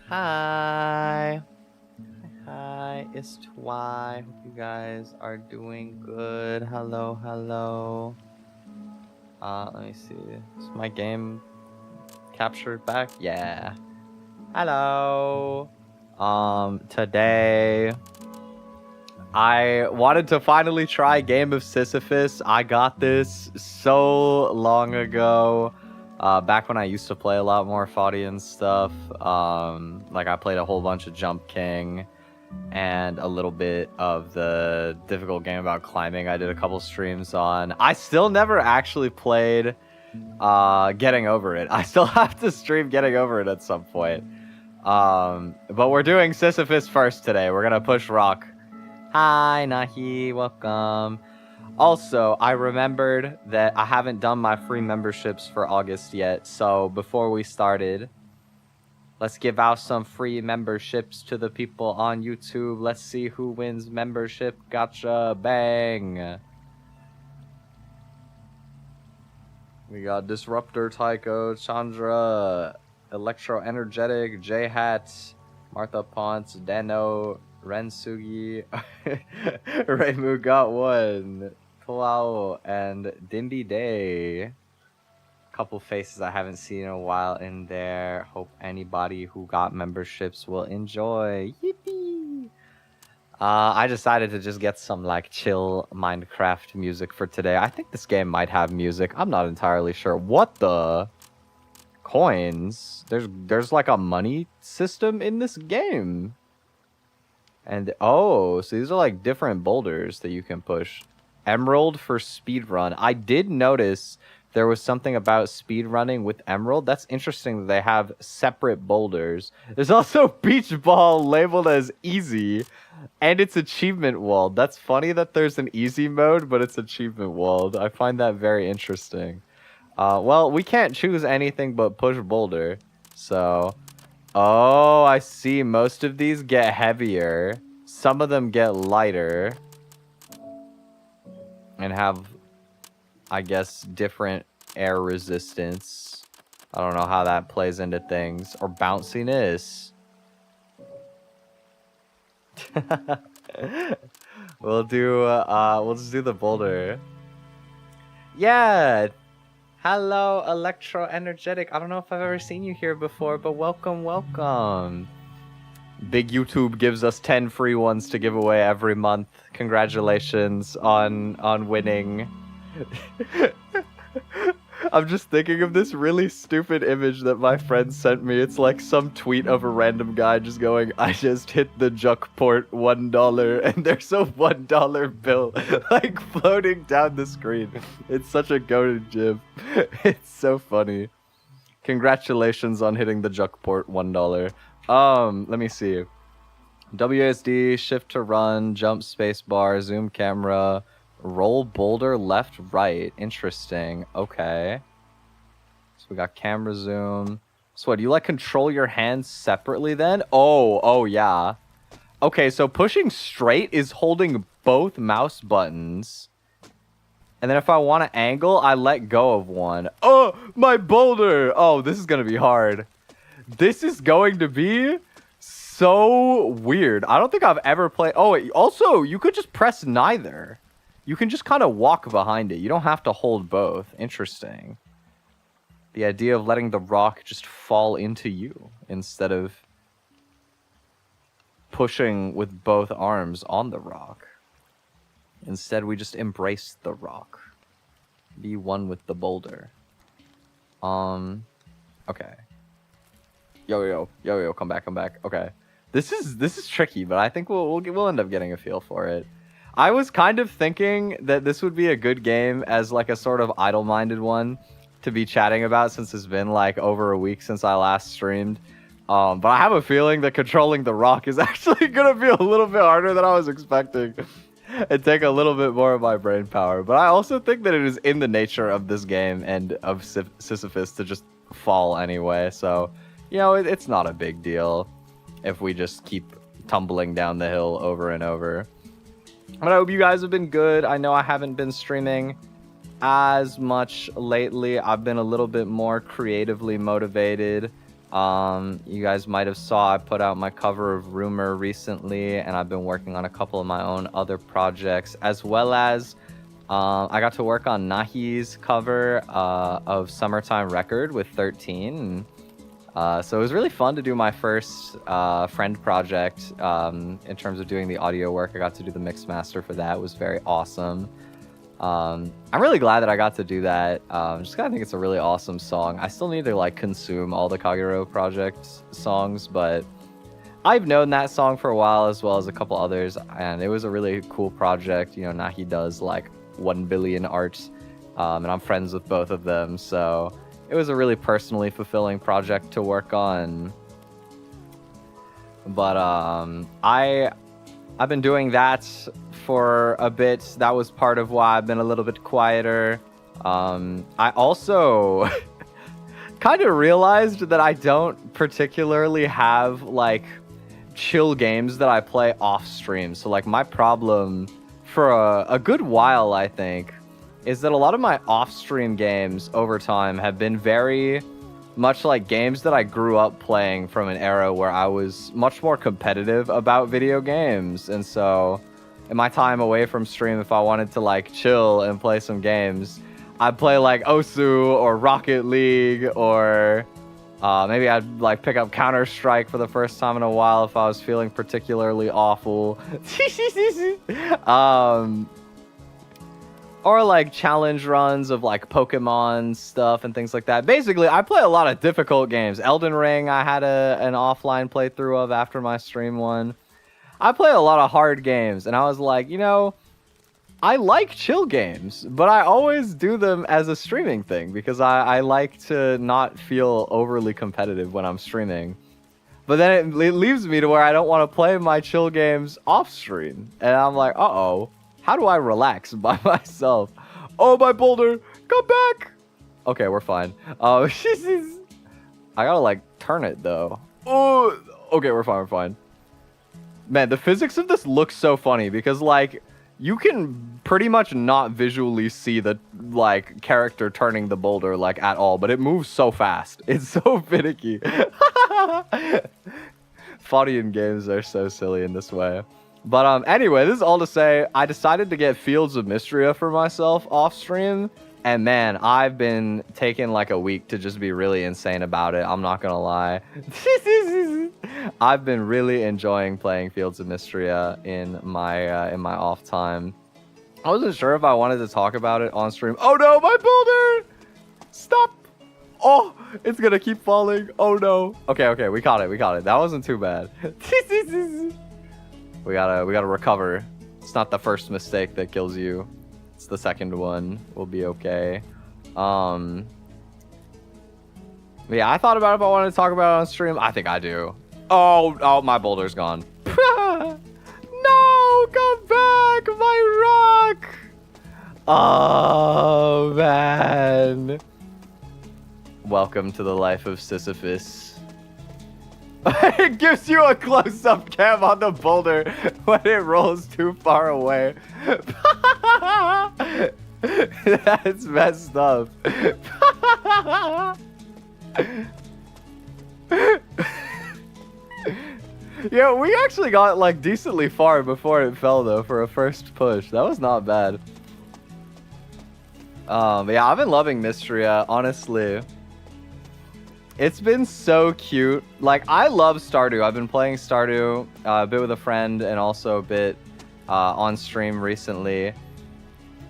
Hi. Hi, it's Twi. Hope you guys are doing good. Hello. Let me see. Is my game captured back? Yeah. Hello. Today I wanted to finally try Game of Sisyphus. I got this so long ago. Back when I used to play a lot more Foddy and stuff. Like I played a whole bunch of Jump King and a little bit of the difficult game about climbing I did a couple streams on. I still never actually played Getting Over It. I still have to stream Getting Over It at some point. But we're doing Sisyphus first today. We're gonna push rock. Hi, Nahi, welcome. Also, I remembered that I haven't done my free memberships for August yet, so before we started, let's give out some free memberships to the people on YouTube. Let's see who wins membership. Gotcha, bang. We got Disruptor, Tycho, Chandra, Electro Energetic, J-Hat, Martha Ponce, Dano, Rensugi, Reimu got one, Tuao, and Dimby Day. Couple faces I haven't seen in a while in there. Hope anybody who got memberships will enjoy. Yippee! I decided to just get some like chill Minecraft music for today. I think this game might have music. I'm not entirely sure. What the? Coins? There's like a money system in this game. And oh, so these are like different boulders that you can push. Emerald for speedrun. I did notice there was something about speedrunning with Emerald. That's interesting that they have separate boulders. There's also Beach Ball labeled as easy, and it's achievement walled. That's funny that there's an easy mode, but it's achievement walled. I find that very interesting. Well, we can't choose anything but push boulder. So, oh, I see. Most of these get heavier. Some of them get lighter. And have, I guess, different air resistance. I don't know how that plays into things. Or bounciness. We'll just do the boulder. Yeah. Hello, Electro Energetic. I don't know if I've ever seen you here before, but welcome. Big YouTube gives us 10 free ones to give away every month. Congratulations on winning. I'm just thinking of this really stupid image that my friend sent me. It's like some tweet of a random guy just going, I just hit the Juckport $1, and there's a $1 bill like floating down the screen. It's such a goated gif. It's so funny. Congratulations on hitting the Juckport $1. Let me see. WASD, shift to run, jump spacebar, zoom camera, roll boulder left, right. Interesting. Okay. So we got camera zoom. So what, do you like control your hands separately then? Oh yeah. Okay, so pushing straight is holding both mouse buttons. And then if I want to angle, I let go of one. Oh, my boulder! Oh, this is going to be hard. This is going to be so weird. I don't think I've ever played... Oh, also, you could just press neither. You can just kind of walk behind it. You don't have to hold both. Interesting. The idea of letting the rock just fall into you instead of pushing with both arms on the rock. Instead, we just embrace the rock. be one with the boulder. Okay. Yo, come back. Okay. This is tricky, but I think we'll end up getting a feel for it. I was kind of thinking that this would be a good game as like a sort of idle-minded one to be chatting about, since it's been like over a week since I last streamed. But I have a feeling that controlling the rock is actually gonna be a little bit harder than I was expecting. It'd take a little bit more of my brain power. But I also think that it is in the nature of this game and of Sisyphus to just fall anyway. So, you know, it's not a big deal if we just keep tumbling down the hill over and over. But I hope you guys have been good. I know I haven't been streaming as much lately. I've been a little bit more creatively motivated. You guys might have saw I put out my cover of Rumor recently, and I've been working on a couple of my own other projects, as well as I got to work on Nahi's cover of Summertime Record with 13. So it was really fun to do my first friend project in terms of doing the audio work. I got to do the mix master for that. It was very awesome. I'm really glad that I got to do that. Just kind of think it's a really awesome song. I still need to like consume all the Kagero project songs, but I've known that song for a while, as well as a couple others, and it was a really cool project. You know, Nahi does like 1 billion arts, and I'm friends with both of them, so it was a really personally fulfilling project to work on. But I've been doing that for a bit. That was part of why I've been a little bit quieter. I also kind of realized that I don't particularly have like chill games that I play off stream. So like my problem for a good while, I think, is that a lot of my off-stream games over time have been very much like games that I grew up playing from an era where I was much more competitive about video games. And so in my time away from stream, if I wanted to like chill and play some games, I'd play like Osu or Rocket League, or maybe I'd like pick up Counter-Strike for the first time in a while if I was feeling particularly awful. Or like challenge runs of like Pokemon stuff and things like that. Basically, I play a lot of difficult games. Elden Ring, I had an offline playthrough of after my stream one. I play a lot of hard games, and I was like, you know, I like chill games, but I always do them as a streaming thing because I like to not feel overly competitive when I'm streaming. But then it leaves me to where I don't want to play my chill games off stream. And I'm like, uh-oh. How do I relax by myself? Oh, my boulder! Come back! Okay, we're fine. I gotta, like, turn it, though. Oh! Okay, we're fine. Man, the physics of this looks so funny because, like, you can pretty much not visually see the, like, character turning the boulder, like, at all. But it moves so fast. It's so finicky. Faudian games are so silly in this way. But anyway, this is all to say, I decided to get Fields of Mystria for myself off stream, and man, I've been taking like a week to just be really insane about it. I'm not gonna lie. I've been really enjoying playing Fields of Mystria in my off time. I wasn't sure if I wanted to talk about it on stream. Oh no, my boulder! Stop! Oh, it's gonna keep falling. Oh no. Okay, we caught it. That wasn't too bad. We gotta recover. It's not the first mistake that kills you. It's the second one. We'll be okay. But yeah, I thought about if I wanted to talk about it on stream. I think I do. Oh, my boulder's gone. No, come back, my rock. Oh, man. Welcome to the life of Sisyphus. It gives you a close-up cam on the boulder when it rolls too far away. That's messed up. Yeah, we actually got like decently far before it fell though for a first push. That was not bad. But yeah, I've been loving Mystria, honestly. It's been so cute. Like, I love Stardew. I've been playing Stardew a bit with a friend and also a bit on stream recently.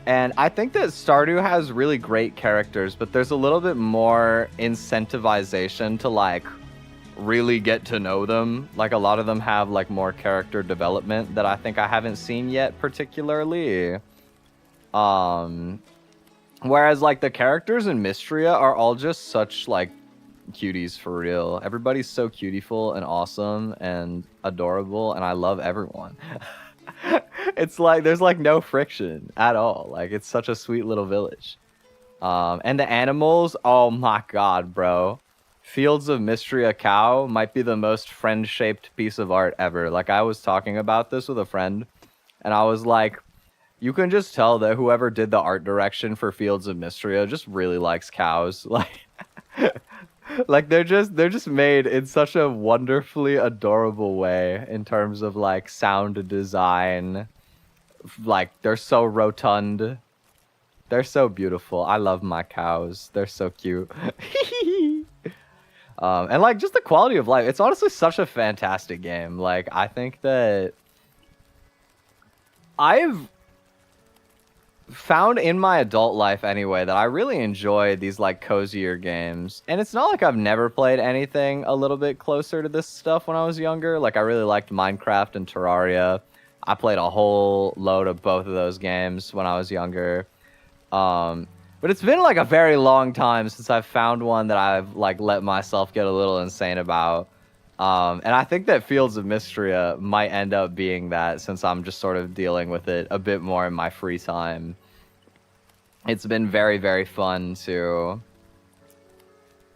And I think that Stardew has really great characters, but there's a little bit more incentivization to like really get to know them. Like a lot of them have like more character development that I think I haven't seen yet particularly. Whereas like the characters in Mystria are all just such like cuties for real. Everybody's so cutiful and awesome and adorable, and I love everyone. It's like there's like no friction at all. Like it's such a sweet little village. And the animals, oh my god, bro. Fields of Mystria cow might be the most friend-shaped piece of art ever. Like I was talking about this with a friend, and I was like, you can just tell that whoever did the art direction for Fields of Mystria just really likes cows. Like like they're just made in such a wonderfully adorable way in terms of like sound design. Like they're so rotund. They're so beautiful. I love my cows. They're so cute. And like just the quality of life. It's honestly such a fantastic game. Like I think that I've found in my adult life anyway that I really enjoy these like cozier games. And it's not like I've never played anything a little bit closer to this stuff when I was younger. Like I really liked Minecraft and Terraria. I played a whole load of both of those games when I was younger. But it's been like a very long time since I've found one that I've like let myself get a little insane about. And I think that Fields of Mystria might end up being that, since I'm just sort of dealing with it a bit more in my free time. It's been very, very fun to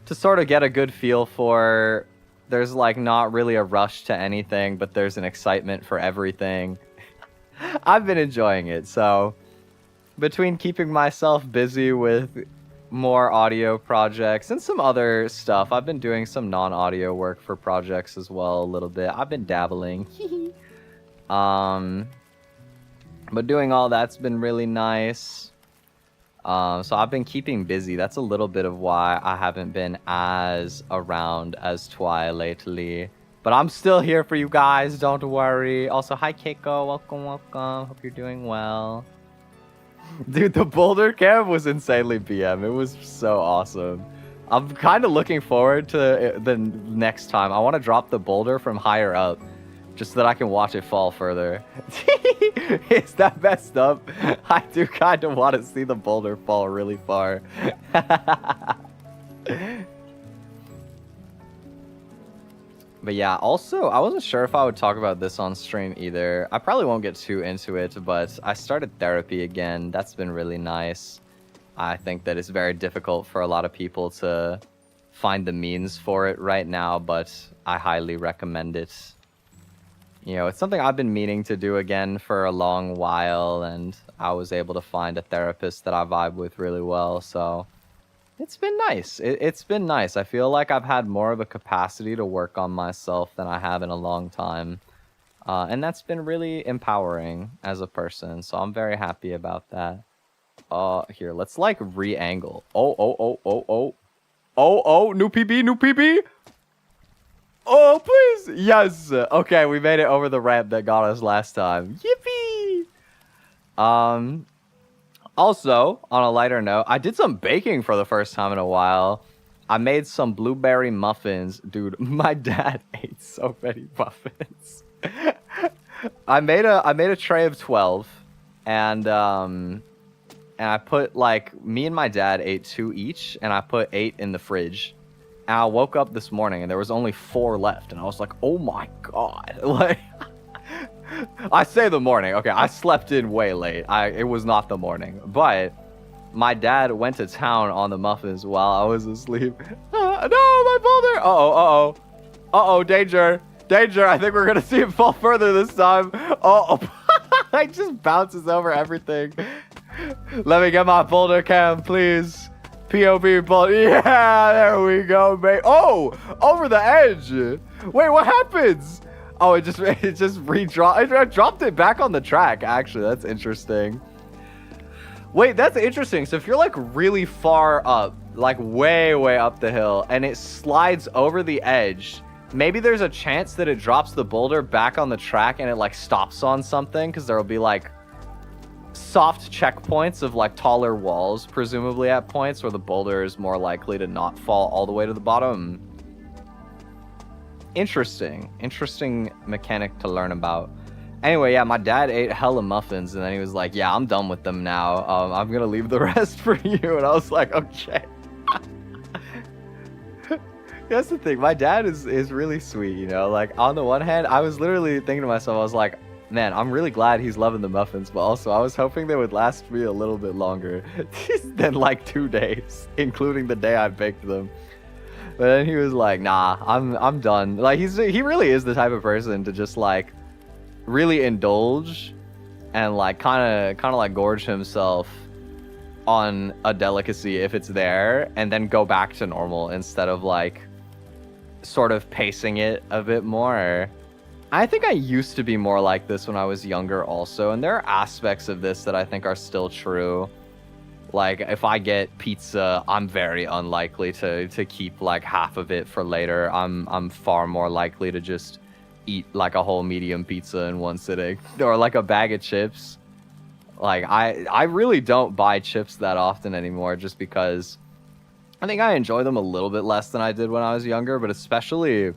sort of get a good feel for. There's like not really a rush to anything, but there's an excitement for everything. I've been enjoying it. So between keeping myself busy with more audio projects and some other stuff, I've been doing some non-audio work for projects as well a little bit. I've been dabbling. But doing all that's been really nice. So I've been keeping busy. That's a little bit of why I haven't been as around as Twi lately. But I'm still here for you guys, don't worry. Also, hi Keiko, welcome, welcome. Hope you're doing well. Dude, the boulder camp was insanely BM. It was so awesome. I'm kind of looking forward to the next time. I want to drop the boulder from higher up, just so that I can watch it fall further. Is that messed up? I do kind of want to see the boulder fall really far. But yeah, also, I wasn't sure if I would talk about this on stream either. I probably won't get too into it, but I started therapy again. That's been really nice. I think that it's very difficult for a lot of people to find the means for it right now, but I highly recommend it. You know, it's something I've been meaning to do again for a long while, and I was able to find a therapist that I vibe with really well, so it's been nice. It's been nice. I feel like I've had more of a capacity to work on myself than I have in a long time. And that's been really empowering as a person. So I'm very happy about that. Here, let's like re-angle. Oh, new PB, new PB. Oh, please. Yes. Okay, we made it over the ramp that got us last time. Yippee. Also, on a lighter note, I did some baking for the first time in a while. I made some blueberry muffins. Dude, my dad ate so many muffins. I made a tray of 12, and I put like, me and my dad ate 2 each, and I put 8 in the fridge. And I woke up this morning and there was only 4 left, and I was like, oh my god. Like, I say the morning. Okay, I slept in way late. It was not the morning. But my dad went to town on the muffins while I was asleep. No, my boulder! Uh-oh, uh-oh. Uh-oh, danger. Danger, I think we're gonna see it fall further this time. Oh, it just bounces over everything. Let me get my boulder cam, please. POV boulder. Yeah, there we go, mate. Oh, over the edge. Wait, what happens? Oh, it just redropped. I dropped it back on the track, actually. That's interesting. Wait, that's interesting. So if you're like really far up, like way up the hill, and it slides over the edge, maybe there's a chance that it drops the boulder back on the track and it like stops on something, because there'll be like soft checkpoints of like taller walls, presumably at points where the boulder is more likely to not fall all the way to the bottom. Interesting mechanic to learn about. Anyway, yeah, my dad ate hella muffins, and then he was like, yeah, I'm done with them now. I'm gonna leave the rest for you. And I was like, okay. That's the thing. My dad is really sweet, you know? Like, on the one hand, I was literally thinking to myself, I was like, man, I'm really glad he's loving the muffins, but also I was hoping they would last me a little bit longer than like 2 days, including the day I baked them. But then he was like, nah, I'm done. Like, he really is the type of person to just like really indulge and like kind of like gorge himself on a delicacy if it's there, and then go back to normal instead of like sort of pacing it a bit more. I think I used to be more like this when I was younger also, and there are aspects of this that I think are still true. Like, if I get pizza, I'm very unlikely to keep like half of it for later. I'm far more likely to just eat like a whole medium pizza in one sitting, or like a bag of chips. Like, I really don't buy chips that often anymore, just because I think I enjoy them a little bit less than I did when I was younger, but especially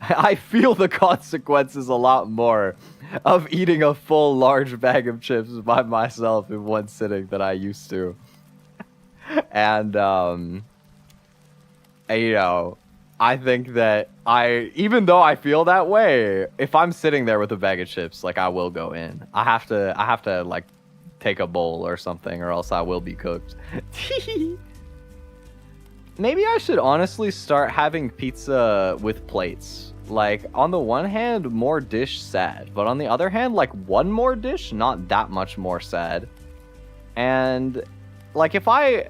I feel the consequences a lot more of eating a full large bag of chips by myself in one sitting than I used to. And, you know, I think that even though I feel that way, if I'm sitting there with a bag of chips, like, I will go in. I have to like take a bowl or something, or else I will be cooked. Maybe I should honestly start having pizza with plates. Like, on the one hand, more dish sad, but on the other hand, like, one more dish, not that much more sad. And like, if I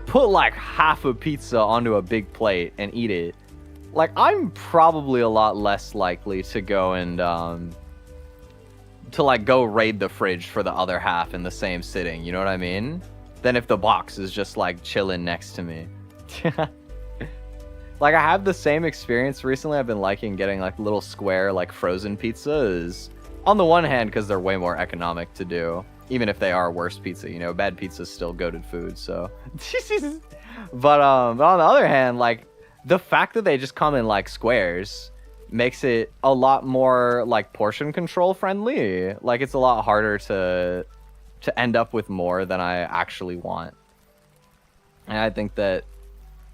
put like half a pizza onto a big plate and eat it, like, I'm probably a lot less likely to go and to like go raid the fridge for the other half in the same sitting, you know what I mean? Than if the box is just like chilling next to me. Like, I have the same experience recently. I've been liking getting like little square like frozen pizzas. On the one hand, because they're way more economic to do, even if they are worse pizza, you know, bad pizza is still goated food, so. But on the other hand, like, the fact that they just come in like squares makes it a lot more like portion control friendly. Like, it's a lot harder to end up with more than I actually want. And I think that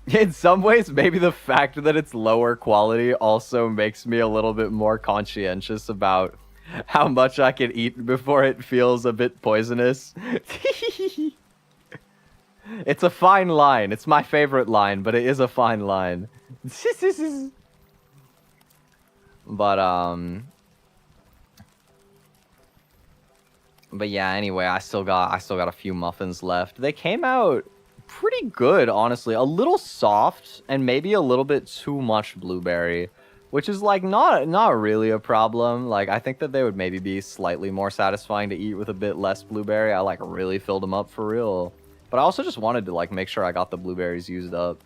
in some ways, maybe the fact that it's lower quality also makes me a little bit more conscientious about how much I can eat before it feels a bit poisonous. It's a fine line. It's my favorite line, but it is a fine line. But yeah, anyway, I still got a few muffins left. They came out pretty good, honestly. A little soft and maybe a little bit too much blueberry, which is like not really a problem. Like, I think that they would maybe be slightly more satisfying to eat with a bit less blueberry. I like really filled them up for real. But I also just wanted to like make sure I got the blueberries used up.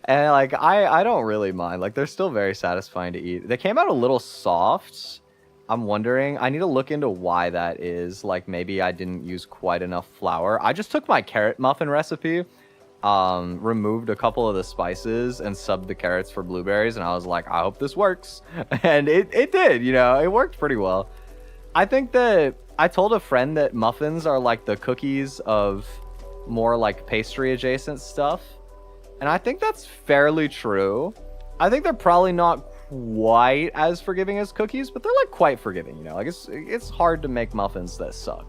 And like, I don't really mind. Like, they're still very satisfying to eat. They came out a little soft. I'm wondering, I need to look into why that is. Like, maybe I didn't use quite enough flour. I just took my carrot muffin recipe, removed a couple of the spices and subbed the carrots for blueberries, and I was like, I hope this works. And it did, you know, it worked pretty well. I think that I told a friend that muffins are like the cookies of more like pastry adjacent stuff. And I think that's fairly true. I think they're probably not quite as forgiving as cookies, but they're like quite forgiving, you know. Like, it's hard to make muffins that suck.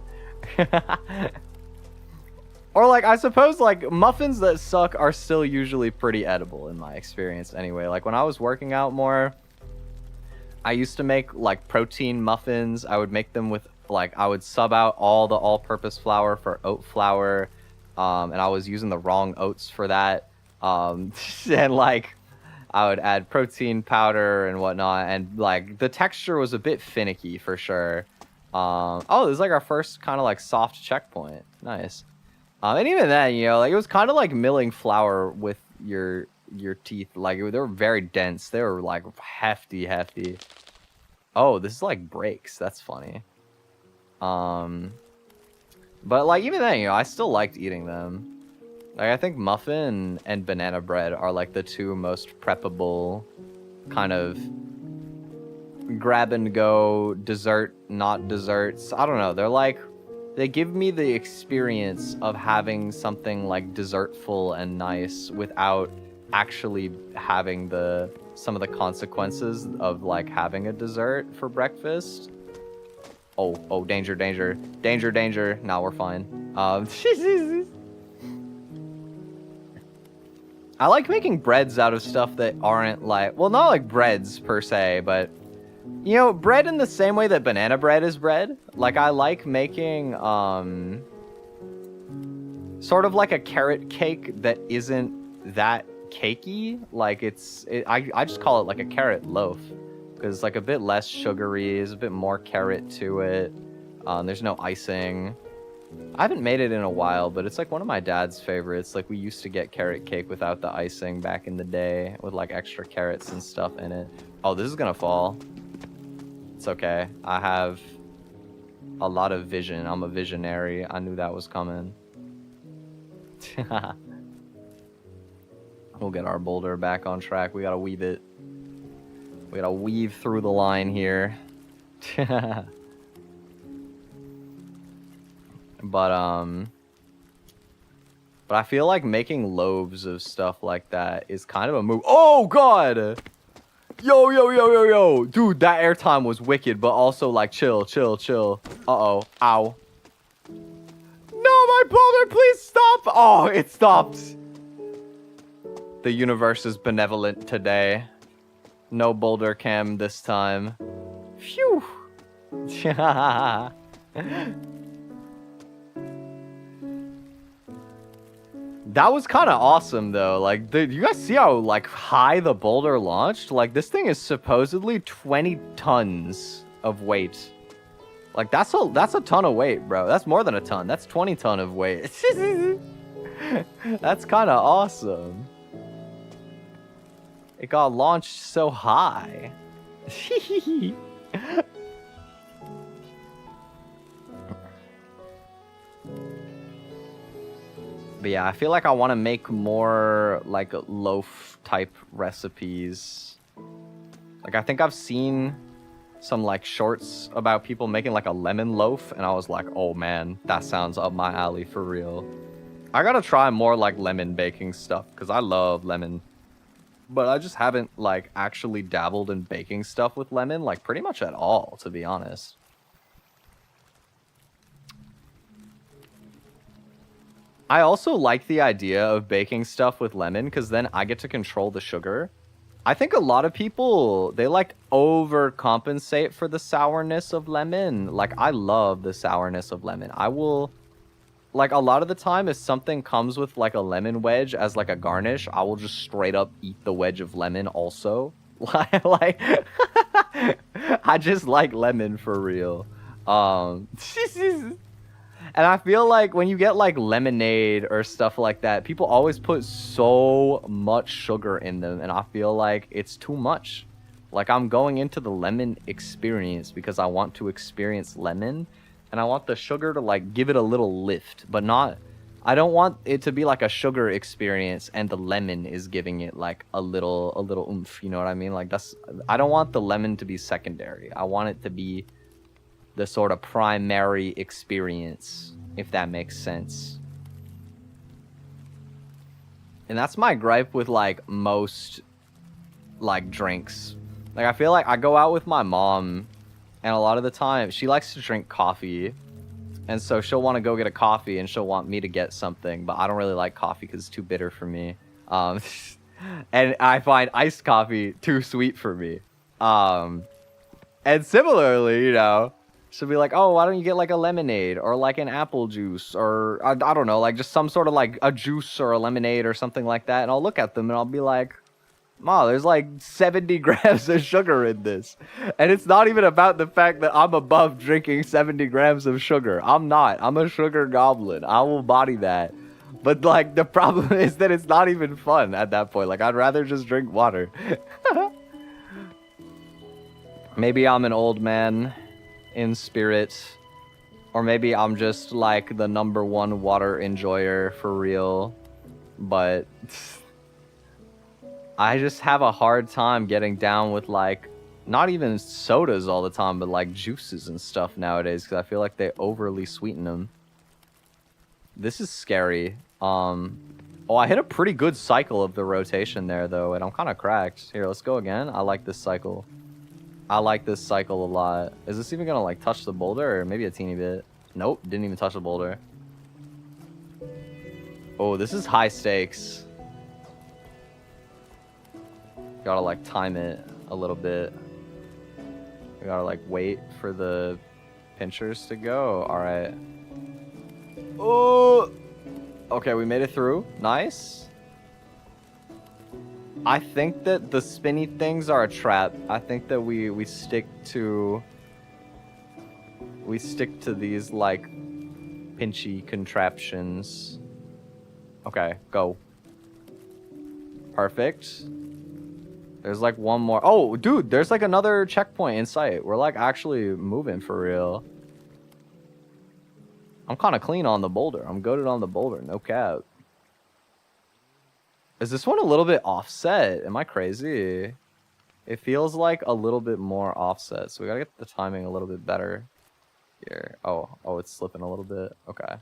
Or like, I suppose like muffins that suck are still usually pretty edible in my experience anyway. Like, when I was working out more, I used to make like protein muffins. I would make them with like, I would sub out all the all-purpose flour for oat flour, and I was using the wrong oats for that. And like, I would add protein powder and whatnot, and like the texture was a bit finicky for sure. Oh, this is like our first kind of like soft checkpoint. Nice. And even then, you know, like, it was kind of like milling flour with your teeth. Like, they were very dense. They were like hefty. Oh, this is like breaks. That's funny. But like even then, you know, I still liked eating them. Like I think muffin and banana bread are like the two most preppable kind of grab and go dessert, not desserts. I don't know. They're like, they give me the experience of having something like dessertful and nice without actually having some of the consequences of like having a dessert for breakfast. Oh, danger, danger, danger, danger. Now we're fine. I like making breads out of stuff that aren't like, well, not like breads per se, but you know, bread in the same way that banana bread is bread. Like I like making sort of like a carrot cake that isn't that cakey. Like I just call it like a carrot loaf because it's like a bit less sugary, there's a bit more carrot to it. There's no icing. I haven't made it in a while, but it's like one of my dad's favorites. Like we used to get carrot cake without the icing back in the day with like extra carrots and stuff in it. Oh, this is gonna fall. It's okay. I have a lot of vision. I'm a visionary. I knew that was coming. We'll get our boulder back on track. We gotta weave it. We gotta weave through the line here. But I feel like making loaves of stuff like that is kind of a move. Oh god! Yo! Dude, that airtime was wicked, but also like chill. Uh-oh. Ow. No, my boulder, please stop! Oh, it stopped. The universe is benevolent today. No boulder cam this time. Phew. That was kind of awesome though. Like, you guys see how like high the boulder launched? Like, this thing is supposedly 20 tons of weight. Like, that's a ton of weight, bro. That's more than a ton. That's 20 ton of weight. That's kind of awesome. It got launched so high. But yeah, I feel like I want to make more like loaf type recipes. Like I think I've seen some like shorts about people making like a lemon loaf and I was like, oh man, that sounds up my alley for real. I gotta try more like lemon baking stuff because I love lemon. But I just haven't like actually dabbled in baking stuff with lemon like pretty much at all, to be honest. I also like the idea of baking stuff with lemon because then I get to control the sugar. I think a lot of people, they like overcompensate for the sourness of lemon. Like I love the sourness of lemon. I will, like a lot of the time if something comes with like a lemon wedge as like a garnish, I will just straight up eat the wedge of lemon also. Like I just like lemon for real. And I feel like when you get like lemonade or stuff like that, people always put so much sugar in them. And I feel like it's too much. Like I'm going into the lemon experience because I want to experience lemon. And I want the sugar to like give it a little lift. But not, I don't want it to be like a sugar experience and the lemon is giving it like a little oomph. You know what I mean? Like I don't want the lemon to be secondary. I want it to be the sort of primary experience, if that makes sense. And that's my gripe with like most like drinks. Like I feel like I go out with my mom and a lot of the time she likes to drink coffee, and so she'll want to go get a coffee and she'll want me to get something, but I don't really like coffee because it's too bitter for me. And I find iced coffee too sweet for me. And similarly, you know, she'll be like, oh, why don't you get like a lemonade or like an apple juice or I don't know, like just some sort of like a juice or a lemonade or something like that. And I'll look at them and I'll be like, Ma, there's like 70 grams of sugar in this. And it's not even about the fact that I'm above drinking 70 grams of sugar. I'm not. I'm a sugar goblin. I will body that. But like the problem is that it's not even fun at that point. Like I'd rather just drink water. Maybe I'm an old man in spirit, Or maybe I'm just like the #1 water enjoyer for real. But I just have a hard time getting down with like, not even sodas all the time, but like juices and stuff nowadays, because I feel like they overly sweeten them. This is scary. Oh, I hit a pretty good cycle of the rotation there though, and I'm kind of cracked. Here, let's go again. I like this cycle. I like this cycle a lot. Is this even gonna like touch the boulder, or maybe a teeny bit? Nope, didn't even touch the boulder. Oh, this is high stakes. Gotta like time it a little bit. We gotta like wait for the pinchers to go. All right. Oh, okay, we made it through. Nice. I think that the spinny things are a trap. I think that we stick to these like pinchy contraptions. Okay, go. Perfect. There's like one more. Oh, dude, there's like another checkpoint in sight. We're like actually moving for real. I'm kind of clean on the boulder. I'm goated on the boulder, no cap. Is this one a little bit offset? Am I crazy? It feels like a little bit more offset, so we gotta get the timing a little bit better here. Oh, it's slipping a little bit. Okay.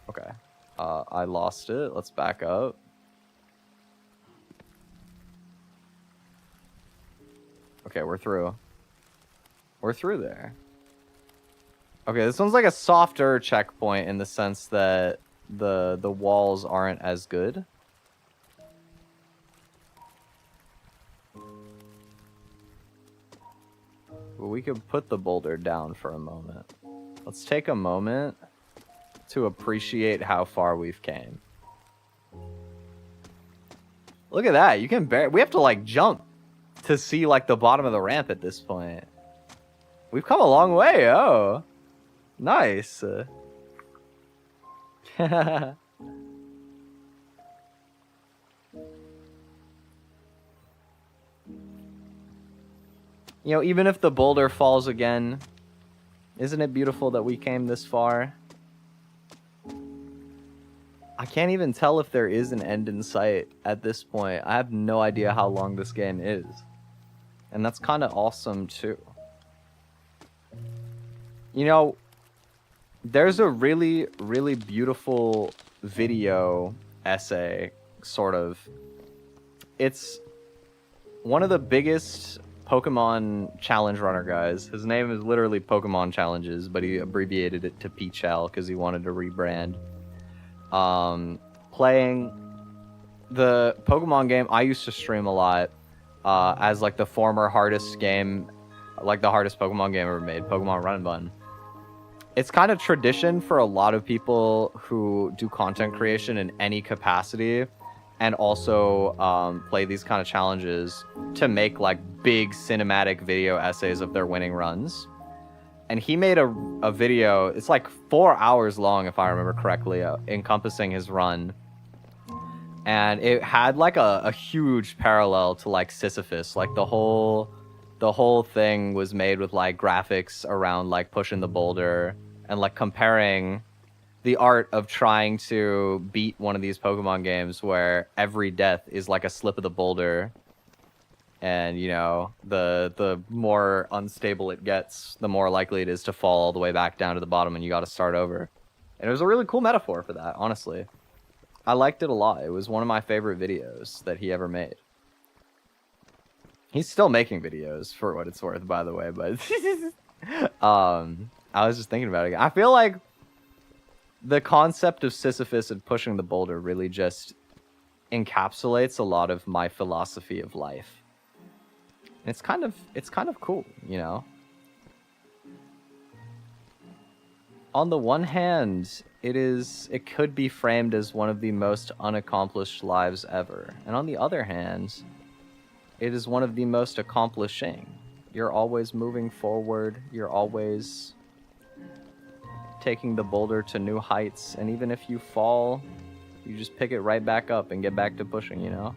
Okay. I lost it. Let's back up. Okay, we're through. We're through there. Okay, this one's like a softer checkpoint in the sense that the walls aren't as good. But we could put the boulder down for a moment. Let's take a moment to appreciate how far we've came. Look at that. You can we have to like jump to see like the bottom of the ramp at this point. We've come a long way. Oh, nice. You know, even if the boulder falls again, isn't it beautiful that we came this far? I can't even tell if there is an end in sight at this point. I have no idea how long this game is. And that's kind of awesome too. You know, there's a really, really beautiful video essay, sort of. It's one of the biggest Pokemon challenge runner guys. His name is literally Pokemon Challenges, but he abbreviated it to PChal because he wanted to rebrand. Playing the Pokemon game I used to stream a lot as like the former hardest game, like the hardest Pokemon game ever made, Pokemon Run and Bun. It's kind of tradition for a lot of people who do content creation in any capacity and also play these kind of challenges to make like big cinematic video essays of their winning runs. And he made a video, it's like 4 hours long if I remember correctly, encompassing his run. And it had like a huge parallel to like Sisyphus. Like the whole thing was made with like graphics around like pushing the boulder and like comparing the art of trying to beat one of these Pokemon games where every death is like a slip of the boulder. And, you know, the more unstable it gets, the more likely it is to fall all the way back down to the bottom and you got to start over. And it was a really cool metaphor for that, honestly. I liked it a lot. It was one of my favorite videos that he ever made. He's still making videos, for what it's worth, by the way, but I was just thinking about it again. I feel like the concept of Sisyphus and pushing the boulder really just encapsulates a lot of my philosophy of life. It's kind of cool, you know. On the one hand, it could be framed as one of the most unaccomplished lives ever. And on the other hand, it is one of the most accomplishing. You're always moving forward, you're always taking the boulder to new heights, and even if you fall, you just pick it right back up and get back to pushing, you know?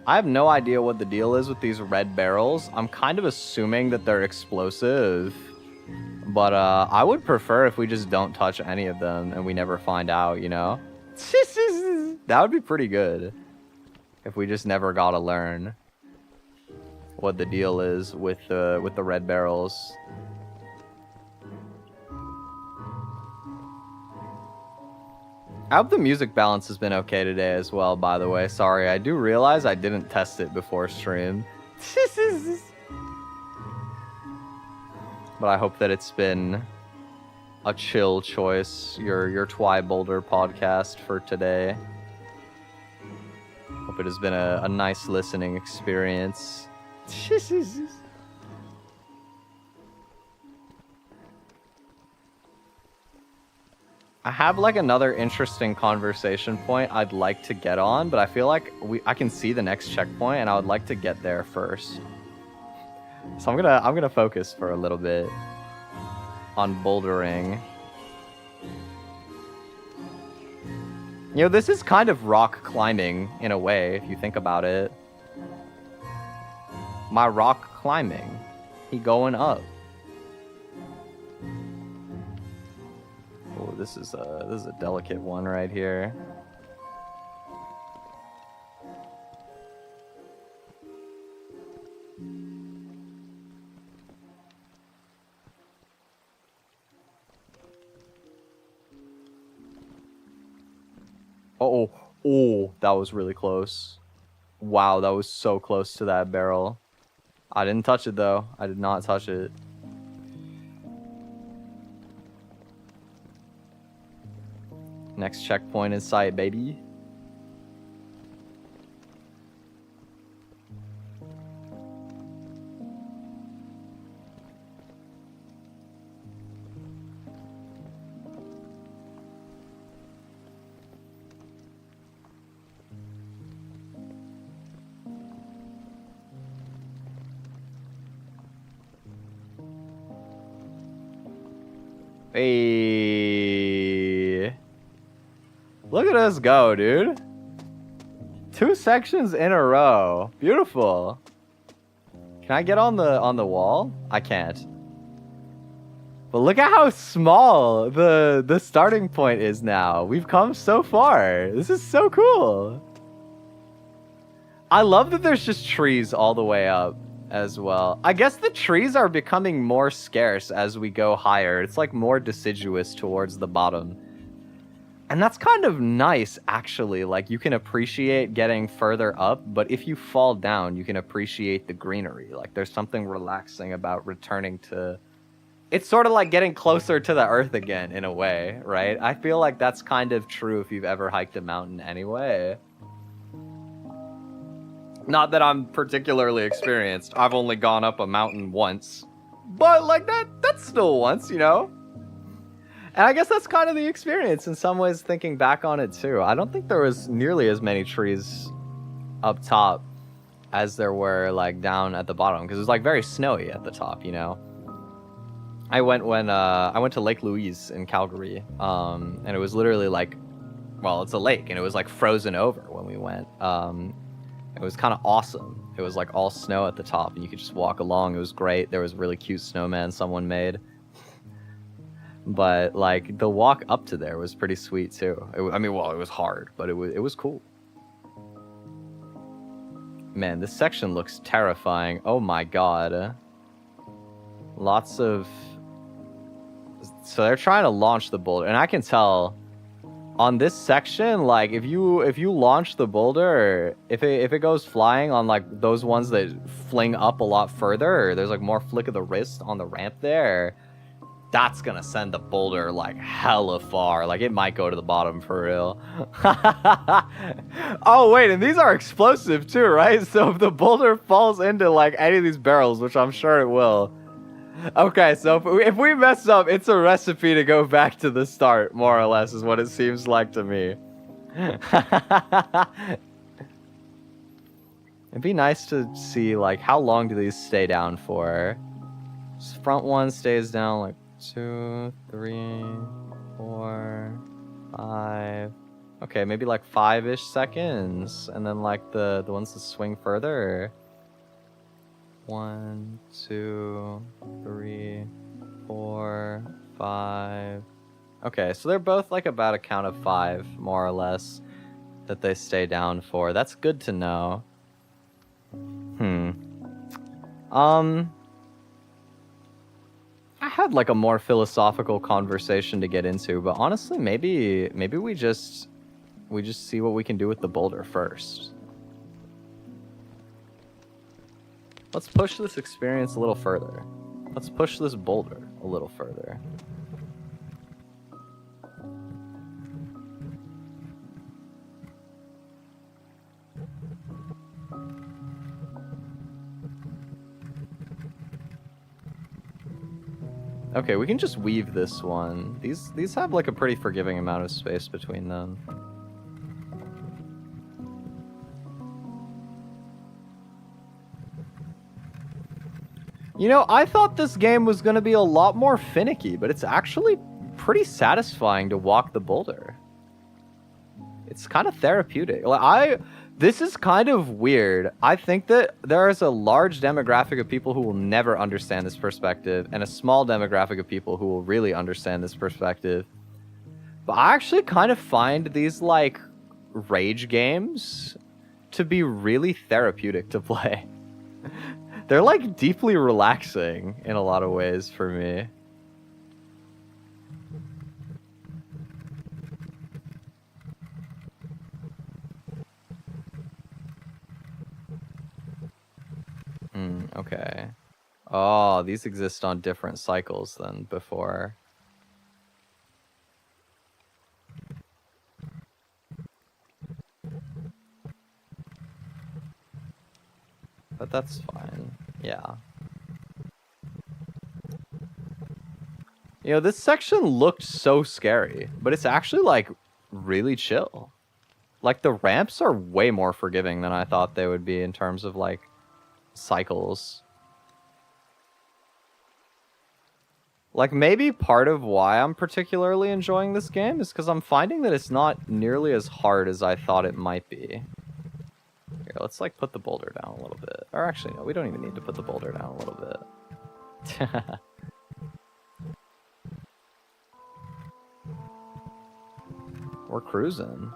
I have no idea what the deal is with these red barrels. I'm kind of assuming that they're explosive. But I would prefer if we just don't touch any of them and we never find out, you know? That would be pretty good. If we just never gotta learn what the deal is with the red barrels. I hope the music balance has been okay today as well, by the way. Sorry, I do realize I didn't test it before stream. But I hope that it's been a chill choice, your Twi Boulder podcast for today. Hope it has been a nice listening experience. I have like another interesting conversation point I'd like to get on, but I feel like I can see the next checkpoint and I would like to get there first. So I'm gonna focus for a little bit on bouldering. You know, this is kind of rock climbing in a way, if you think about it. My rock climbing. He going up. Oh, this is a delicate one right here. Oh, that was really close. Wow, that was so close to that barrel. I didn't touch it though. I did not touch it. Next checkpoint in sight, baby. Hey, look at us go, dude. 2 sections in a row. Beautiful. Can I get on the wall? I can't. But look at how small the starting point is now. We've come so far. This is so cool. I love that there's just trees all the way up as well. I guess the trees are becoming more scarce as we go higher. It's like more deciduous towards the bottom. And that's kind of nice, actually. Like, you can appreciate getting further up, but if you fall down, you can appreciate the greenery. Like, there's something relaxing about returning to... It's sort of like getting closer to the earth again, in a way, right? I feel like that's kind of true if you've ever hiked a mountain anyway. Not that I'm particularly experienced. I've only gone up a mountain once. But, like, that's still once, you know? And I guess that's kind of the experience in some ways, thinking back on it, too. I don't think there was nearly as many trees up top as there were, like, down at the bottom. Because it was, like, very snowy at the top, you know? I went to Lake Louise in Calgary. And it was literally, like... Well, it's a lake, and it was, like, frozen over when we went. It was kind of awesome. It was like all snow at the top and you could just walk along. It was great. There was a really cute snowman someone made. But like the walk up to there was pretty sweet too. It was hard, but it was cool. Man, this section looks terrifying. Oh my god. Lots of... So they're trying to launch the boulder, and I can tell... On this section, like, if you launch the boulder, if it goes flying on, like, those ones that fling up a lot further, there's, like, more flick of the wrist on the ramp there, that's gonna send the boulder, like, hella far. Like, it might go to the bottom for real. Oh, wait, and these are explosive, too, right? So if the boulder falls into, like, any of these barrels, which I'm sure it will... Okay, so if we mess up, it's a recipe to go back to the start, more or less, is what it seems like to me. It'd be nice to see, like, how long do these stay down for? This front one stays down, like, 2, 3, 4, 5... Okay, maybe like 5-ish seconds, and then like the ones that swing further. 1, 2, 3, 4, 5. Okay, so they're both like about a count of 5, more or less, that they stay down for. That's good to know. I had like a more philosophical conversation to get into, but honestly, maybe we just see what we can do with the boulder first. Let's push this experience a little further. Let's push this boulder a little further. Okay, we can just weave this one. These have like a pretty forgiving amount of space between them. You know, I thought this game was going to be a lot more finicky, but it's actually pretty satisfying to walk the boulder. It's kind of therapeutic. This is kind of weird. I think that there is a large demographic of people who will never understand this perspective, and a small demographic of people who will really understand this perspective. But I actually kind of find these, like, rage games to be really therapeutic to play. They're, like, deeply relaxing in a lot of ways for me. Okay. Oh, these exist on different cycles than before. But that's fine. Yeah. You know, this section looked so scary, but it's actually, like, really chill. Like, the ramps are way more forgiving than I thought they would be in terms of, like, cycles. Like, maybe part of why I'm particularly enjoying this game is because I'm finding that it's not nearly as hard as I thought it might be. Here, let's, like, put the boulder down a little bit. Or actually, no, we don't even need to put the boulder down a little bit. We're cruising.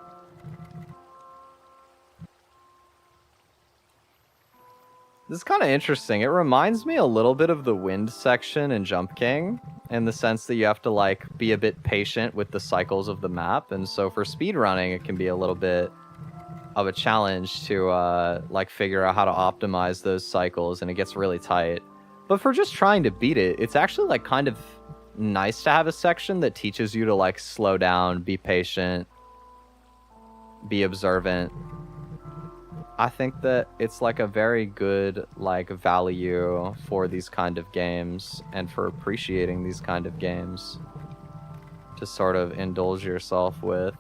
This is kind of interesting. It reminds me a little bit of the wind section in Jump King, in the sense that you have to, like, be a bit patient with the cycles of the map. And so for speedrunning, it can be a little bit of a challenge to, like, figure out how to optimize those cycles, and it gets really tight. But for just trying to beat it, it's actually, like, kind of nice to have a section that teaches you to, like, slow down, be patient, be observant. I think that it's like a very good, like, value for these kind of games and for appreciating these kind of games to sort of indulge yourself with.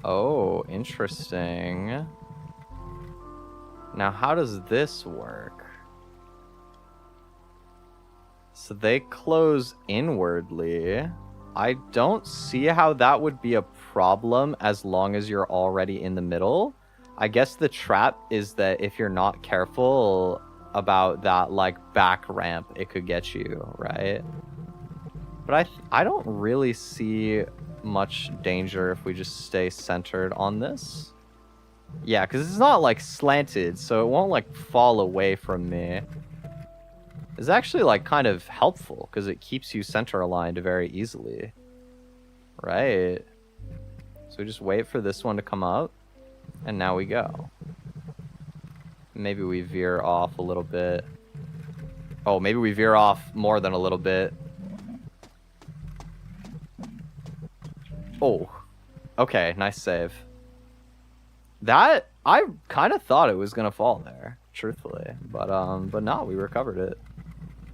Oh, interesting. Now, how does this work? So they close inwardly. I don't see how that would be a problem as long as you're already in the middle. I guess the trap is that if you're not careful about that, like, back ramp, it could get you, right? But I don't really see much danger if we just stay centered on this. Yeah, because it's not, like, slanted, so it won't, like, fall away from me. It's actually, like, kind of helpful because it keeps you center aligned very easily. Right. So we just wait for this one to come up, and now we go. Maybe we veer off a little bit. Oh, maybe we veer off more than a little bit. Oh, okay, nice save. That, I kind of thought it was gonna fall there, truthfully, but no, we recovered it.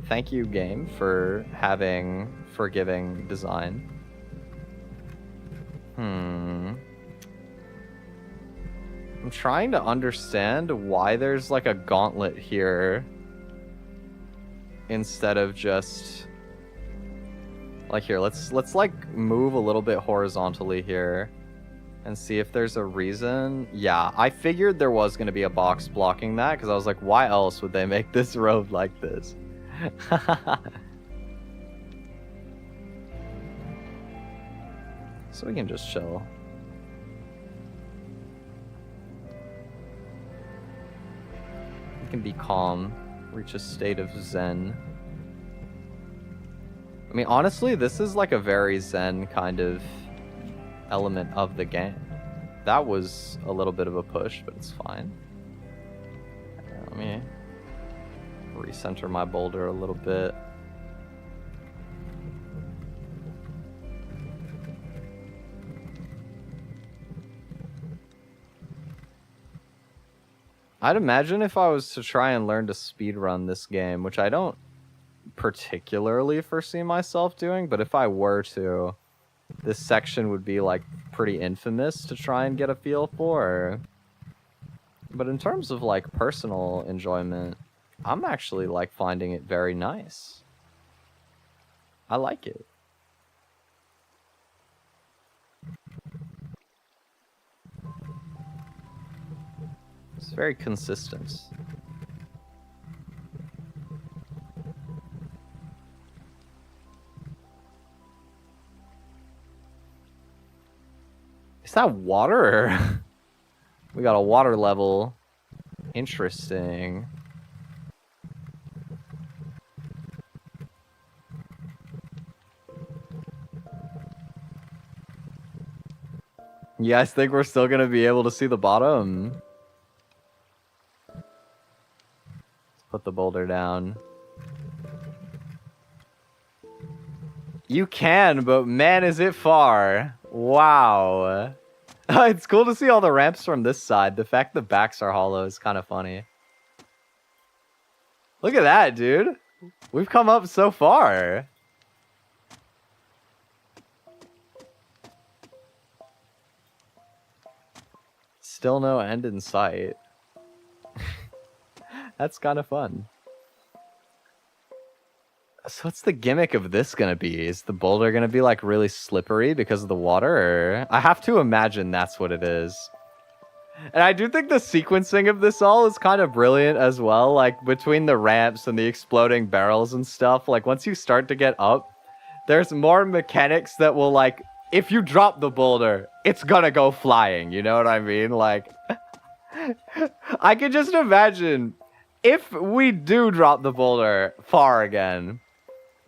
Thank you, game, for having forgiving design. I'm trying to understand why there's like a gauntlet here instead of just like here. Let's like move a little bit horizontally here and see if there's a reason. Yeah, I figured there was going to be a box blocking that because I was like, why else would they make this road like this? So we can just chill. We can be calm, reach a state of zen. I mean, honestly, this is like a very zen kind of element of the game. That was a little bit of a push, but it's fine. Let me recenter my boulder a little bit. I'd imagine if I was to try and learn to speedrun this game, which I don't particularly foresee myself doing, but if I were to, this section would be like pretty infamous to try and get a feel for. But in terms of like personal enjoyment, I'm actually like finding it very nice. I like it. It's very consistent. Is that water? We got a water level. Interesting. You guys think we're still gonna be able to see the bottom? Put the boulder down. You can, but man, is it far. Wow. It's cool to see all the ramps from this side. The fact the backs are hollow is kind of funny. Look at that, dude. We've come up so far. Still no end in sight. That's kind of fun. So what's the gimmick of this gonna be? Is the boulder gonna be like really slippery because of the water? Or... I have to imagine that's what it is. And I do think the sequencing of this all is kind of brilliant as well. Like between the ramps and the exploding barrels and stuff. Like once you start to get up, there's more mechanics that will like, if you drop the boulder, it's gonna go flying. You know what I mean? Like, I can just imagine... If we do drop the boulder far again,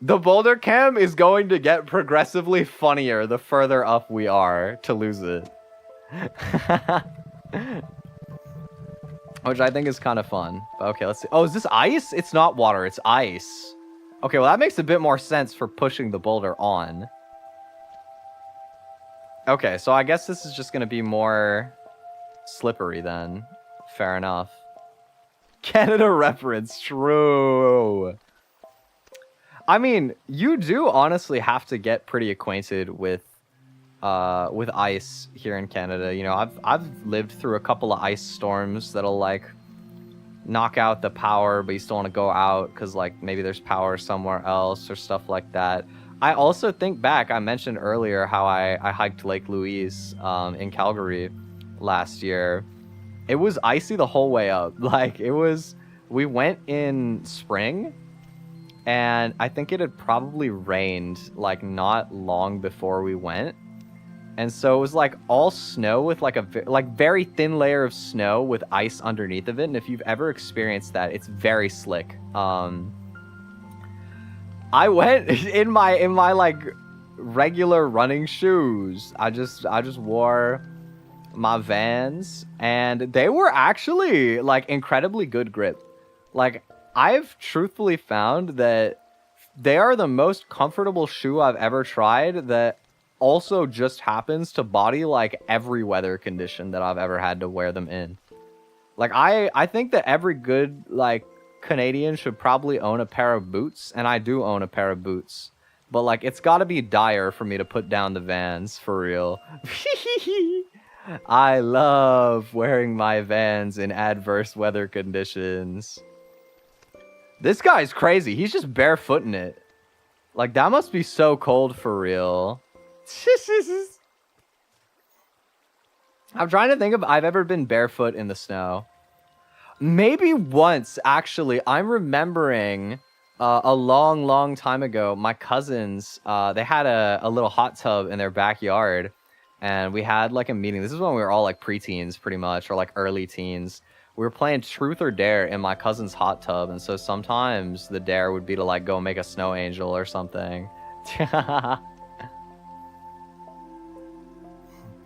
the boulder cam is going to get progressively funnier the further up we are to lose it. Which I think is kind of fun. Okay, let's see. Oh, is this ice? It's not water, it's ice. Okay, well that makes a bit more sense for pushing the boulder on. Okay, so I guess this is just going to be more slippery then. Fair enough. Canada reference, true. I mean, you do honestly have to get pretty acquainted with ice here in Canada. You know, I've lived through a couple of ice storms that'll like knock out the power, but you still want to go out because like maybe there's power somewhere else or stuff like that. I also think back, I mentioned earlier how I hiked Lake Louise in Calgary last year. It was icy the whole way up. Like, it was... We went in spring, and I think it had probably rained, like, not long before we went. And so it was, like, all snow with, like, a very thin layer of snow with ice underneath of it. And if you've ever experienced that, it's very slick. I went in my like, regular running shoes. I just wore... my Vans, and they were actually like incredibly good grip. Like, I've truthfully found that they are the most comfortable shoe I've ever tried that also just happens to body like every weather condition that I've ever had to wear them in. Like, I think that every good like Canadian should probably own a pair of boots, and I do own a pair of boots But, like, it's gotta be dire for me to put down the Vans, for real. I love wearing my Vans in adverse weather conditions. This guy's crazy. He's just barefooting it. Like, that must be so cold for real. I'm trying to think if I've ever been barefoot in the snow. Maybe once, actually. I'm remembering a long time ago, my cousins, they had a little hot tub in their backyard. And we had, like, a meeting. This is when we were all, like, preteens, pretty much, or, like, early teens. We were playing Truth or Dare in my cousin's hot tub. And so sometimes the dare would be to, like, go make a snow angel or something.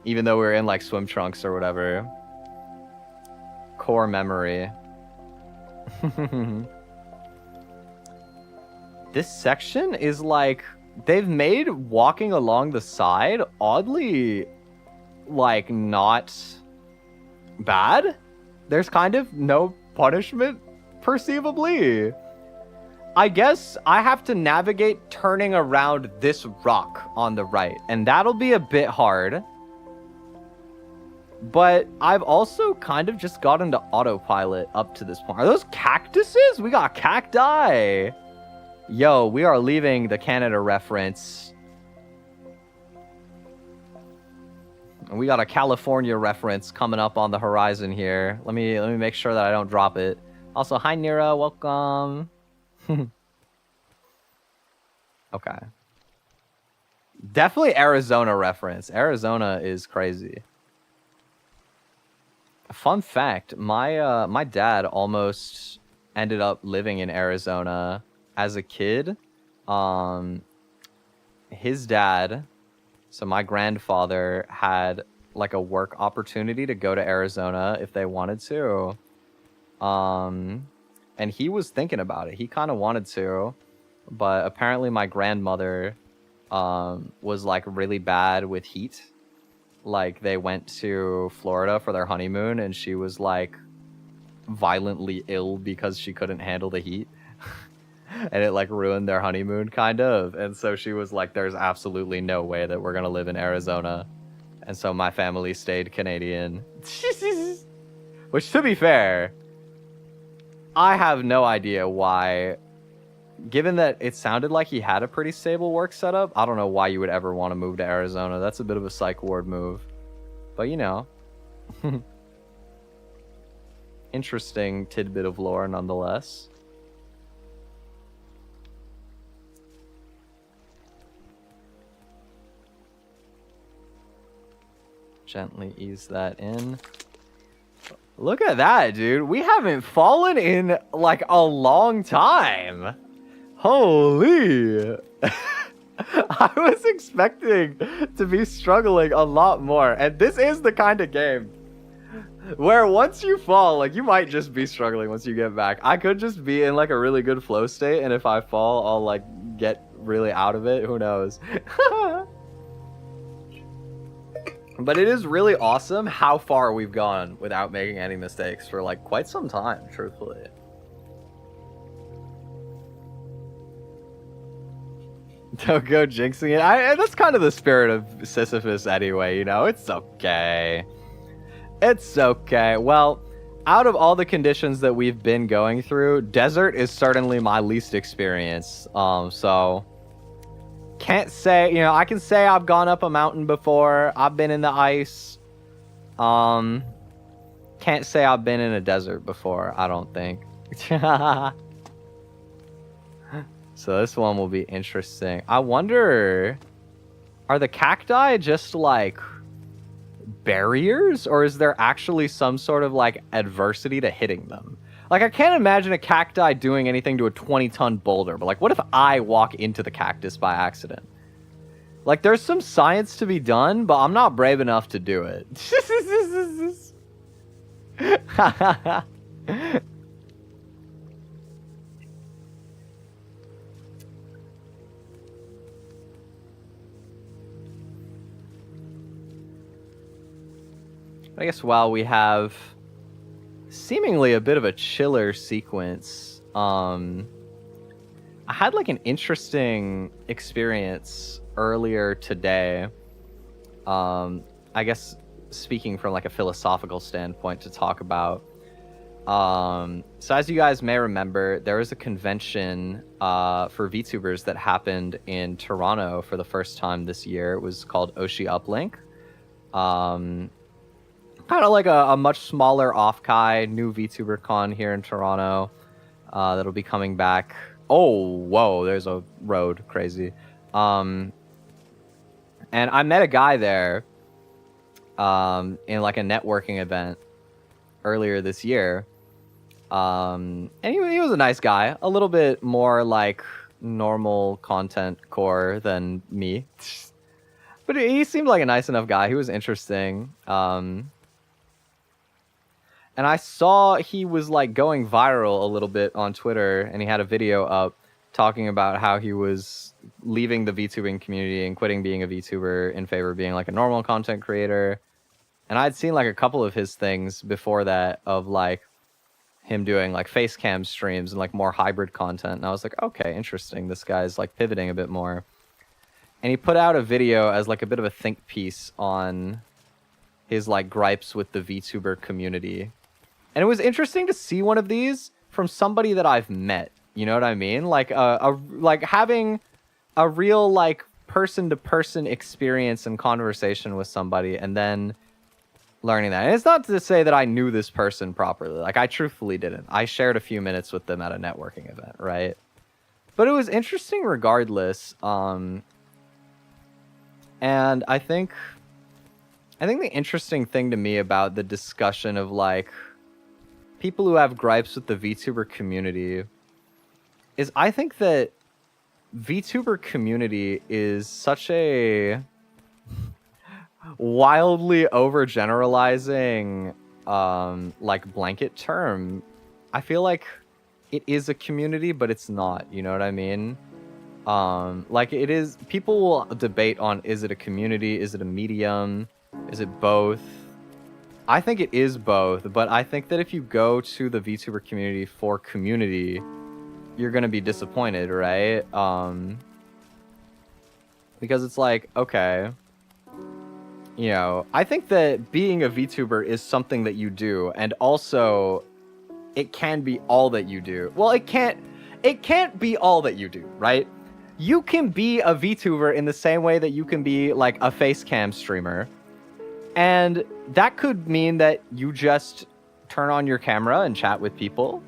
Even though we were in, like, swim trunks or whatever. Core memory. This section is, like... They've made walking along the side oddly, like, not bad. There's kind of no punishment, perceivably. I guess I have to navigate turning around this rock on the right, and that'll be a bit hard. But I've also kind of just got into autopilot up to this point. Are those cactuses? We got cacti! Yo, we are leaving the Canada reference. And we got a California reference coming up on the horizon here. Let me make sure that I don't drop it. Also, hi Nira, welcome. Okay. Definitely Arizona reference. Arizona is crazy. Fun fact, my dad almost ended up living in Arizona as a kid. His dad, so my grandfather, had like a work opportunity to go to Arizona if they wanted to. And he was thinking about it. He kind of wanted to, but apparently my grandmother was like really bad with heat. Like they went to Florida for their honeymoon and she was like violently ill because she couldn't handle the heat. And it like ruined their honeymoon kind of. And so she was like, there's absolutely no way that we're going to live in Arizona. And so my family stayed Canadian. Which, to be fair, I have no idea why. Given that it sounded like he had a pretty stable work setup, I don't know why you would ever want to move to Arizona. That's a bit of a psych ward move. But you know. Interesting tidbit of lore nonetheless. Gently ease that in. Look at that, dude. We haven't fallen in like a long time. Holy. I was expecting to be struggling a lot more. And this is the kind of game where once you fall, like you might just be struggling once you get back. I could just be in like a really good flow state. And if I fall, I'll like get really out of it. Who knows? But it is really awesome how far we've gone without making any mistakes for like quite some time, truthfully. Don't go jinxing it. That's kind of the spirit of Sisyphus anyway, you know? It's okay. It's okay. Well, out of all the conditions that we've been going through, desert is certainly my least experience. So... Can't say, you know, I can say I've gone up a mountain before. I've been in the ice. Can't say I've been in a desert before, I don't think. So this one will be interesting. I wonder, are the cacti just like barriers? Or is there actually some sort of like adversity to hitting them? Like, I can't imagine a cacti doing anything to a 20-ton boulder, but like, what if I walk into the cactus by accident? Like, there's some science to be done, but I'm not brave enough to do it. I guess while we have seemingly a bit of a chiller sequence, I I had like an interesting experience earlier today. I guess speaking from like a philosophical standpoint to talk about. So as you guys may remember, there was a convention for VTubers that happened in Toronto for the first time this year. It was called Oshi Uplink. Kind of like a much smaller off-kai new VTuber con here in Toronto that'll be coming back. Oh, whoa, there's a road, crazy. And I met a guy there in like a networking event earlier this year. And he was a nice guy, a little bit more like normal content core than me. But he seemed like a nice enough guy. He was interesting. And I saw he was like going viral a little bit on Twitter, and he had a video up talking about how he was leaving the VTubing community and quitting being a VTuber in favor of being like a normal content creator. And I'd seen like a couple of his things before that of like him doing like face cam streams and like more hybrid content. And I was like, okay, interesting. This guy's like pivoting a bit more. And he put out a video as like a bit of a think piece on his like gripes with the VTuber community. And it was interesting to see one of these from somebody that I've met. You know what I mean? Like like having a real like person-to-person experience and conversation with somebody, and then learning that. And it's not to say that I knew this person properly. Like, I truthfully didn't. I shared a few minutes with them at a networking event, right? But it was interesting regardless. And I think the interesting thing to me about the discussion of like people who have gripes with the VTuber community is I think that VTuber community is such a wildly overgeneralizing like blanket term. I feel like it is a community, but it's not, you know what I mean? Like it is, people will debate on, is it a community? Is it a medium? Is it both? I think it is both, but I think that if you go to the VTuber community for community, you're going to be disappointed, right? Because it's like, okay, you know, I think that being a VTuber is something that you do, and also it can be all that you do. Well, it can't be all that you do, right? You can be a VTuber in the same way that you can be like a face cam streamer. And that could mean that you just turn on your camera and chat with people.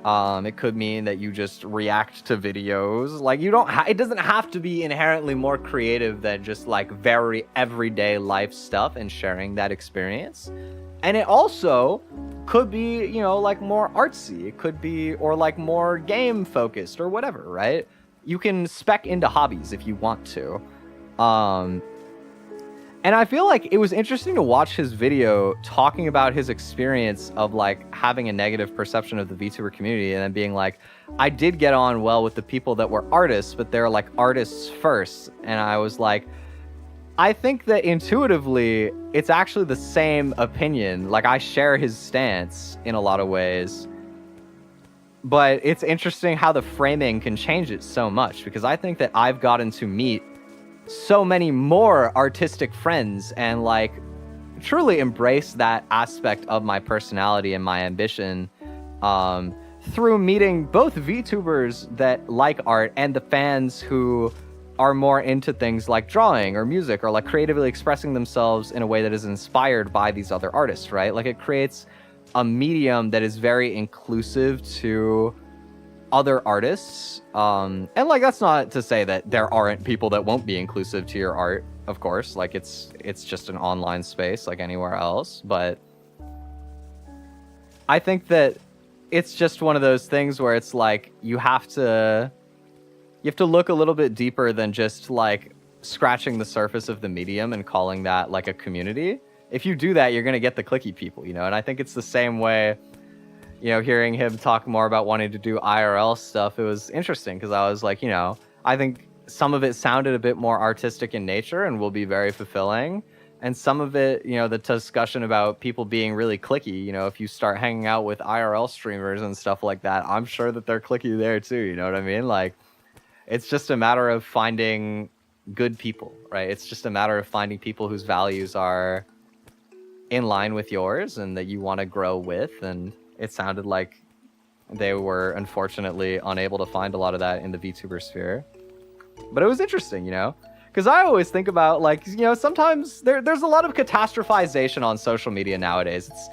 It could mean that you just react to videos. Like, you don't it doesn't have to be inherently more creative than just like very everyday life stuff and sharing that experience. And it also could be, you know, like more artsy. It could be, or like more game focused or whatever, right? You can spec into hobbies if you want to. And I feel like it was interesting to watch his video talking about his experience of like having a negative perception of the VTuber community, and then being like, I did get on well with the people that were artists, but they're like artists first. And I was like, I think that intuitively it's actually the same opinion. Like, I share his stance in a lot of ways, but it's interesting how the framing can change it so much, because I think that I've gotten to meet so many more artistic friends and like truly embrace that aspect of my personality and my ambition through meeting both VTubers that like art and the fans who are more into things like drawing or music or like creatively expressing themselves in a way that is inspired by these other artists, right? Like, it creates a medium that is very inclusive to other artists. And like, that's not to say that there aren't people that won't be inclusive to your art, of course. Like, it's just an online space like anywhere else. But I think that it's just one of those things where it's like you have to look a little bit deeper than just like scratching the surface of the medium and calling that like a community. If you do that, you're going to get the clicky people, you know? And I think it's the same way, you know, hearing him talk more about wanting to do IRL stuff, it was interesting because I was like, you know, I think some of it sounded a bit more artistic in nature and will be very fulfilling. And some of it, you know, the discussion about people being really clicky, you know, if you start hanging out with IRL streamers and stuff like that, I'm sure that they're clicky there too, you know what I mean? Like, It's just a matter of finding good people, right? It's just a matter of finding people whose values are in line with yours and that you want to grow with. And it sounded like they were unfortunately unable to find a lot of that in the VTuber sphere. But it was interesting, you know? Because I always think about, like, you know, sometimes there's a lot of catastrophization on social media nowadays. It's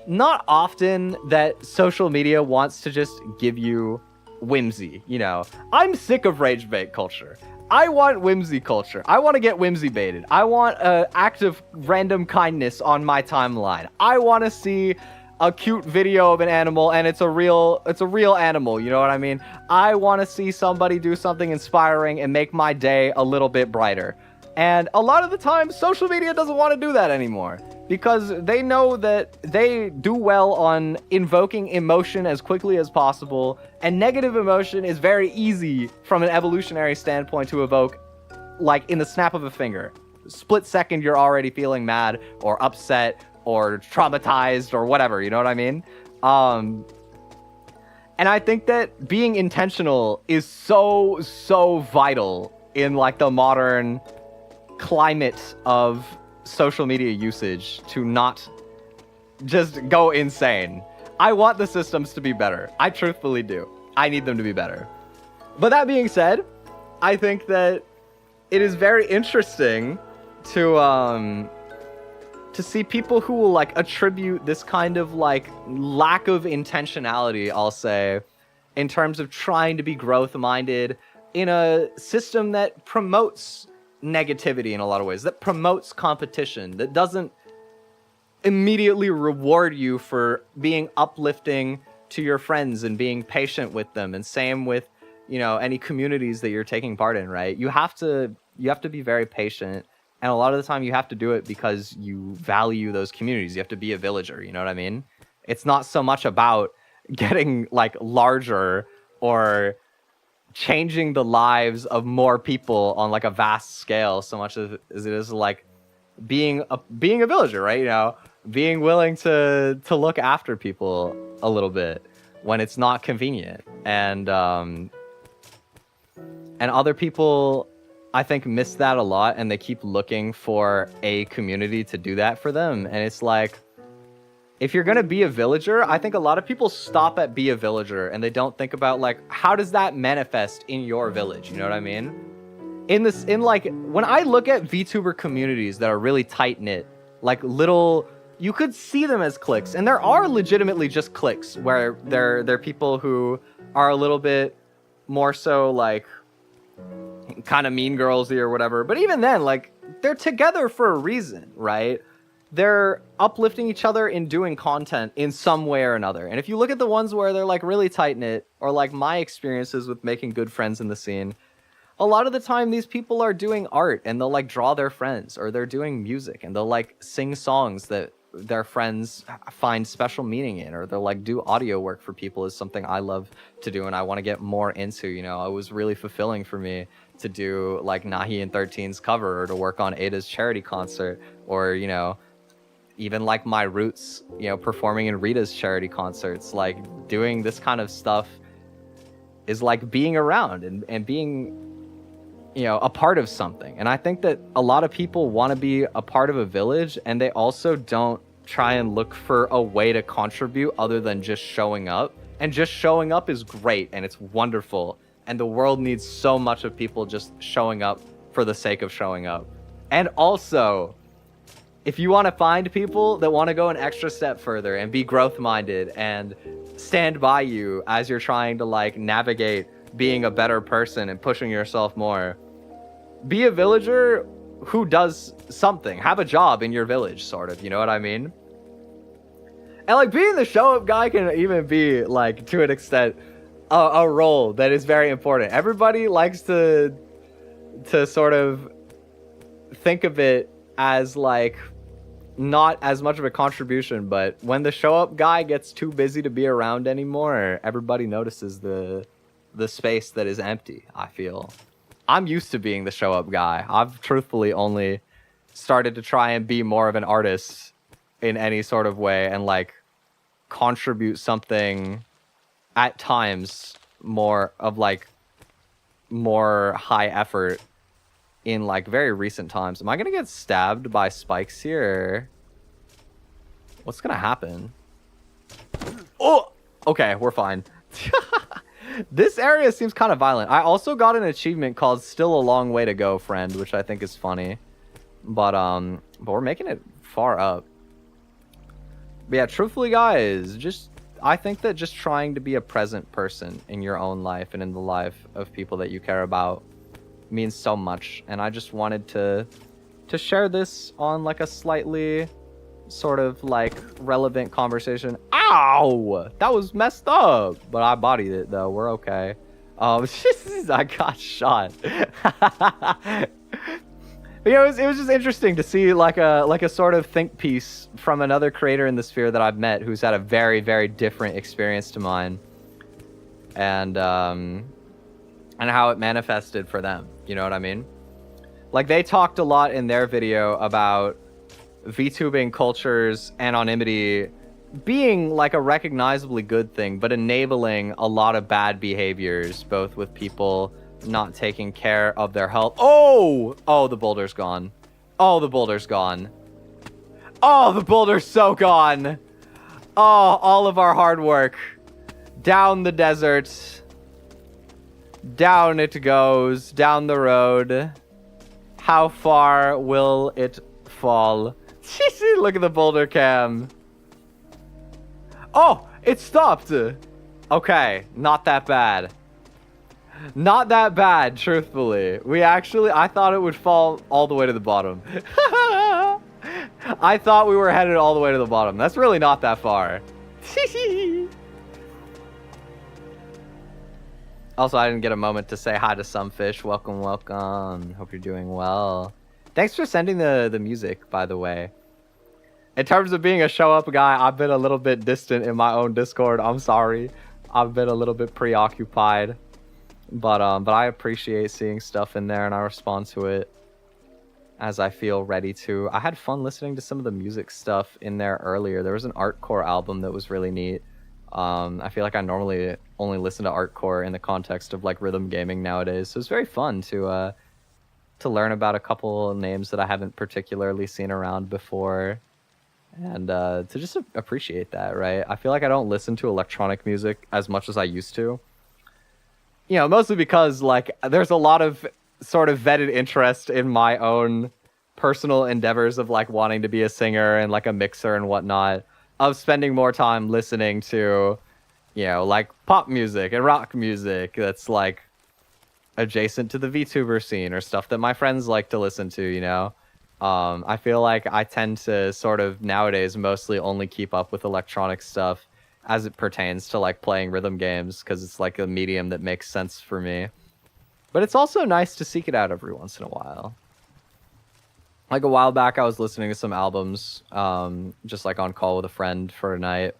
not often that social media wants to just give you whimsy, you know? I'm sick of rage bait culture. I want whimsy culture. I want to get whimsy baited. I want an act of random kindness on my timeline. I want to see a cute video of an animal and it's a real animal, you know what I mean? I want to see somebody do something inspiring and make my day a little bit brighter. And a lot of the time, social media doesn't want to do that anymore because they know that they do well on invoking emotion as quickly as possible, and negative emotion is very easy from an evolutionary standpoint to evoke, like in the snap of a finger. Split second, you're already feeling mad or upset or traumatized or whatever, you know what I mean? And I think that being intentional is so vital in like the modern climate of social media usage to not just go insane. I want the systems to be better. I truthfully do. I need them to be better. But that being said, I think that it is very interesting to see people who will like attribute this kind of like lack of intentionality, I'll say, in terms of trying to be growth minded in a system that promotes negativity in a lot of ways, that promotes competition, that doesn't immediately reward you for being uplifting to your friends and being patient with them. And same with, you know, any communities that you're taking part in, right? You have to be very patient. And a lot of the time you have to do it because you value those communities. You have to be a villager, you know what I mean? It's not so much about getting like larger or changing the lives of more people on like a vast scale so much as it is like being a villager, right? You know, being willing to look after people a little bit when it's not convenient. And other people, I think, miss that a lot, and they keep looking for a community to do that for them. And it's like, if you're gonna be a villager, I think a lot of people stop at be a villager and they don't think about like, how does that manifest in your village? You know what I mean? In like, when I look at VTuber communities that are really tight knit, like little, you could see them as cliques, and there are legitimately just cliques where they're people who are a little bit more so like kind of mean girlsy or whatever. But even then, like, they're together for a reason, right? They're uplifting each other in doing content in some way or another. And if you look at the ones where they're like really tight knit, or like my experiences with making good friends in the scene, a lot of the time these people are doing art and they'll like draw their friends, or they're doing music and they'll like sing songs that their friends find special meaning in, or they'll like do audio work for people is something I love to do and I want to get more into. You know, it was really fulfilling for me to do like Nahi and 13's cover, or to work on Ada's charity concert, or, you know, even like my roots, you know, performing in Rita's charity concerts. Like, doing this kind of stuff is like being around and being, you know, a part of something. And I think that a lot of people want to be a part of a village, and they also don't try and look for a way to contribute other than just showing up. And just showing up is great and it's wonderful. And the world needs so much of people just showing up for the sake of showing up. And also, if you want to find people that want to go an extra step further and be growth minded and stand by you as you're trying to like navigate being a better person and pushing yourself more, be a villager who does something. Have a job in your village, sort of, you know what I mean? And like, being the show up guy can even be like, to an extent, a role that is very important. Everybody likes to sort of think of it as like not as much of a contribution, but when the show up guy gets too busy to be around anymore, everybody notices the space that is empty. I feel I'm used to being the show up guy. I've truthfully only started to try and be more of an artist in any sort of way and like contribute something at times more of like more high effort in like very recent times. Am I gonna get stabbed by spikes here? What's gonna happen? Oh, okay, we're fine. This area seems kind of violent. I also got an achievement called "Still a Long Way to Go, Friend," which I think is funny. But we're making it far up. But yeah, truthfully, guys, I think that just trying to be a present person in your own life and in the life of people that you care about means so much. And I just wanted to share this on like a slightly sort of like relevant conversation. Ow! That was messed up, but I bodied it though. We're okay. I got shot. But, it was just interesting to see like a sort of think piece from another creator in the sphere that I've met who's had a very, very different experience to mine, and how it manifested for them. You know what I mean? Like, they talked a lot in their video about VTubing culture's anonymity being like a recognizably good thing, but enabling a lot of bad behaviors, both with people not taking care of their health. Oh, the boulder's gone. Oh, the boulder's gone. Oh, the boulder's so gone. Oh, all of our hard work. Down the desert. Down it goes. Down the road. How far will it fall? Look at the boulder cam. Oh, it stopped. Okay, not that bad. Not that bad, truthfully. I thought it would fall all the way to the bottom. I thought we were headed all the way to the bottom. That's really not that far. Also, I didn't get a moment to say hi to some fish. Welcome, welcome. Hope you're doing well. Thanks for sending the music, by the way. In terms of being a show-up guy, I've been a little bit distant in my own Discord. I'm sorry. I've been a little bit preoccupied. But I appreciate seeing stuff in there, and I respond to it as I feel ready to. I had fun listening to some of the music stuff in there earlier. There was an Artcore album that was really neat. I feel like I normally only listen to Artcore in the context of like rhythm gaming nowadays, so it's very fun to learn about a couple names that I haven't particularly seen around before, and to just appreciate that, right? I feel like I don't listen to electronic music as much as I used to. You know, mostly because, like, there's a lot of sort of vetted interest in my own personal endeavors of, like, wanting to be a singer and, like, a mixer and whatnot, of spending more time listening to, you know, like, pop music and rock music that's, like, adjacent to the VTuber scene or stuff that my friends like to listen to, you know? I feel like I tend to sort of nowadays mostly only keep up with electronic stuff as it pertains to like playing rhythm games, because it's like a medium that makes sense for me. But it's also nice to seek it out every once in a while. Like a while back, I was listening to some albums, just like on call with a friend for a night.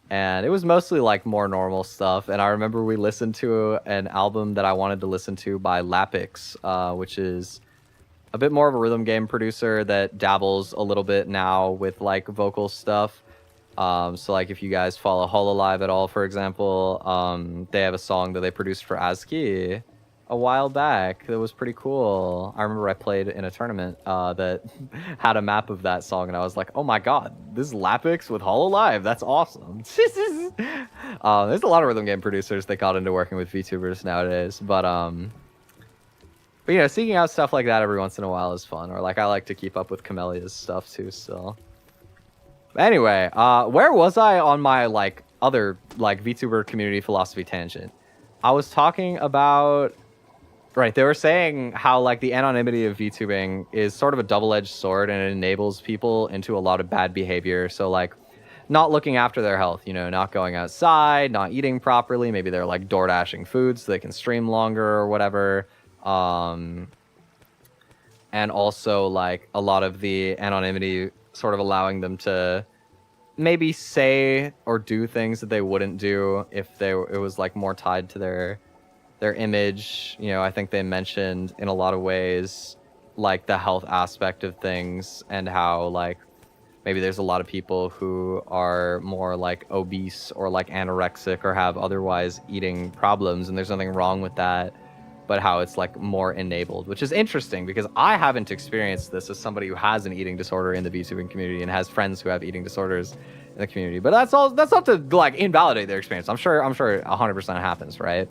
And it was mostly like more normal stuff. And I remember we listened to an album that I wanted to listen to by Lapix, which is a bit more of a rhythm game producer that dabbles a little bit now with like vocal stuff. So like if you guys follow Hololive at all, for example, they have a song that they produced for ASCII a while back that was pretty cool. I remember I played in a tournament that had a map of that song, and I was like, oh my god, this is Lapix with Hololive. That's awesome. There's a lot of rhythm game producers that got into working with VTubers nowadays, but you know, seeking out stuff like that every once in a while is fun. Or like I like to keep up with Camellia's stuff too still. Anyway, where was I on my like other like VTuber community philosophy tangent? I was talking about, right, they were saying how like the anonymity of VTubing is sort of a double-edged sword, and it enables people into a lot of bad behavior. So like not looking after their health, you know, not going outside, not eating properly. Maybe they're like door dashing food so they can stream longer or whatever. And also like a lot of the anonymity sort of allowing them to maybe say or do things that they wouldn't do if it was like more tied to their image. You know, I think they mentioned in a lot of ways like the health aspect of things, and how like maybe there's a lot of people who are more like obese or like anorexic or have otherwise eating problems, and there's nothing wrong with that. but how it's like more enabled, which is interesting because I haven't experienced this as somebody who has an eating disorder in the VTubing community and has friends who have eating disorders in the community. But that's not to like invalidate their experience. I'm sure 100% happens, right?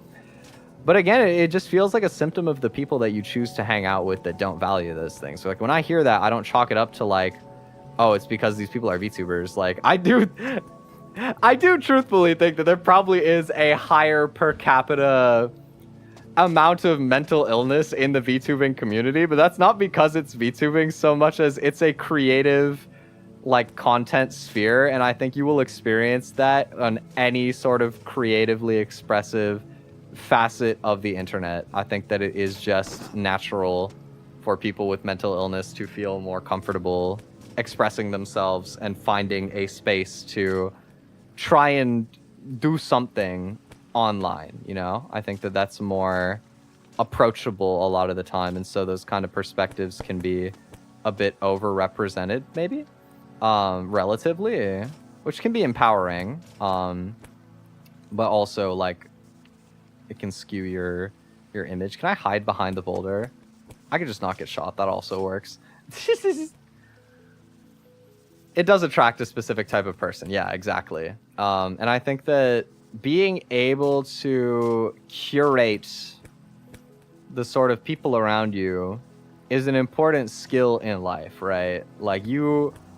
But again, it just feels like a symptom of the people that you choose to hang out with that don't value those things. So like when I hear that, I don't chalk it up to like, oh, it's because these people are VTubers. Like I do truthfully think that there probably is a higher per capita amount of mental illness in the VTubing community, but that's not because it's VTubing so much as it's a creative like content sphere, and I think you will experience that on any sort of creatively expressive facet of the internet. I think that it is just natural for people with mental illness to feel more comfortable expressing themselves and finding a space to try and do something online, you know? I think that that's more approachable a lot of the time, and so those kind of perspectives can be a bit overrepresented, maybe, relatively, which can be empowering, but also, like, it can skew your image. Can I hide behind the boulder? I could just not get shot. That also works. It does attract a specific type of person. Yeah, exactly. And I think that being able to curate the sort of people around you is an important skill in life, right? Like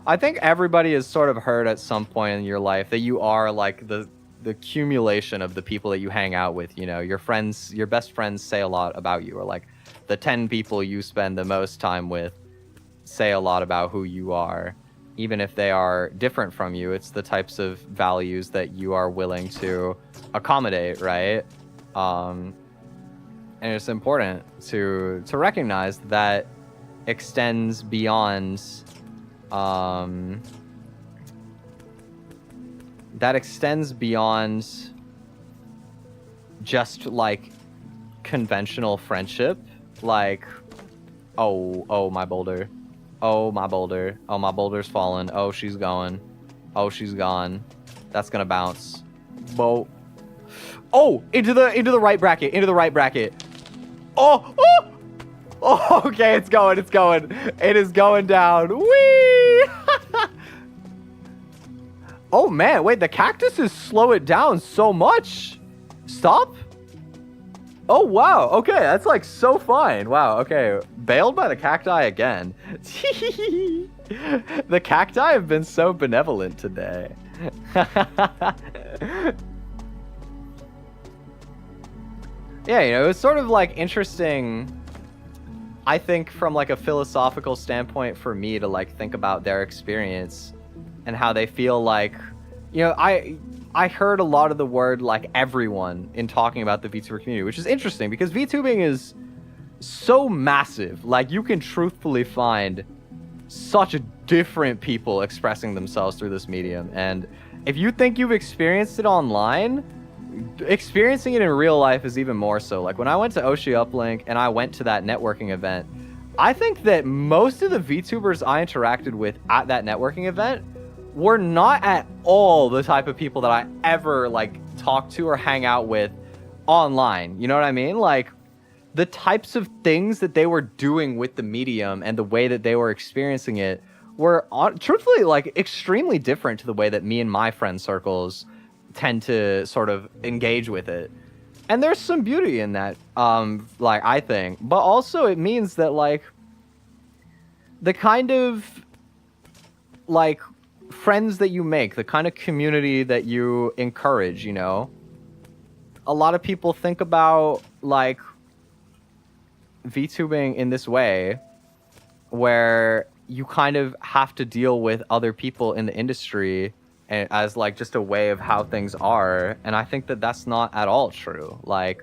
I think everybody has sort of heard at some point in your life that you are like the accumulation of the people that you hang out with, you know, your friends, your best friends say a lot about you, or like the 10 people you spend the most time with say a lot about who you are. Even if they are different from you, it's the types of values that you are willing to accommodate, right? And it's important to recognize that extends beyond just like conventional friendship. Like, oh my boulder. Oh, my boulder. Oh, my boulder's fallen. Oh, she's going. Oh, she's gone. That's gonna bounce. Whoa. Oh, into the right bracket. Into the right bracket. Oh, oh! Oh, okay, it's going. It's going. It is going down. Whee! Oh, man. Wait, the cactuses slow it down so much. Stop? Oh, wow. Okay, that's like so fine. Wow, okay. Bailed by the cacti again. The cacti have been so benevolent today. Yeah, you know, it's sort of like interesting, I think, from like a philosophical standpoint for me to like think about their experience and how they feel like, you know, I heard a lot of the word like everyone in talking about the VTuber community, which is interesting because VTubing is so massive. Like you can truthfully find such different people expressing themselves through this medium. And if you think you've experienced it online, experiencing it in real life is even more so. Like when I went to Oshi Uplink and I went to that networking event, I think that most of the VTubers I interacted with at that networking event were not at all the type of people that I ever like talk to or hang out with online. You know what I mean? Like the types of things that they were doing with the medium and the way that they were experiencing it were truthfully like extremely different to the way that me and my friend circles tend to sort of engage with it. And there's some beauty in that, like I think, but also it means that like the kind of like friends that you make, the kind of community that you encourage, you know, a lot of people think about like VTubing in this way where you kind of have to deal with other people in the industry and as like just a way of how things are. And I think that that's not at all true. Like,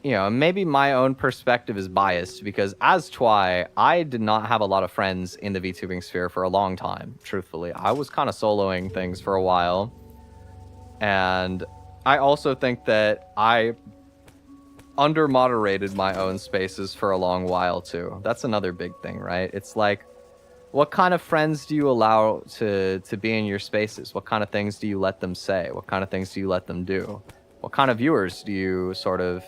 you know, maybe my own perspective is biased because as Twi, I did not have a lot of friends in the VTubing sphere for a long time, truthfully. I was kind of soloing things for a while. And I also think that I under-moderated my own spaces for a long while, too. That's another big thing, right? It's like, what kind of friends do you allow to be in your spaces? What kind of things do you let them say? What kind of things do you let them do? What kind of viewers do you sort of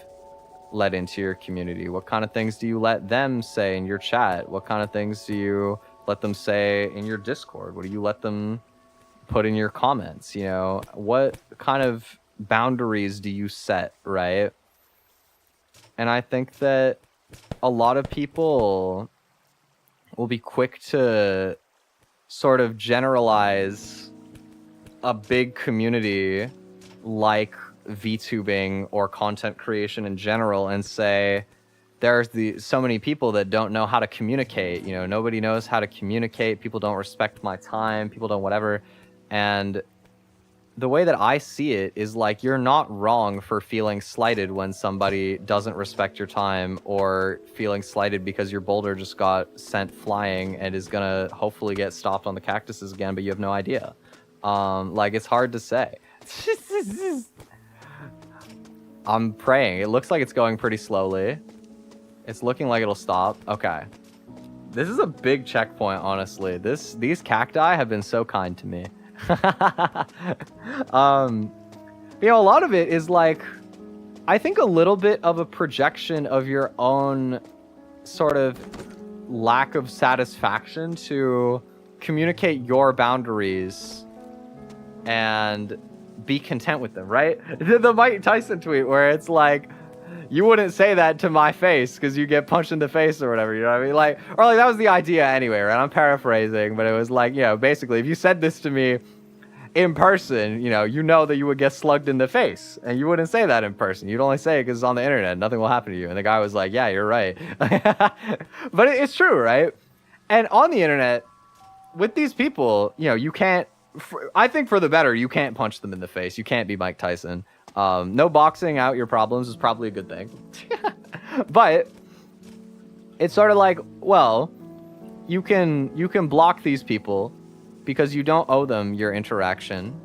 let into your community? What kind of things do you let them say in your chat? What kind of things do you let them say in your Discord? What do you let them put in your comments? You know, what kind of boundaries do you set, right? And I think that a lot of people will be quick to sort of generalize a big community like VTubing or content creation in general and say there's so many people that don't know how to communicate. You know, nobody knows how to communicate. People don't respect my time. People don't whatever. And the way that I see it is like, you're not wrong for feeling slighted when somebody doesn't respect your time, or feeling slighted because your boulder just got sent flying and is gonna hopefully get stopped on the cactuses again, but you have no idea. Like, it's hard to say. I'm praying. It looks like it's going pretty slowly. It's looking like it'll stop. Okay. This is a big checkpoint, honestly. These cacti have been so kind to me. You know, a lot of it is like, I think a little bit of a projection of your own sort of lack of satisfaction to communicate your boundaries and be content with them, right? The Mike Tyson tweet where it's like, you wouldn't say that to my face because you get punched in the face or whatever, you know what I mean? Like, or like, that was the idea anyway, right? I'm paraphrasing, but it was like, you know, basically, if you said this to me in person, you know that you would get slugged in the face, and you wouldn't say that in person. You'd only say it because it's on the internet. Nothing will happen to you. And the guy was like, yeah, you're right. But it's true, right? And on the internet, with these people, you know, you can't, I think for the better, you can't punch them in the face. You can't be Mike Tyson. No boxing out your problems is probably a good thing. But it's sort of like, well, you can block these people because you don't owe them your interaction.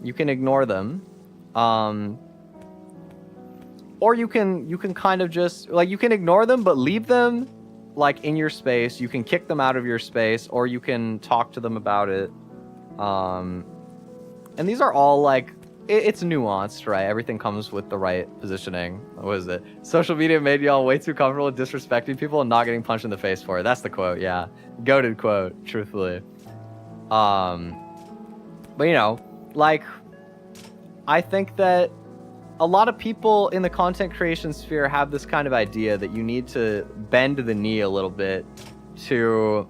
You can ignore them. Or you can kind of just, like, you can ignore them but leave them like in your space. You can kick them out of your space, or you can talk to them about it. And these are all like, it's nuanced, right? Everything comes with the right positioning. What is it? Social media made y'all way too comfortable with disrespecting people and not getting punched in the face for it. That's the quote, yeah. Goated quote, truthfully. But you know, like, I think that a lot of people in the content creation sphere have this kind of idea that you need to bend the knee a little bit to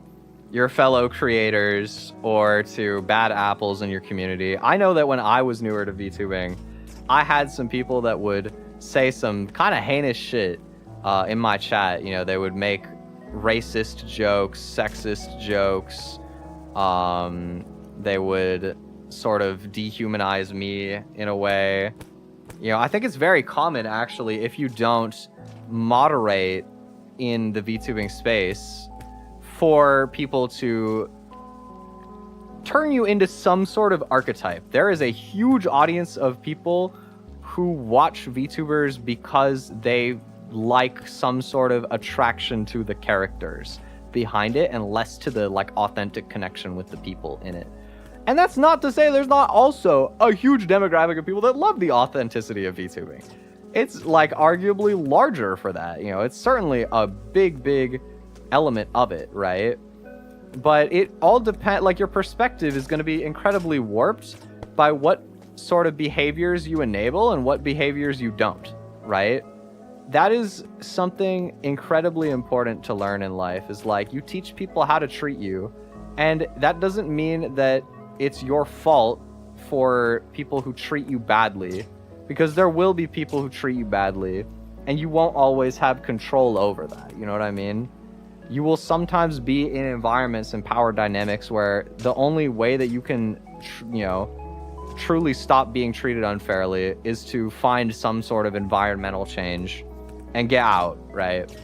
your fellow creators or to bad apples in your community. I know that when I was newer to VTubing, I had some people that would say some kind of heinous shit in my chat. You know, they would make racist jokes, sexist jokes. They would sort of dehumanize me in a way. You know, I think it's very common, actually, if you don't moderate in the VTubing space, for people to turn you into some sort of archetype. There is a huge audience of people who watch VTubers because they like some sort of attraction to the characters behind it and less to the like authentic connection with the people in it. And that's not to say there's not also a huge demographic of people that love the authenticity of VTubing. It's like arguably larger for that. You know, it's certainly a big element of it, right? But it all depends, like, your perspective is going to be incredibly warped by what sort of behaviors you enable and what behaviors you don't, right? That is something incredibly important to learn in life, is like, you teach people how to treat you, and that doesn't mean that it's your fault for people who treat you badly, because there will be people who treat you badly, and you won't always have control over that, you know what I mean? You will sometimes be in environments and power dynamics where the only way that you can, truly stop being treated unfairly is to find some sort of environmental change and get out, right?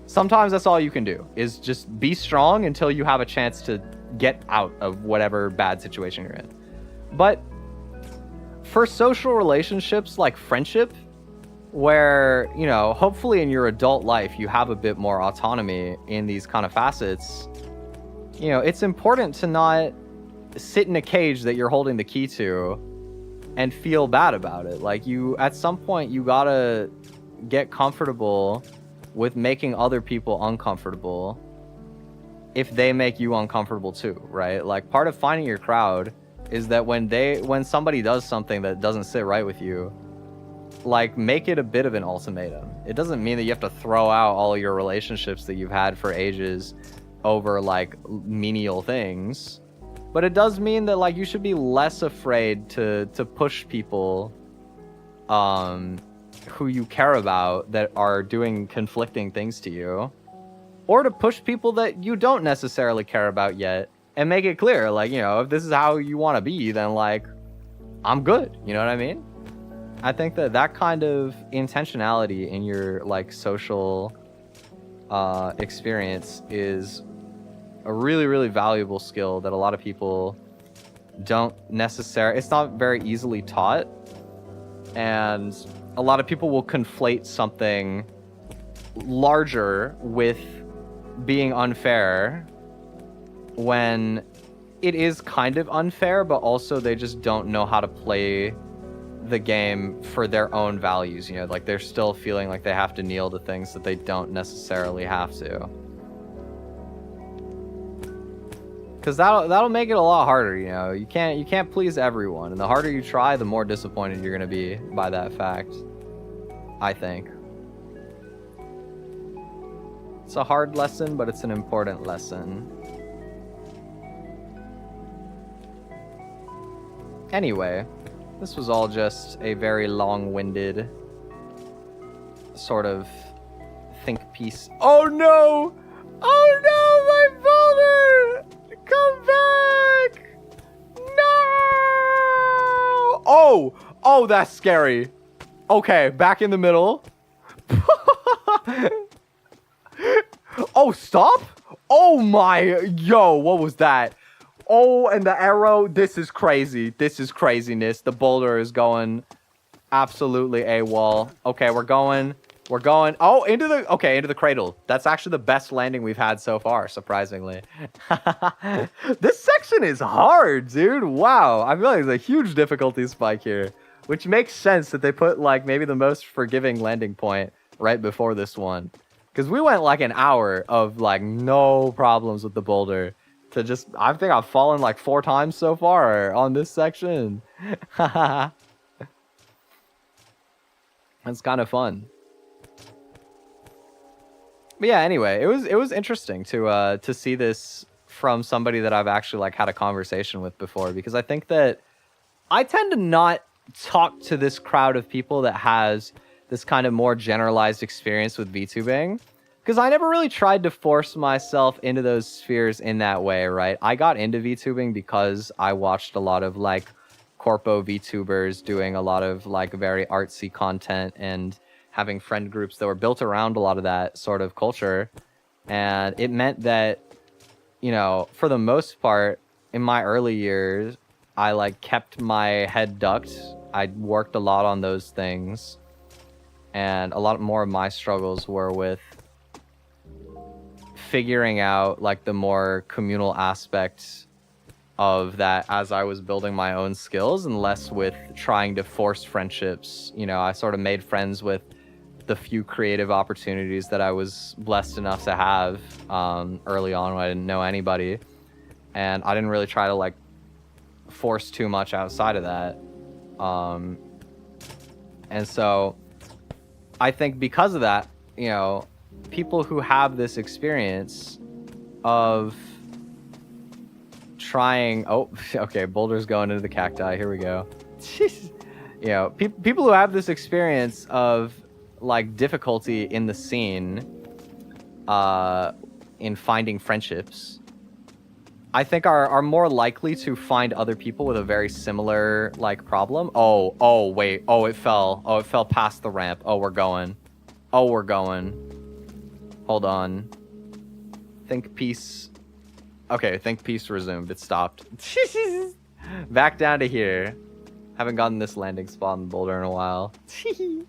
Sometimes that's all you can do, is just be strong until you have a chance to get out of whatever bad situation you're in. But for social relationships like friendship, where, you know, hopefully in your adult life you have a bit more autonomy in these kind of facets, you know, it's important to not sit in a cage that you're holding the key to and feel bad about it. Like, you, at some point, you gotta get comfortable with making other people uncomfortable if they make you uncomfortable too, right? Like, part of finding your crowd is that when somebody does something that doesn't sit right with you, like, make it a bit of an ultimatum. It doesn't mean that you have to throw out all your relationships that you've had for ages over, like, menial things. But it does mean that, like, you should be less afraid to push people who you care about that are doing conflicting things to you. Or to push people that you don't necessarily care about yet and make it clear, like, you know, if this is how you want to be, then, like, I'm good. You know what I mean? I think that kind of intentionality in your, like, social experience is a really, really valuable skill that a lot of people don't necessarily... It's not very easily taught. And a lot of people will conflate something larger with being unfair when it is kind of unfair, but also they just don't know how to play the game for their own values. You know, like, they're still feeling like they have to kneel to things that they don't necessarily have to. Because that'll make it a lot harder, you know. You can't please everyone, and the harder you try, the more disappointed you're gonna be by that fact, I think. It's a hard lesson, but it's an important lesson. Anyway, this was all just a very long-winded sort of think piece. Oh no! Oh no, my boulder! Come back! No! Oh, that's scary. Okay, back in the middle. Oh, stop? Oh my, yo, what was that? Oh, and the arrow, this is crazy. This is craziness. The boulder is going absolutely AWOL. Okay, we're going, oh, into the cradle. That's actually the best landing we've had so far, surprisingly. This section is hard, dude. Wow, I feel like there's a huge difficulty spike here, which makes sense that they put, like, maybe the most forgiving landing point right before this one. Because we went, like, an hour of, like, no problems with the boulder. To just, I think I've fallen like 4 times so far on this section. It's kind of fun. But yeah, anyway, it was interesting to see this from somebody that I've actually, like, had a conversation with before, because I think that I tend to not talk to this crowd of people that has this kind of more generalized experience with VTubing. Because I never really tried to force myself into those spheres in that way, right? I got into VTubing because I watched a lot of, like, corpo VTubers doing a lot of, like, very artsy content and having friend groups that were built around a lot of that sort of culture. And it meant that, you know, for the most part, in my early years, I, like, kept my head ducked. I worked a lot on those things. And a lot more of my struggles were with figuring out, like, the more communal aspects of that as I was building my own skills, and less with trying to force friendships. You know, I sort of made friends with the few creative opportunities that I was blessed enough to have early on when I didn't know anybody. And I didn't really try to, like, force too much outside of that. And so I think because of that, you know, people who have this experience of trying... Oh, okay, boulder's going into the cacti. Here we go. You know, people who have this experience of, like, difficulty in the scene, in finding friendships, I think are more likely to find other people with a very similar, like, problem. Oh, wait. Oh, it fell. Oh, it fell past the ramp. Oh, we're going. Oh, we're going. Hold on. Think peace. Okay, think peace resumed. It stopped. Back down to here. Haven't gotten this landing spot in the boulder in a while. You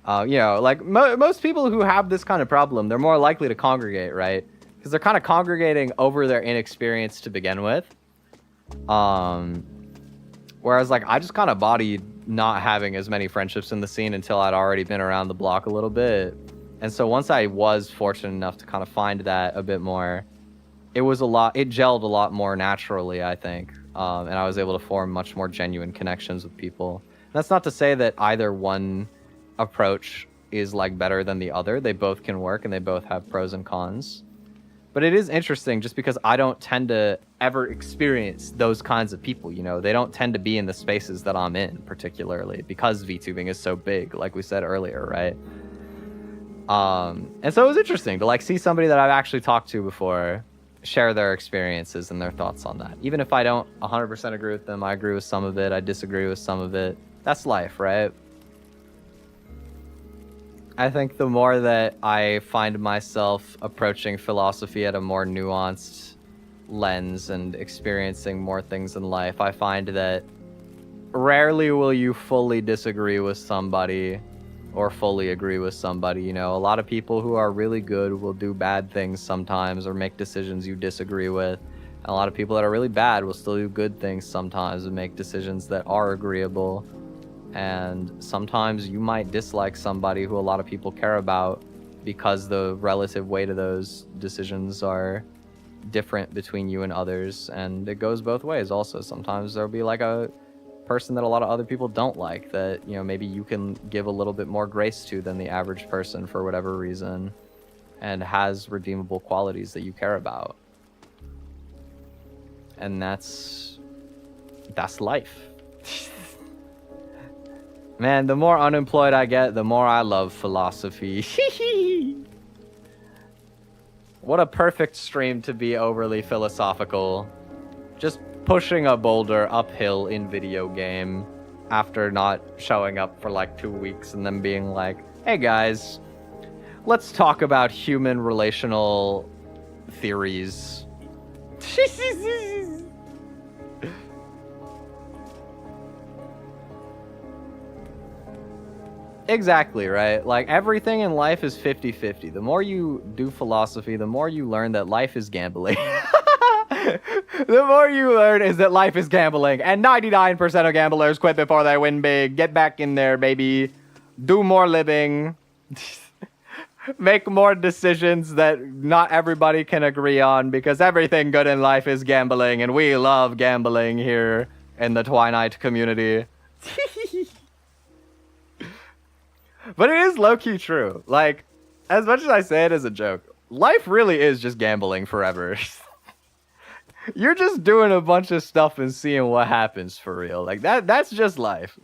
know, like, most people who have this kind of problem, they're more likely to congregate, right? Because they're kind of congregating over their inexperience to begin with. Whereas, like, I just kind of bodied not having as many friendships in the scene until I'd already been around the block a little bit. And so once I was fortunate enough to kind of find that a bit more, it gelled a lot more naturally, I think. And I was able to form much more genuine connections with people. And that's not to say that either one approach is, like, better than the other. They both can work and they both have pros and cons. But it is interesting just because I don't tend to ever experience those kinds of people, you know? They don't tend to be in the spaces that I'm in, particularly, because VTubing is so big, like we said earlier, right? And so it was interesting to, like, see somebody that I've actually talked to before share their experiences and their thoughts on that. Even if I don't 100% agree with them, I agree with some of it, I disagree with some of it. That's life, right? I think the more that I find myself approaching philosophy at a more nuanced lens and experiencing more things in life, I find that rarely will you fully disagree with somebody or fully agree with somebody. You know, a lot of people who are really good will do bad things sometimes or make decisions you disagree with. And a lot of people that are really bad will still do good things sometimes and make decisions that are agreeable. And sometimes you might dislike somebody who a lot of people care about because the relative weight of those decisions are different between you and others. And it goes both ways also. Sometimes there'll be like a person that a lot of other people don't like that, you know, maybe you can give a little bit more grace to than the average person for whatever reason and has redeemable qualities that you care about. And that's life. Man, the more unemployed I get, the more I love philosophy. What a perfect stream to be overly philosophical. Just pushing a boulder uphill in video game after not showing up for like 2 weeks and then being like, hey guys, let's talk about human relational theories. Exactly, right? Like, everything in life is 50-50. The more you do philosophy, the more you learn that life is gambling. The more you learn is that life is gambling. And 99% of gamblers quit before they win big. Get back in there, baby. Do more living. Make more decisions that not everybody can agree on, because everything good in life is gambling, and we love gambling here in the Twilight community. But it is low-key true. Like, as much as I say it as a joke, life really is just gambling forever. You're just doing a bunch of stuff and seeing what happens for real. Like, that's just life.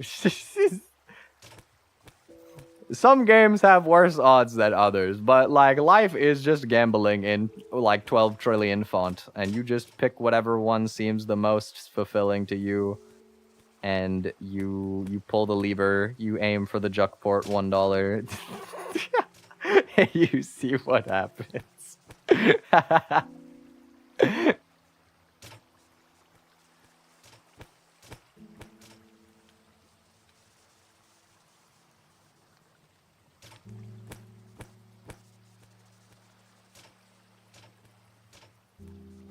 Some games have worse odds than others, but, like, life is just gambling in, like, 12 trillion font, and you just pick whatever one seems the most fulfilling to you. And you pull the lever, you aim for the Juckport $1, and you see what happens.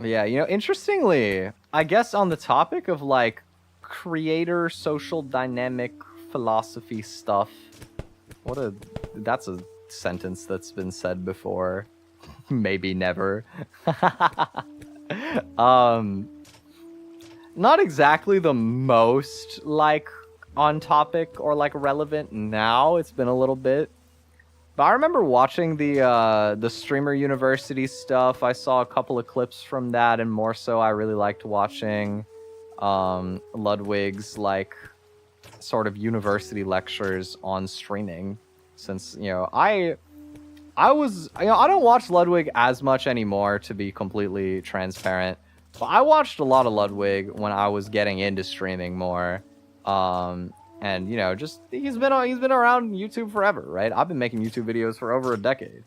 Yeah, you know, interestingly, I guess on the topic of, like, creator social dynamic philosophy stuff, that's a sentence that's been said before. Maybe never. Not exactly the most, like, on topic or, like, relevant now. It's been a little bit. But I remember watching the Streamer University stuff. I saw a couple of clips from that, and more so I really liked watching Ludwig's, like, sort of university lectures on streaming, since, you know, I don't watch Ludwig as much anymore, to be completely transparent, but I watched a lot of Ludwig when I was getting into streaming more, and, you know, just he's been around YouTube forever, right? I've been making YouTube videos for over a decade.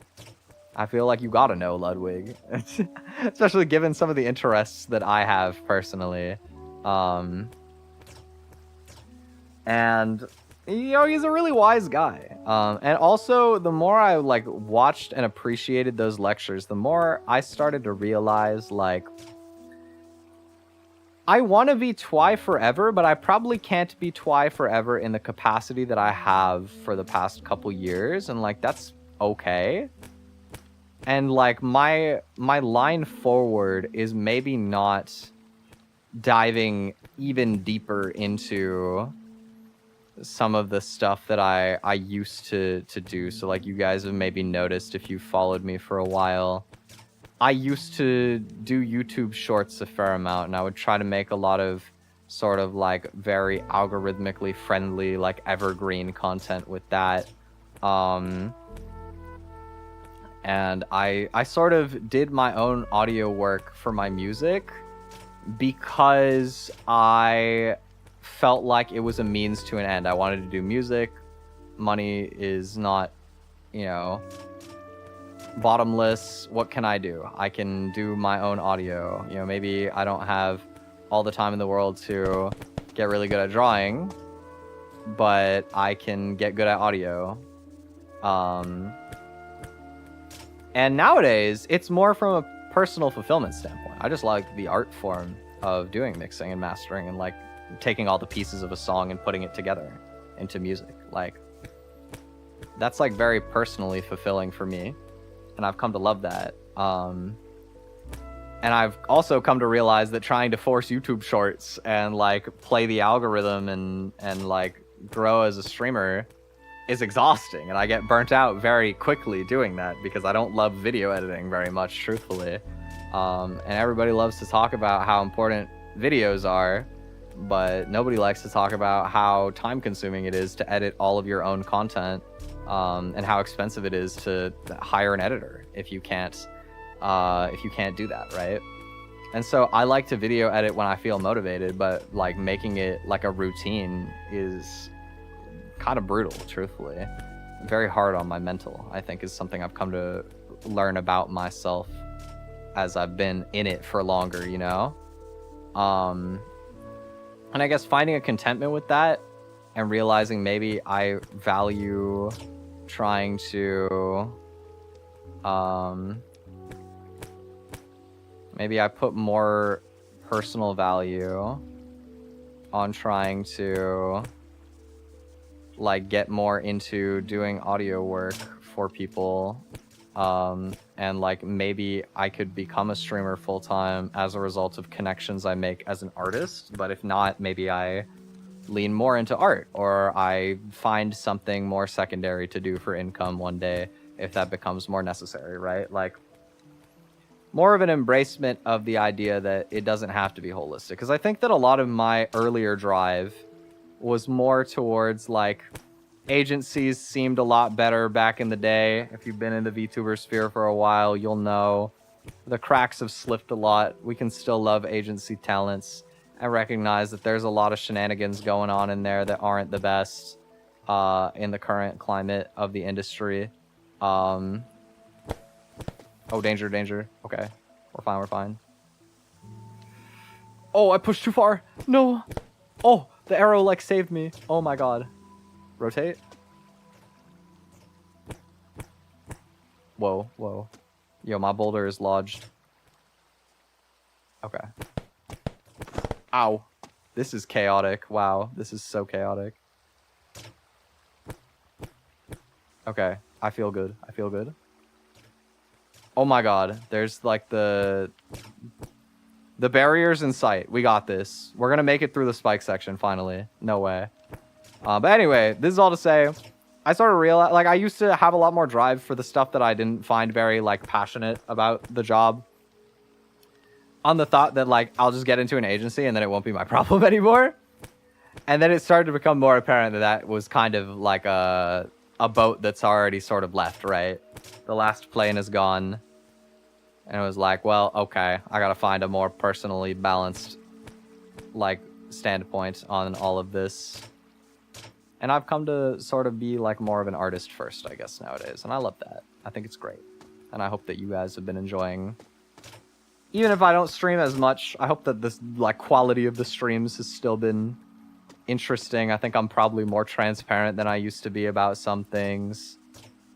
I feel like you gotta know Ludwig, especially given some of the interests that I have personally. And, you know, he's a really wise guy. And also, the more I, like, watched and appreciated those lectures, the more I started to realize, like, I want to be Twi forever, but I probably can't be Twi forever in the capacity that I have for the past couple years, and like that's okay. And like my line forward is maybe not diving even deeper into some of the stuff that I used to do. So like you guys have maybe noticed if you followed me for a while, I used to do YouTube shorts a fair amount, and I would try to make a lot of sort of like very algorithmically friendly, like evergreen content with that. And I sort of did my own audio work for my music because I felt like it was a means to an end. I wanted to do music. Money is not, you know, bottomless. What can I do? I can do my own audio. You know, maybe I don't have all the time in the world to get really good at drawing, but I can get good at audio. And nowadays, it's more from a personal fulfillment standpoint. I just like the art form of doing mixing and mastering and like taking all the pieces of a song and putting it together into music. Like, that's like very personally fulfilling for me. And I've come to love that. And I've also come to realize that trying to force YouTube shorts and like play the algorithm and like grow as a streamer is exhausting, and I get burnt out very quickly doing that because I don't love video editing very much, truthfully. And everybody loves to talk about how important videos are, but nobody likes to talk about how time consuming it is to edit all of your own content, and how expensive it is to hire an editor if you can't do that, right? And so I like to video edit when I feel motivated, but like making it like a routine is kind of brutal, truthfully. Very hard on my mental, I think, is something I've come to learn about myself as I've been in it for longer, you know? And I guess finding a contentment with that and realizing maybe I value trying to, maybe I put more personal value on trying to like get more into doing audio work for people, and like maybe I could become a streamer full-time as a result of connections I make as an artist. But if not, maybe I lean more into art, or I find something more secondary to do for income one day if that becomes more necessary, right? Like more of an embracement of the idea that it doesn't have to be holistic, because I think that a lot of my earlier drive was more towards like agencies seemed a lot better back in the day. If you've been in the VTuber sphere for a while, you'll know the cracks have slipped a lot. We can still love agency talents and recognize that there's a lot of shenanigans going on in there that aren't the best in the current climate of the industry. Oh, danger, danger. Okay, we're fine. Oh, I pushed too far. No. Oh, the arrow like saved me. Oh my god. Rotate. Whoa, whoa. Yo, my boulder is lodged. Okay. Ow. This is chaotic. Wow, this is so chaotic. Okay, I feel good. I feel good. Oh my god, there's like the barrier's in sight. We got this. We're gonna make it through the spike section finally. No way. But anyway, this is all to say, I sort of realized, like, I used to have a lot more drive for the stuff that I didn't find very, like, passionate about the job. On the thought that, like, I'll just get into an agency and then it won't be my problem anymore. And then it started to become more apparent that that was kind of like a boat that's already sort of left, right? The last plane is gone. And it was like, well, okay, I gotta find a more personally balanced, like, standpoint on all of this. And I've come to sort of be, like, more of an artist first, I guess, nowadays. And I love that. I think it's great. And I hope that you guys have been enjoying. Even if I don't stream as much, I hope that this, like, quality of the streams has still been interesting. I think I'm probably more transparent than I used to be about some things,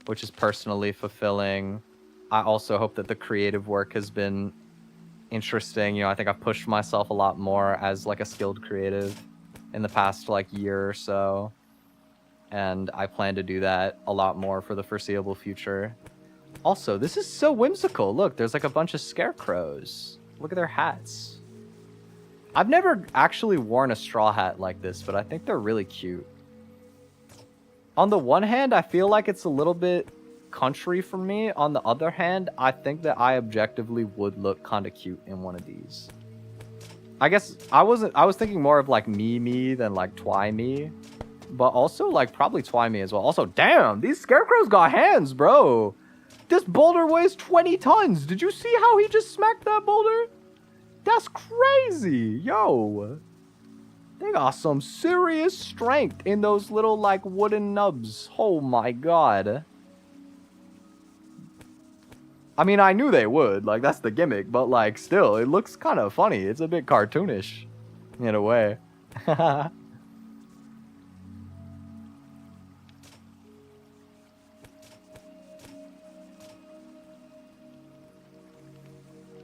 which is personally fulfilling. I also hope that the creative work has been interesting. You know, I think I've pushed myself a lot more as like a skilled creative in the past like year or so. And I plan to do that a lot more for the foreseeable future. Also, this is so whimsical. Look, there's like a bunch of scarecrows. Look at their hats. I've never actually worn a straw hat like this, but I think they're really cute. On the one hand, I feel like it's a little bit country for me. On the other hand, I think that I objectively would look kind of cute in one of these. I guess I was thinking more of like me than like Twi me. But also, like, probably Twi me as well. Also, damn, these scarecrows got hands, bro. This boulder weighs 20 tons. Did you see how he just smacked that boulder? That's crazy. Yo. They got some serious strength in those little, like, wooden nubs. Oh, my God. I mean, I knew they would. Like, that's the gimmick. But, like, still, it looks kind of funny. It's a bit cartoonish. In a way.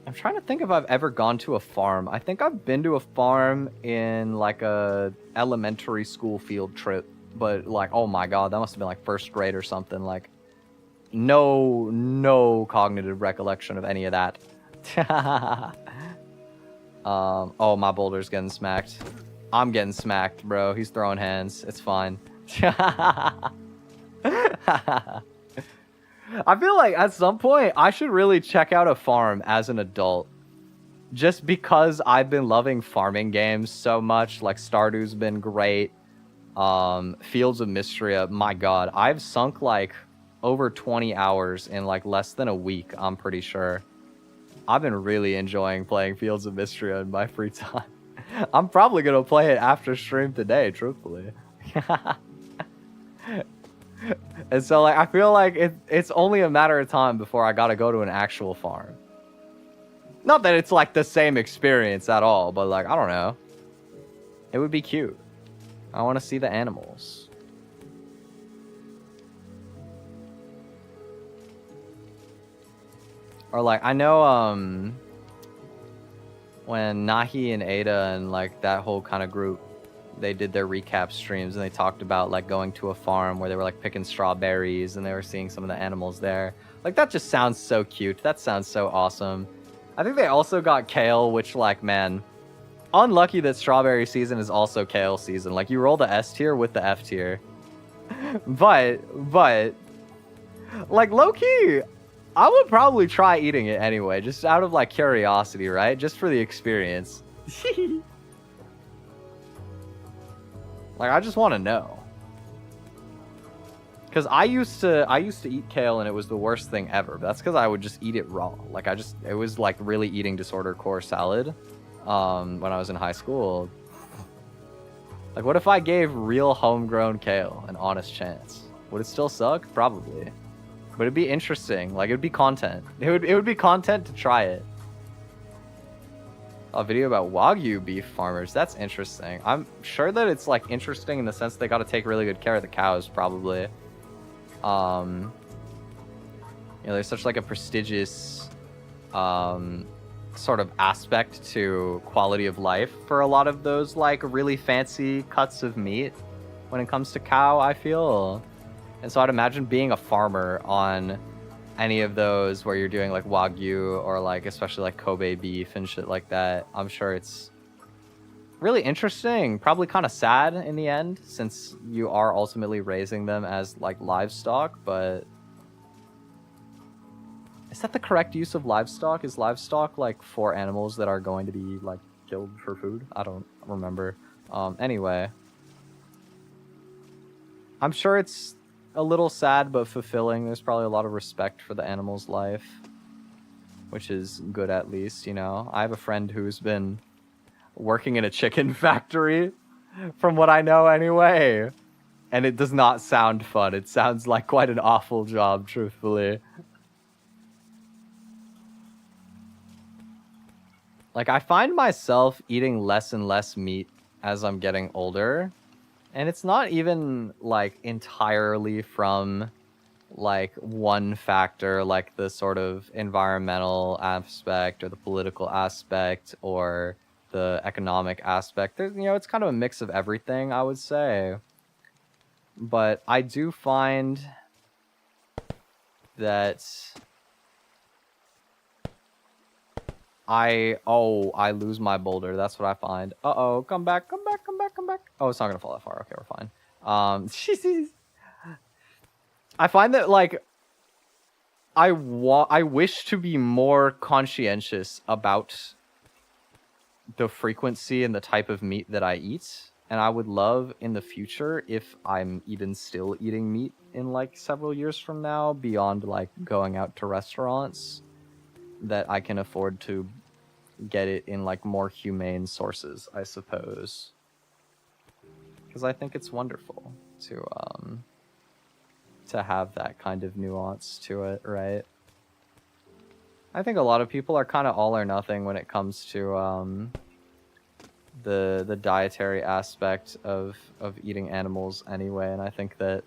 I'm trying to think if I've ever gone to a farm. I think I've been to a farm in like a elementary school field trip, but like, oh my God, that must have been like first grade or something. Like, no cognitive recollection of any of that. Oh, my boulder's getting smacked. I'm getting smacked, bro. He's throwing hands. It's fine. I feel like at some point I should really check out a farm as an adult. Just because I've been loving farming games so much. Like Stardew's been great. Fields of Mystria, my God. I've sunk like over 20 hours in like less than a week, I'm pretty sure. I've been really enjoying playing Fields of Mystria in my free time. I'm probably going to play it after stream today, truthfully. And so, like, I feel like it's only a matter of time before I gotta go to an actual farm. Not that it's, like, the same experience at all, but, like, I don't know. It would be cute. I want to see the animals. Or, like, I know, when Nahi and Ada and, like, that whole kind of group, they did their recap streams and they talked about like going to a farm where they were like picking strawberries and they were seeing some of the animals there. Like that just sounds so cute. That sounds so awesome. I think they also got kale, which like, man, unlucky that strawberry season is also kale season. Like you roll the S tier with the F tier. but like low key, I would probably try eating it anyway, just out of like curiosity, right? Just for the experience. Like, I just want to know. Because I used to eat kale and it was the worst thing ever. But that's because I would just eat it raw. Like, it was like really eating disorder core salad when I was in high school. Like, what if I gave real homegrown kale an honest chance? Would it still suck? Probably. But it'd be interesting. Like, it would be content. It would be content to try it. A video about Wagyu beef farmers. That's interesting. I'm sure that it's like interesting in the sense they got to take really good care of the cows, probably. You know, there's such like a prestigious sort of aspect to quality of life for a lot of those like really fancy cuts of meat when it comes to cow, I feel. And so I'd imagine being a farmer on any of those where you're doing like Wagyu or like especially like Kobe beef and shit like that, I'm sure it's really interesting, probably kind of sad in the end since you are ultimately raising them as like livestock. But is that the correct use of livestock? Is livestock like for animals that are going to be like killed for food? I don't remember. Anyway, I'm sure it's a little sad but fulfilling. There's probably a lot of respect for the animal's life, which is good at least, you know. I have a friend who's been working in a chicken factory, from what I know anyway, and it does not sound fun. It sounds like quite an awful job, truthfully. Like, I find myself eating less and less meat as I'm getting older. And it's not even, like, entirely from like one factor, like the sort of environmental aspect or the political aspect or the economic aspect. There's, it's kind of a mix of everything, I would say. But I do find that I lose my boulder. That's what I find. Uh-oh, come back. Oh, it's not gonna fall that far. Okay, we're fine. I find that, like, I wish to be more conscientious about the frequency and the type of meat that I eat. And I would love in the future, if I'm even still eating meat in, like, several years from now, beyond, like, going out to restaurants, that I can afford to get it in, like, more humane sources, I suppose. Because I think it's wonderful to have that kind of nuance to it, right? I think a lot of people are kind of all or nothing when it comes to the dietary aspect of eating animals anyway, and I think that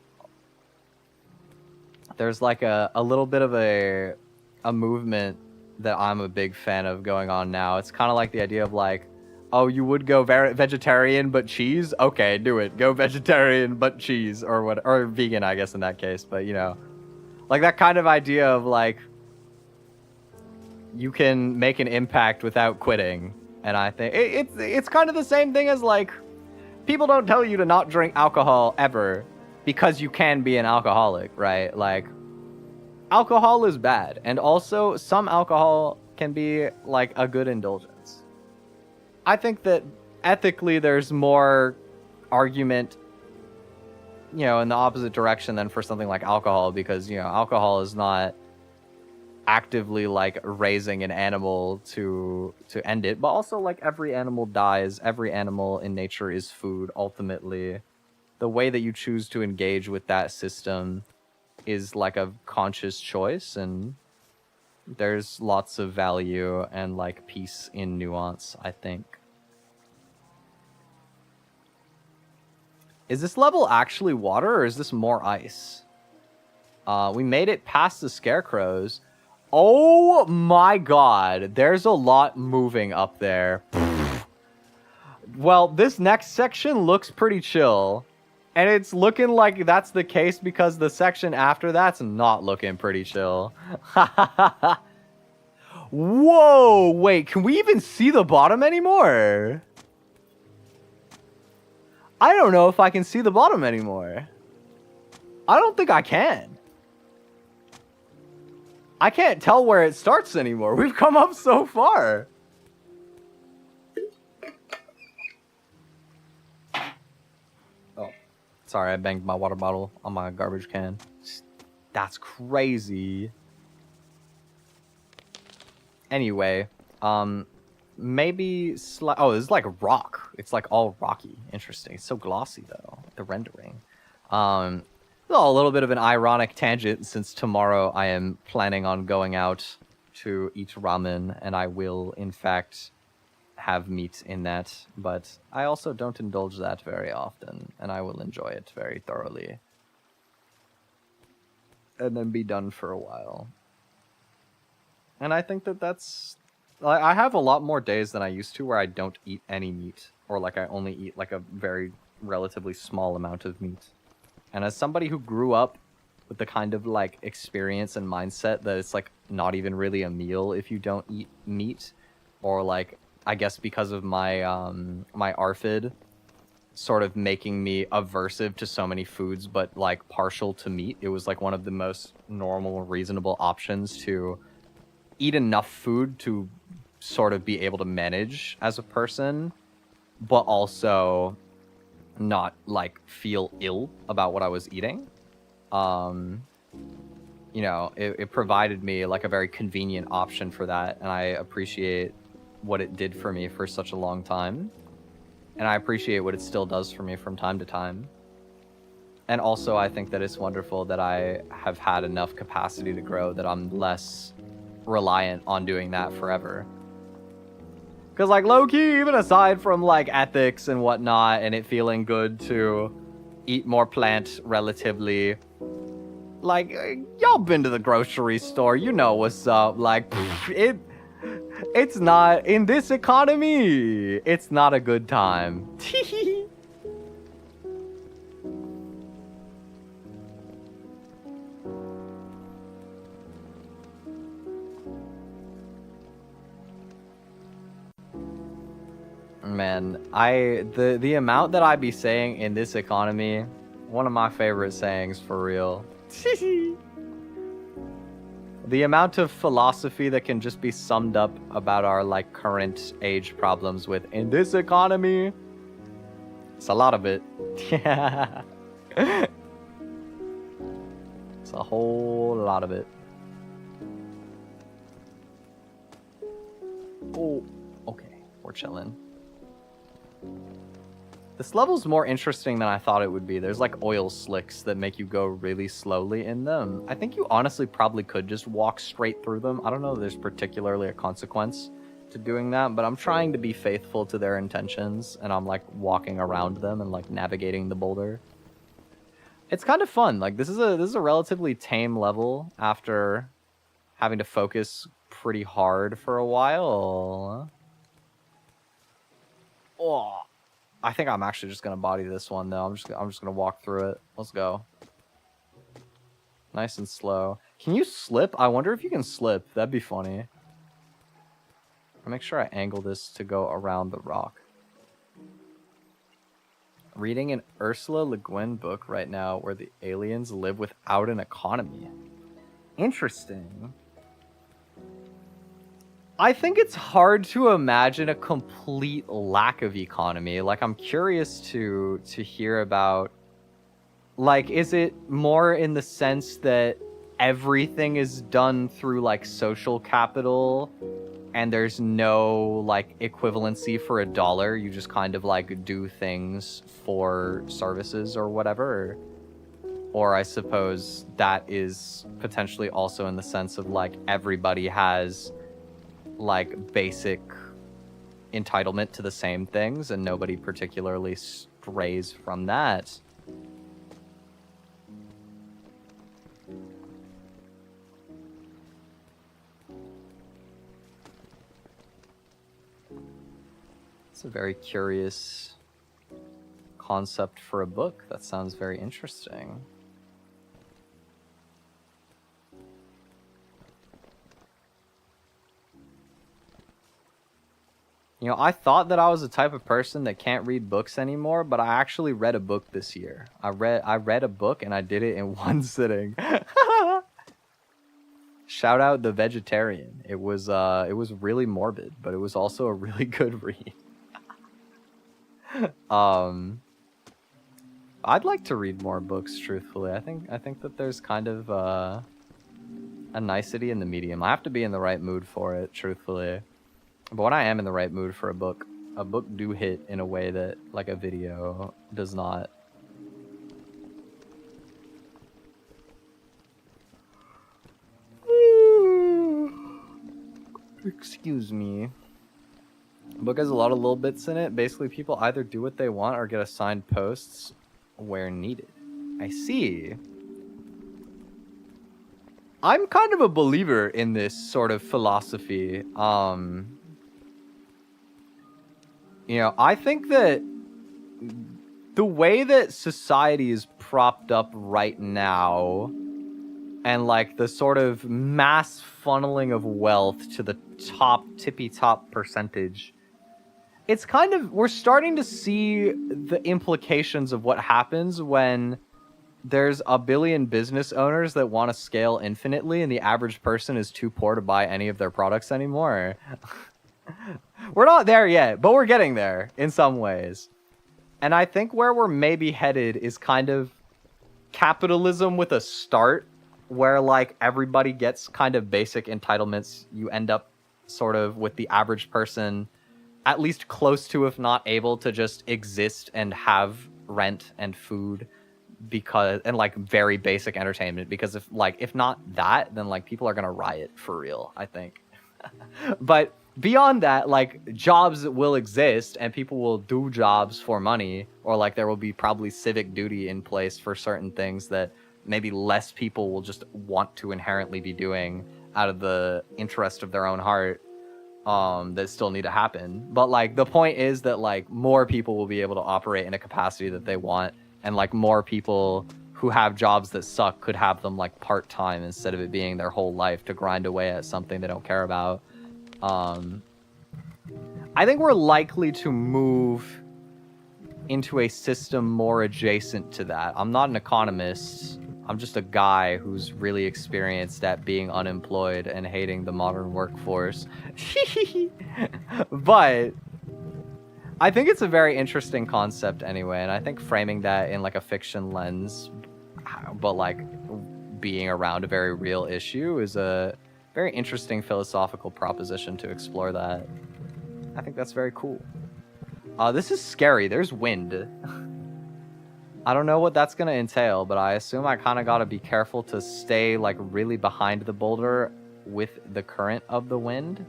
there's like a little bit of a movement that I'm a big fan of going on now. It's kind of like the idea of like, oh, you would go vegetarian but cheese? Okay, do it. Go vegetarian but cheese, or what, or vegan, I guess, in that case. But, like that kind of idea of like, you can make an impact without quitting. And I think it's kind of the same thing as like, people don't tell you to not drink alcohol ever because you can be an alcoholic, right? Like, alcohol is bad, and also some alcohol can be like a good indulgence. I think that ethically there's more argument, in the opposite direction than for something like alcohol, because, alcohol is not actively like raising an animal to end it, but also like every animal dies. Every animal in nature is food ultimately. The way that you choose to engage with that system is like a conscious choice, and there's lots of value and like peace in nuance, I think. Is this level actually water, or is this more ice? We made it past the scarecrows. Oh my god, there's a lot moving up there. Well, this next section looks pretty chill. And it's looking like that's the case because the section after that's not looking pretty chill. Whoa, wait, can we even see the bottom anymore? I don't know if I can see the bottom anymore. I don't think I can. I can't tell where it starts anymore. We've come up so far. Oh, sorry, I banged my water bottle on my garbage can. That's crazy. Anyway, maybe oh, this is like rock. It's like all rocky. Interesting. It's so glossy though, the rendering. A little bit of an ironic tangent, since tomorrow I am planning on going out to eat ramen, and I will in fact have meat in that, but I also don't indulge that very often, and I will enjoy it very thoroughly and then be done for a while. And I think that that's... I have a lot more days than I used to where I don't eat any meat, or like I only eat like a very relatively small amount of meat. And as somebody who grew up with the kind of like experience and mindset that it's like not even really a meal if you don't eat meat, or like, I guess because of my my ARFID sort of making me aversive to so many foods but like partial to meat, it was like one of the most normal, reasonable options to eat enough food to sort of be able to manage as a person, but also not like feel ill about what I was eating. It provided me like a very convenient option for that, and I appreciate what it did for me for such a long time, and I appreciate what it still does for me from time to time. And also I think that it's wonderful that I have had enough capacity to grow that I'm less reliant on doing that forever. Because, like, low-key, even aside from, like, ethics and whatnot, and it feeling good to eat more plant relatively, Like, y'all been to the grocery store, you know what's up. Like, it's not, in this economy, it's not a good time. Man, the amount that I be saying in this economy, one of my favorite sayings for real. The amount of philosophy that can just be summed up about our like current age problems with in this economy. It's a lot of it. Yeah. It's a whole lot of it. Oh, okay, we're chilling. This level's more interesting than I thought it would be. There's like oil slicks that make you go really slowly in them. I think you honestly probably could just walk straight through them. I don't know if there's particularly a consequence to doing that, but I'm trying to be faithful to their intentions, and I'm like walking around them and like navigating the boulder. It's kind of fun. Like this is a relatively tame level after having to focus pretty hard for a while. Oh, I think I'm actually just gonna body this one though. I'm just gonna walk through it. Let's go. Nice and slow. Can you slip? I wonder if you can slip. That'd be funny. I'll make sure I angle this to go around the rock. Reading an Ursula Le Guin book right now where the aliens live without an economy. Interesting. I think it's hard to imagine a complete lack of economy. Like, I'm curious to hear about, like, is it more in the sense that everything is done through, like, social capital and there's no, like, equivalency for a dollar? You just kind of, like, do things for services or whatever? Or I suppose that is potentially also in the sense of, like, everybody has like basic entitlement to the same things and nobody particularly strays from that. It's a very curious concept for a book. That sounds very interesting. You know, I thought that I was the type of person that can't read books anymore, but I actually read a book this year. I read a book and I did it in one sitting. Shout out The Vegetarian. It was really morbid, but it was also a really good read. I'd like to read more books, truthfully. I think that there's kind of a nicety in the medium. I have to be in the right mood for it, truthfully. But when I am in the right mood for a book do hit in a way that, like, a video does not. Excuse me. The book has a lot of little bits in it. Basically, people either do what they want or get assigned posts where needed. I see. I'm kind of a believer in this sort of philosophy. You know, I think that the way that society is propped up right now and like the sort of mass funneling of wealth to the tippy top percentage, it's kind of, we're starting to see the implications of what happens when there's a billion business owners that want to scale infinitely and the average person is too poor to buy any of their products anymore. We're not there yet, but we're getting there in some ways. And I think where we're maybe headed is kind of capitalism with a start, where like everybody gets kind of basic entitlements. You end up sort of with the average person at least close to, if not able to, just exist and have rent and food because, and like very basic entertainment, because if not that, then like people are gonna riot for real, I think. But beyond that, like, jobs will exist and people will do jobs for money, or like there will be probably civic duty in place for certain things that maybe less people will just want to inherently be doing out of the interest of their own heart, that still need to happen. But like the point is that like more people will be able to operate in a capacity that they want, and like more people who have jobs that suck could have them like part-time instead of it being their whole life to grind away at something they don't care about. I think we're likely to move into a system more adjacent to that. I'm not an economist. I'm just a guy who's really experienced at being unemployed and hating the modern workforce. But I think it's a very interesting concept anyway, and I think framing that in like a fiction lens, but like being around a very real issue, is a very interesting philosophical proposition to explore that. I think that's very cool. This is scary. There's wind. I don't know what that's gonna entail, but I assume I kind of gotta be careful to stay like really behind the boulder with the current of the wind,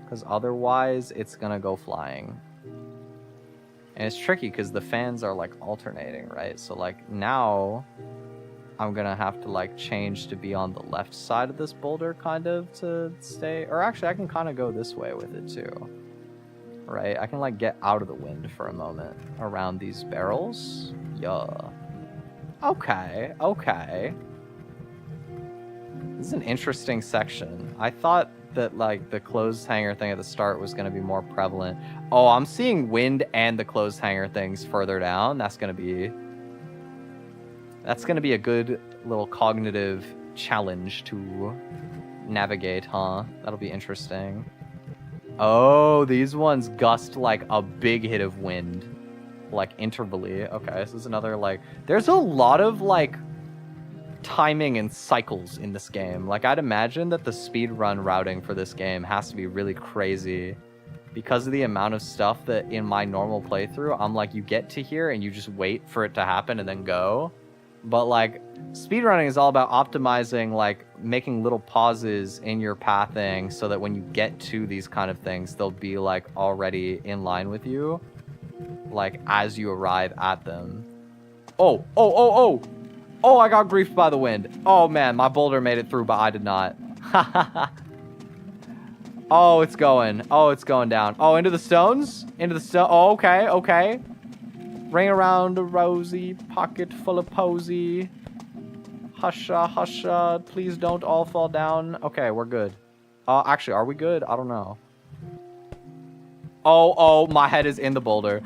because otherwise it's gonna go flying. And it's tricky because the fans are like alternating, right? So like now I'm gonna have to like change to be on the left side of this boulder kind of to stay, or actually I can kind of go this way with it too. Right, I can like get out of the wind for a moment around these barrels. Yeah. Okay, okay. This is an interesting section. I thought that like the clothes hanger thing at the start was gonna be more prevalent. Oh, I'm seeing wind and the clothes hanger things further down. That's gonna be a good little cognitive challenge to navigate, huh? That'll be interesting. Oh, these ones gust like a big hit of wind, like intervally. Okay, this is another like, there's a lot of like timing and cycles in this game. Like I'd imagine that the speedrun routing for this game has to be really crazy because of the amount of stuff that in my normal playthrough, I'm like, you get to here and you just wait for it to happen and then go. But like speedrunning is all about optimizing, like making little pauses in your pathing so that when you get to these kind of things, they'll be like already in line with you, like as you arrive at them. Oh, I got griefed by the wind. Oh man, my boulder made it through, but I did not. Oh, it's going down. Oh, into the stones? Into the stone. Oh, okay. Ring around a rosy, pocket full of posy. Husha, please don't all fall down. Okay, we're good. Actually, are we good? I don't know. Oh, my head is in the boulder.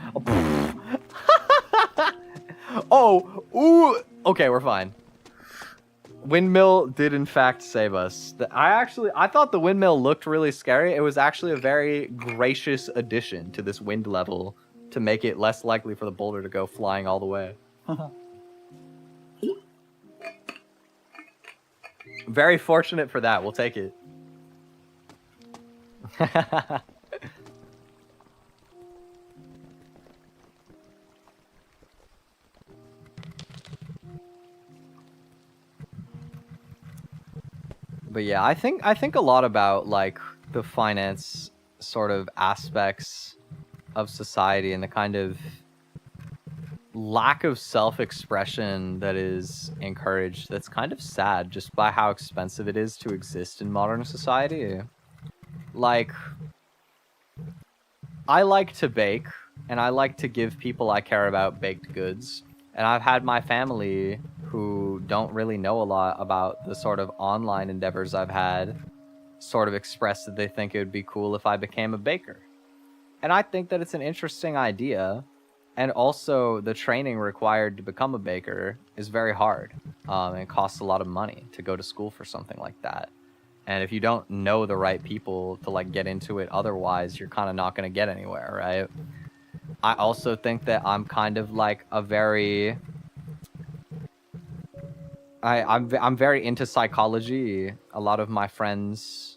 Oh, ooh. Okay, we're fine. Windmill did in fact save us. I thought the windmill looked really scary. It was actually a very gracious addition to this wind level to make it less likely for the boulder to go flying all the way. Very fortunate for that. We'll take it. But yeah, I think a lot about like the finance sort of aspects of society and the kind of lack of self-expression that is encouraged. That's kind of sad just by how expensive it is to exist in modern society. Like, I like to bake and I like to give people I care about baked goods, and I've had my family who don't really know a lot about the sort of online endeavors I've had sort of express that they think it would be cool if I became a baker. And I think that it's an interesting idea. And also, the training required to become a baker is very hard. And it costs a lot of money to go to school for something like that. And if you don't know the right people to like get into it otherwise, you're kind of not going to get anywhere, right? I also think that I'm kind of like a very... I'm very into psychology. A lot of my friends...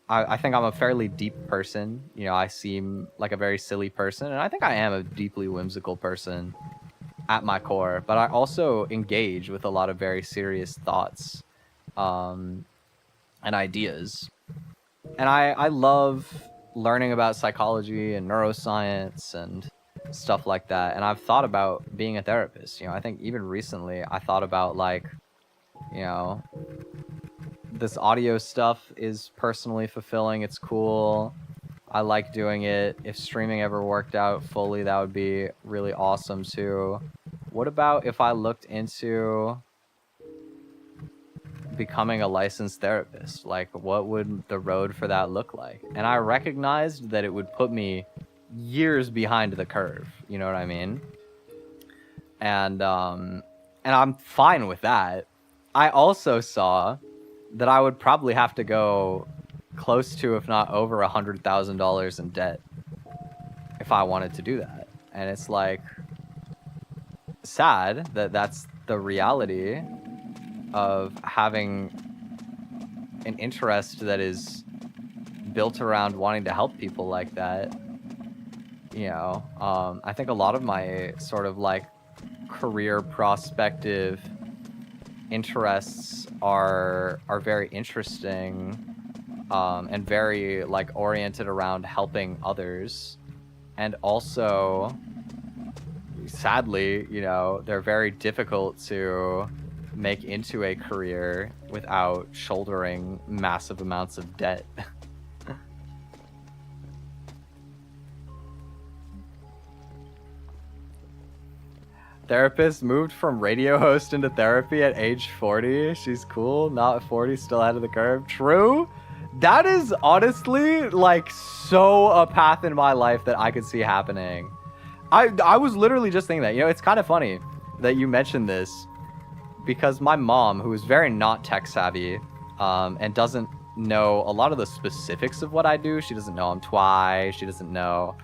I think I'm a fairly deep person. You know, I seem like a very silly person, and I think I am a deeply whimsical person at my core, but I also engage with a lot of very serious thoughts and ideas. And I love learning about psychology and neuroscience and stuff like that. And I've thought about being a therapist. You know, I think even recently I thought about like, you know, this audio stuff is personally fulfilling. It's cool. I like doing it. If streaming ever worked out fully, that would be really awesome too. What about if I looked into becoming a licensed therapist? Like, what would the road for that look like? And I recognized that it would put me years behind the curve. You know what I mean? And I'm fine with that. I also saw that I would probably have to go close to, if not over, $100,000 in debt if I wanted to do that. And it's like sad that that's the reality of having an interest that is built around wanting to help people like that. You know, I think a lot of my sort of like career prospective interests are very interesting, and very like oriented around helping others, and also sadly, you know, they're very difficult to make into a career without shouldering massive amounts of debt. Therapist moved from radio host into therapy at age 40. She's cool. Not 40, still ahead of the curve. True. That is honestly like so a path in my life that I could see happening. I was literally just thinking that. You know, it's kind of funny that you mentioned this, because my mom, who is very not tech savvy, and doesn't know a lot of the specifics of what I do. She doesn't know I'm Twi. She doesn't know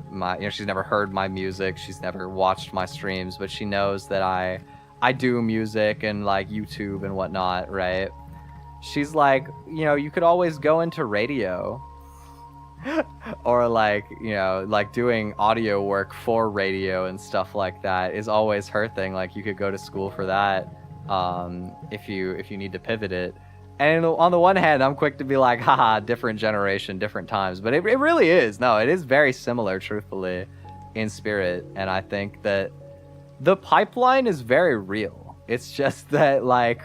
my, you know, she's never heard my music. She's never watched my streams, but she knows that I do music and like YouTube and whatnot, right? She's like, you know, you could always go into radio or like, you know, like doing audio work for radio and stuff like that is always her thing. Like you could go to school for that, if you need to pivot it. And on the one hand, I'm quick to be like, haha, different generation, different times. But it really is. No, it is very similar, truthfully, in spirit. And I think that the pipeline is very real. It's just that, like,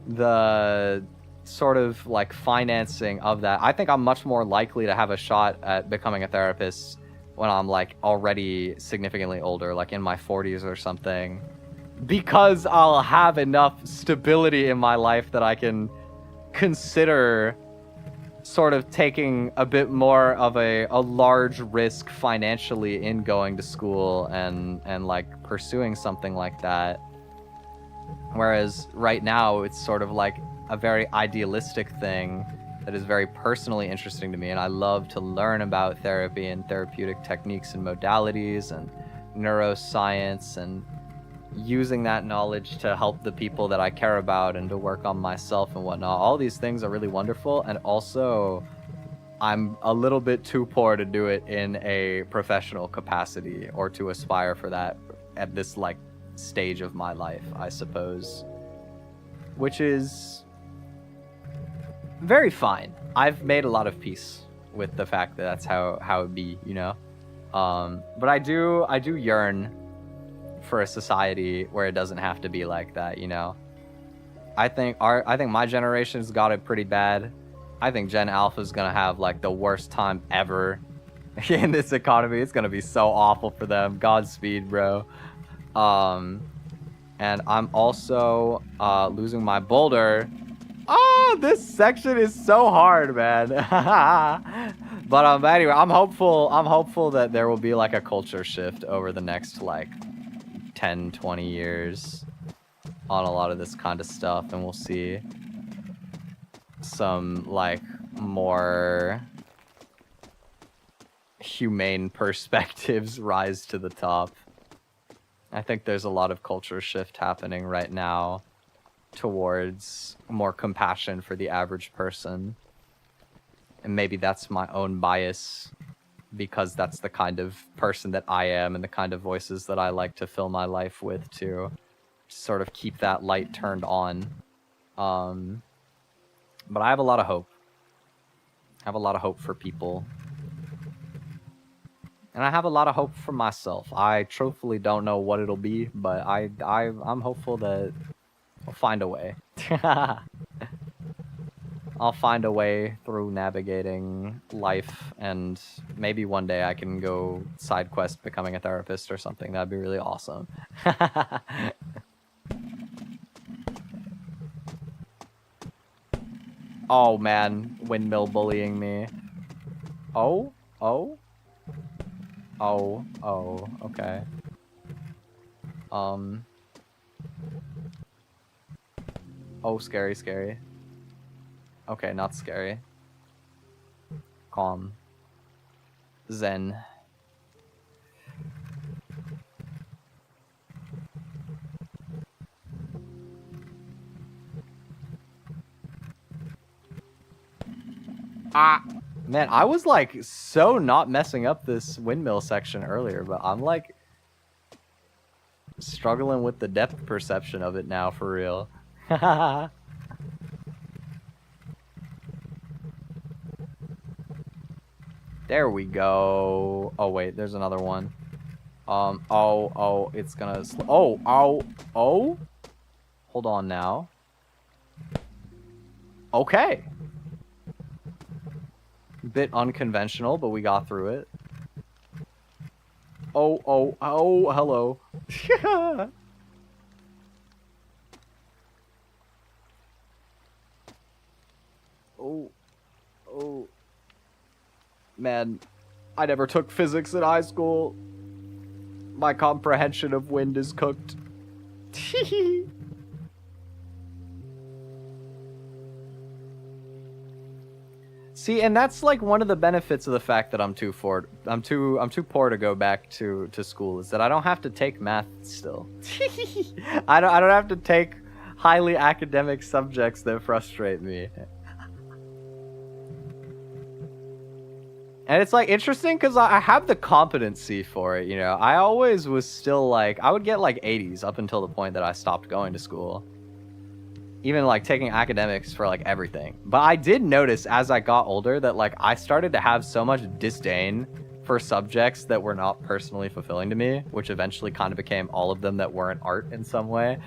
the sort of, like, financing of that. I think I'm much more likely to have a shot at becoming a therapist when I'm, like, already significantly older, like in my 40s or something. Because I'll have enough stability in my life that I can consider sort of taking a bit more of a large risk financially in going to school and like pursuing something like that. Whereas right now it's sort of like a very idealistic thing that is very personally interesting to me, and I love to learn about therapy and therapeutic techniques and modalities and neuroscience, and using that knowledge to help the people that I care about and to work on myself and whatnot. All these things are really wonderful, and also I'm a little bit too poor to do it in a professional capacity or to aspire for that at this like stage of my life, I suppose, which is very fine. I've made a lot of peace with the fact that that's how it be, you know. But I do yearn for a society where it doesn't have to be like that, you know. I think my generation's got it pretty bad. I think Gen Alpha's gonna have like the worst time ever in this economy. It's gonna be so awful for them. Godspeed, bro. And I'm also losing my boulder. Oh, this section is so hard, man. But anyway, I'm hopeful that there will be like a culture shift over the next like 10-20 years on a lot of this kind of stuff, and we'll see some like more humane perspectives rise to the top. I think there's a lot of culture shift happening right now towards more compassion for the average person, and maybe that's my own bias, because that's the kind of person that I am and the kind of voices that I like to fill my life with, to sort of keep that light turned on. But I have a lot of hope. I have a lot of hope for people. And I have a lot of hope for myself. I truthfully don't know what it'll be, but I'm hopeful that I'll find a way. I'll find a way through navigating life, and maybe one day I can go side quest becoming a therapist or something. That'd be really awesome. Oh man, windmill bullying me. Oh, okay. Oh, scary. Okay, not scary. Calm. Zen. Ah! Man, I was like so not messing up this windmill section earlier, but I'm like struggling with the depth perception of it now for real. There we go. Oh wait, there's another one. Oh, it's gonna oh. Hold on now. Okay. Bit unconventional, but we got through it. Oh, hello. Oh. Man, I never took physics in high school. My comprehension of wind is cooked. See, and that's like one of the benefits of the fact that I'm too poor to go back to school, is that I don't have to take math still. I don't have to take highly academic subjects that frustrate me. And it's like interesting because I have the competency for it, you know. I always was still like, I would get like 80s up until the point that I stopped going to school. Even like taking academics for like everything. But I did notice as I got older that like I started to have so much disdain for subjects that were not personally fulfilling to me, which eventually kind of became all of them that weren't art in some way.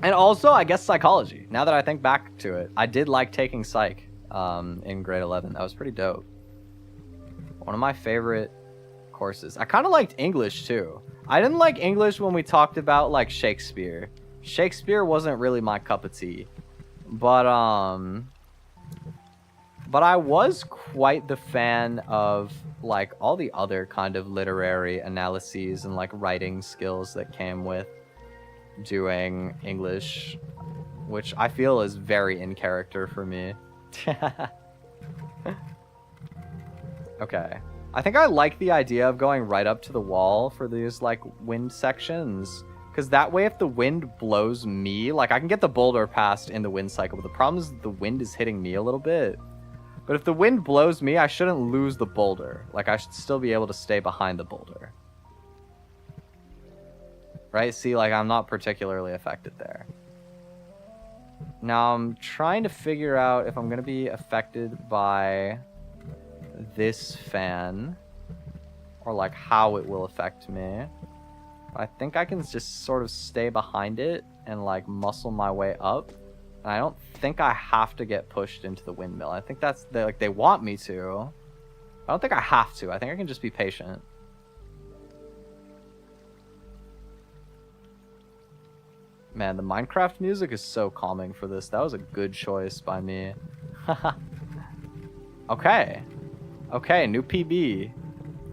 And also, I guess psychology. Now that I think back to it, I did like taking psych in grade 11. That was pretty dope. One of my favorite courses. I kind of liked English too. I didn't like English when we talked about like Shakespeare. Shakespeare wasn't really my cup of tea. But I was quite the fan of like all the other kind of literary analyses and like writing skills that came with doing English, which I feel is very in character for me. Okay. I think I like the idea of going right up to the wall for these like wind sections, because that way if the wind blows me, like I can get the boulder past in the wind cycle, but the problem is the wind is hitting me a little bit. But if the wind blows me, I shouldn't lose the boulder. Like I should still be able to stay behind the boulder. Right? See, like I'm not particularly affected there. Now I'm trying to figure out if I'm going to be affected by this fan or like how it will affect me. I think I can just sort of stay behind it and like muscle my way up. And I don't think I have to get pushed into the windmill. I think that's like they want me to. I don't think I have to. I think I can just be patient. Man, the Minecraft music is so calming for this. That was a good choice by me. Okay. Okay, new PB.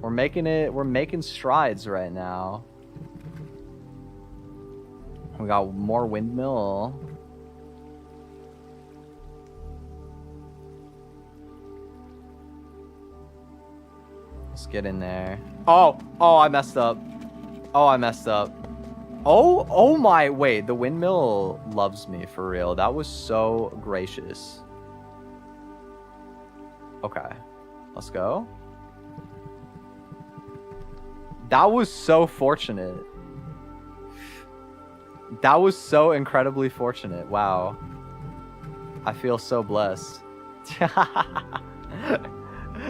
We're making it. We're making strides right now. We got more windmill. Let's get in there. Oh, I messed up. Oh my, wait, the windmill loves me for real. That was so gracious. Okay, let's go. That was so fortunate. That was so incredibly fortunate. Wow. I feel so blessed.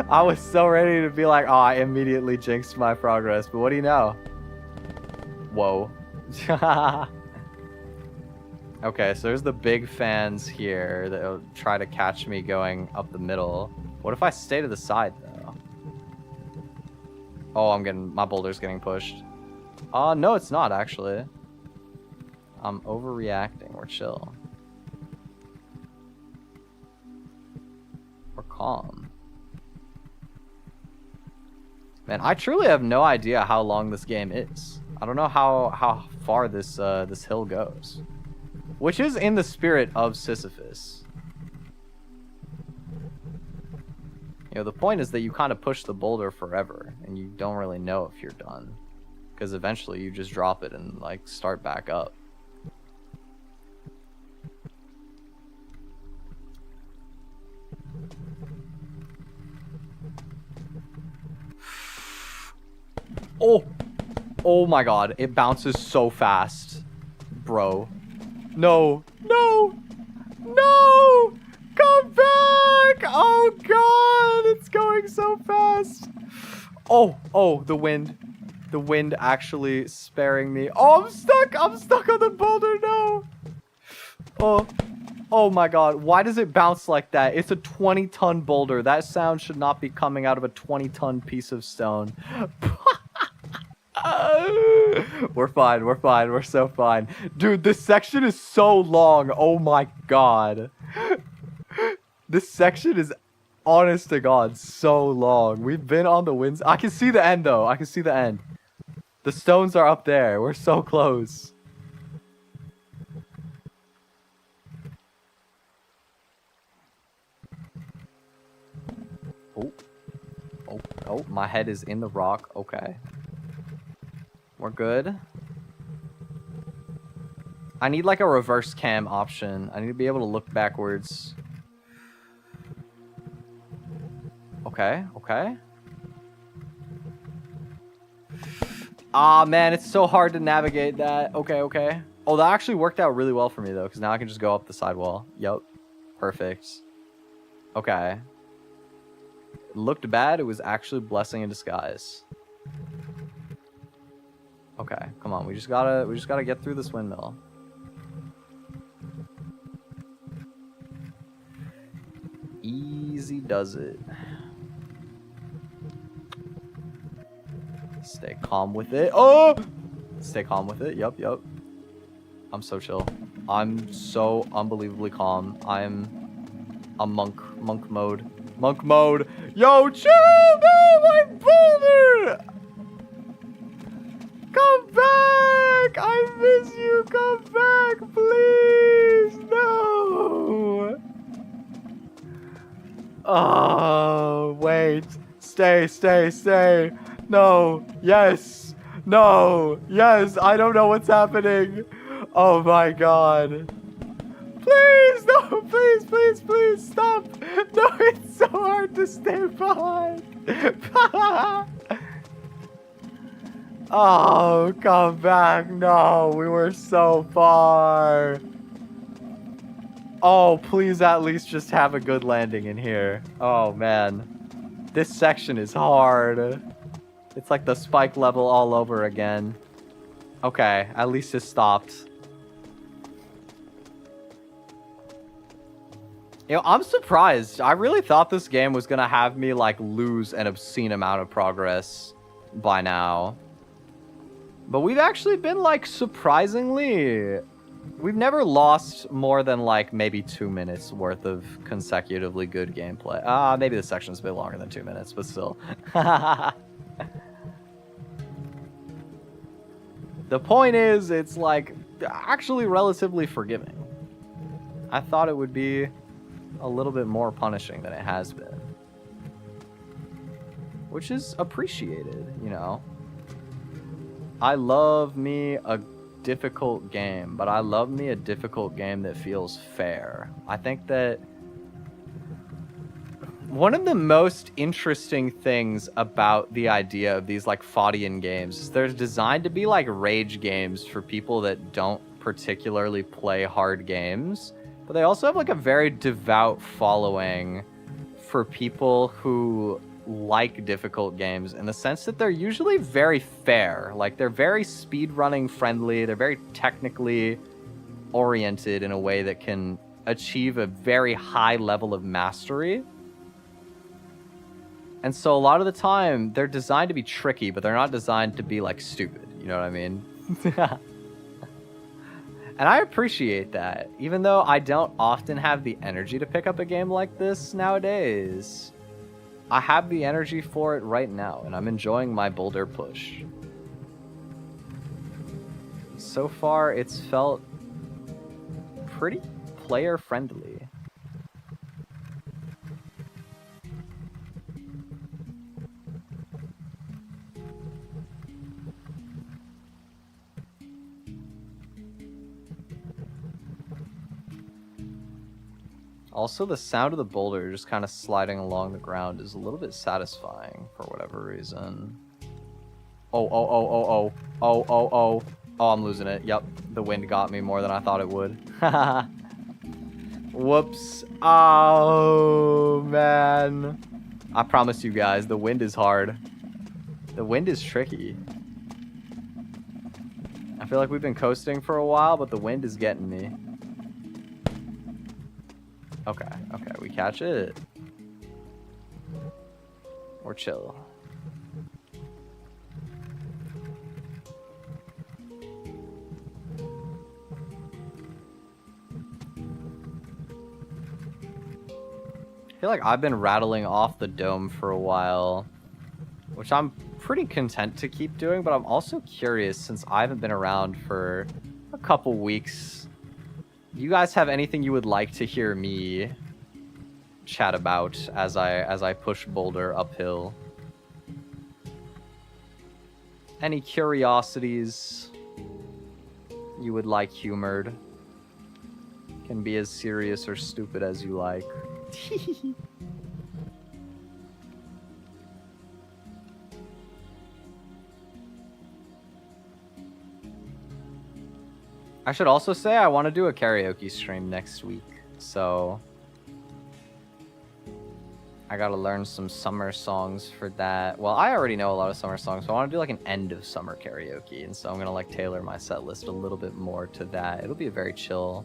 I was so ready to be like, oh, I immediately jinxed my progress, but what do you know? Whoa. Okay, so there's the big fans here that'll try to catch me going up the middle. What if I stay to the side, though? Oh, my boulder's getting pushed. No, it's not, actually. I'm overreacting. We're chill. We're calm. Man, I truly have no idea how long this game is. I don't know how far this this hill goes. Which is in the spirit of Sisyphus. You know, the point is that you kind of push the boulder forever, and you don't really know if you're done. Because eventually you just drop it and, like, start back up. Oh! Oh my god, it bounces so fast. Bro. No! No! No! Come back! Oh god! It's going so fast! Oh! Oh, the wind. The wind actually sparing me. Oh, I'm stuck! I'm stuck on the boulder! No! Oh. Oh my god. Why does it bounce like that? It's a 20-ton boulder. That sound should not be coming out of a 20-ton piece of stone. We're fine, we're fine, we're so fine. Dude, this section is so long. Oh my god. This section is, honest to god, so long. We've been on the winds. I can see the end, though. I can see the end. The stones are up there. We're so close. Oh. Oh, oh, my head is in the rock. Okay. We're good. I need like a reverse cam option. I need to be able to look backwards. Okay, okay. Ah, man, it's so hard to navigate that. Okay, okay. Oh, that actually worked out really well for me, though, because now I can just go up the sidewall. Yup. Perfect. Okay. It looked bad. It was actually a blessing in disguise. Okay, come on. We just gotta get through this windmill. Easy does it. Stay calm with it. Oh! Stay calm with it. Yup, yup. I'm so chill. I'm so unbelievably calm. I'm a monk mode. Monk mode. Yo, chill! No, my boulder! Come back! I miss you! Come back, please! No! Oh, wait. Stay, stay, stay. No. Yes. No. Yes. I don't know what's happening. Oh my god. Please, no, please, please, please, stop. No, it's so hard to stay behind. Oh, come back. No, we were so far. Oh, please at least just have a good landing in here. Oh, man. This section is hard. It's like the spike level all over again. Okay, at least it stopped. You know, I'm surprised. I really thought this game was gonna have me, like, lose an obscene amount of progress by now. But we've actually been, like, surprisingly... We've never lost more than, like, maybe 2 minutes worth of consecutively good gameplay. Maybe this section's a bit longer than 2 minutes, but still. The point is, it's, like, actually relatively forgiving. I thought it would be a little bit more punishing than it has been. Which is appreciated, you know. I love me a difficult game, but I love me a difficult game that feels fair. I think that one of the most interesting things about the idea of these like Faudian games is they're designed to be like rage games for people that don't particularly play hard games, but they also have like a very devout following for people who like difficult games in the sense that they're usually very fair. Like, they're very speedrunning friendly. They're very technically oriented in a way that can achieve a very high level of mastery. And so a lot of the time, they're designed to be tricky, but they're not designed to be, like, stupid. You know what I mean? And I appreciate that, even though I don't often have the energy to pick up a game like this nowadays. I have the energy for it right now, and I'm enjoying my boulder push. So far, it's felt pretty player-friendly. Also, the sound of the boulder just kind of sliding along the ground is a little bit satisfying for whatever reason. Oh, I'm losing it. Yep, the wind got me more than I thought it would. Whoops. Oh, man. I promise you guys, the wind is hard. The wind is tricky. I feel like we've been coasting for a while, but the wind is getting me. Okay, we catch it. We're chill. I feel like I've been rattling off the dome for a while, which I'm pretty content to keep doing, but I'm also curious, since I haven't been around for a couple weeks, do you guys have anything you would like to hear me chat about as I push boulder uphill? Any curiosities you would like humored? Can be as serious or stupid as you like. I should also say I want to do a karaoke stream next week, so I gotta learn some summer songs for that. Well, I already know a lot of summer songs, so I want to do like an end of summer karaoke, and so I'm gonna like tailor my set list a little bit more to that. It'll be a very chill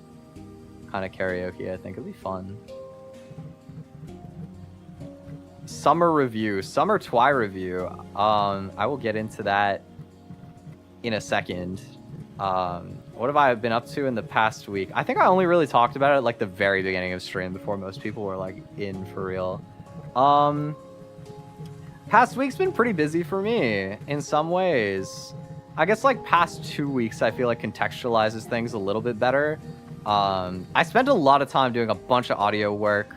kind of karaoke. I think it'll be fun. Summer review, summer Twi review. I will get into that in a second. What have I been up to in the past week? I think I only really talked about it at like the very beginning of stream before most people were like in for real. Past week's been pretty busy for me in some ways. I guess like past 2 weeks I feel like contextualizes things a little bit better. I spent a lot of time doing a bunch of audio work.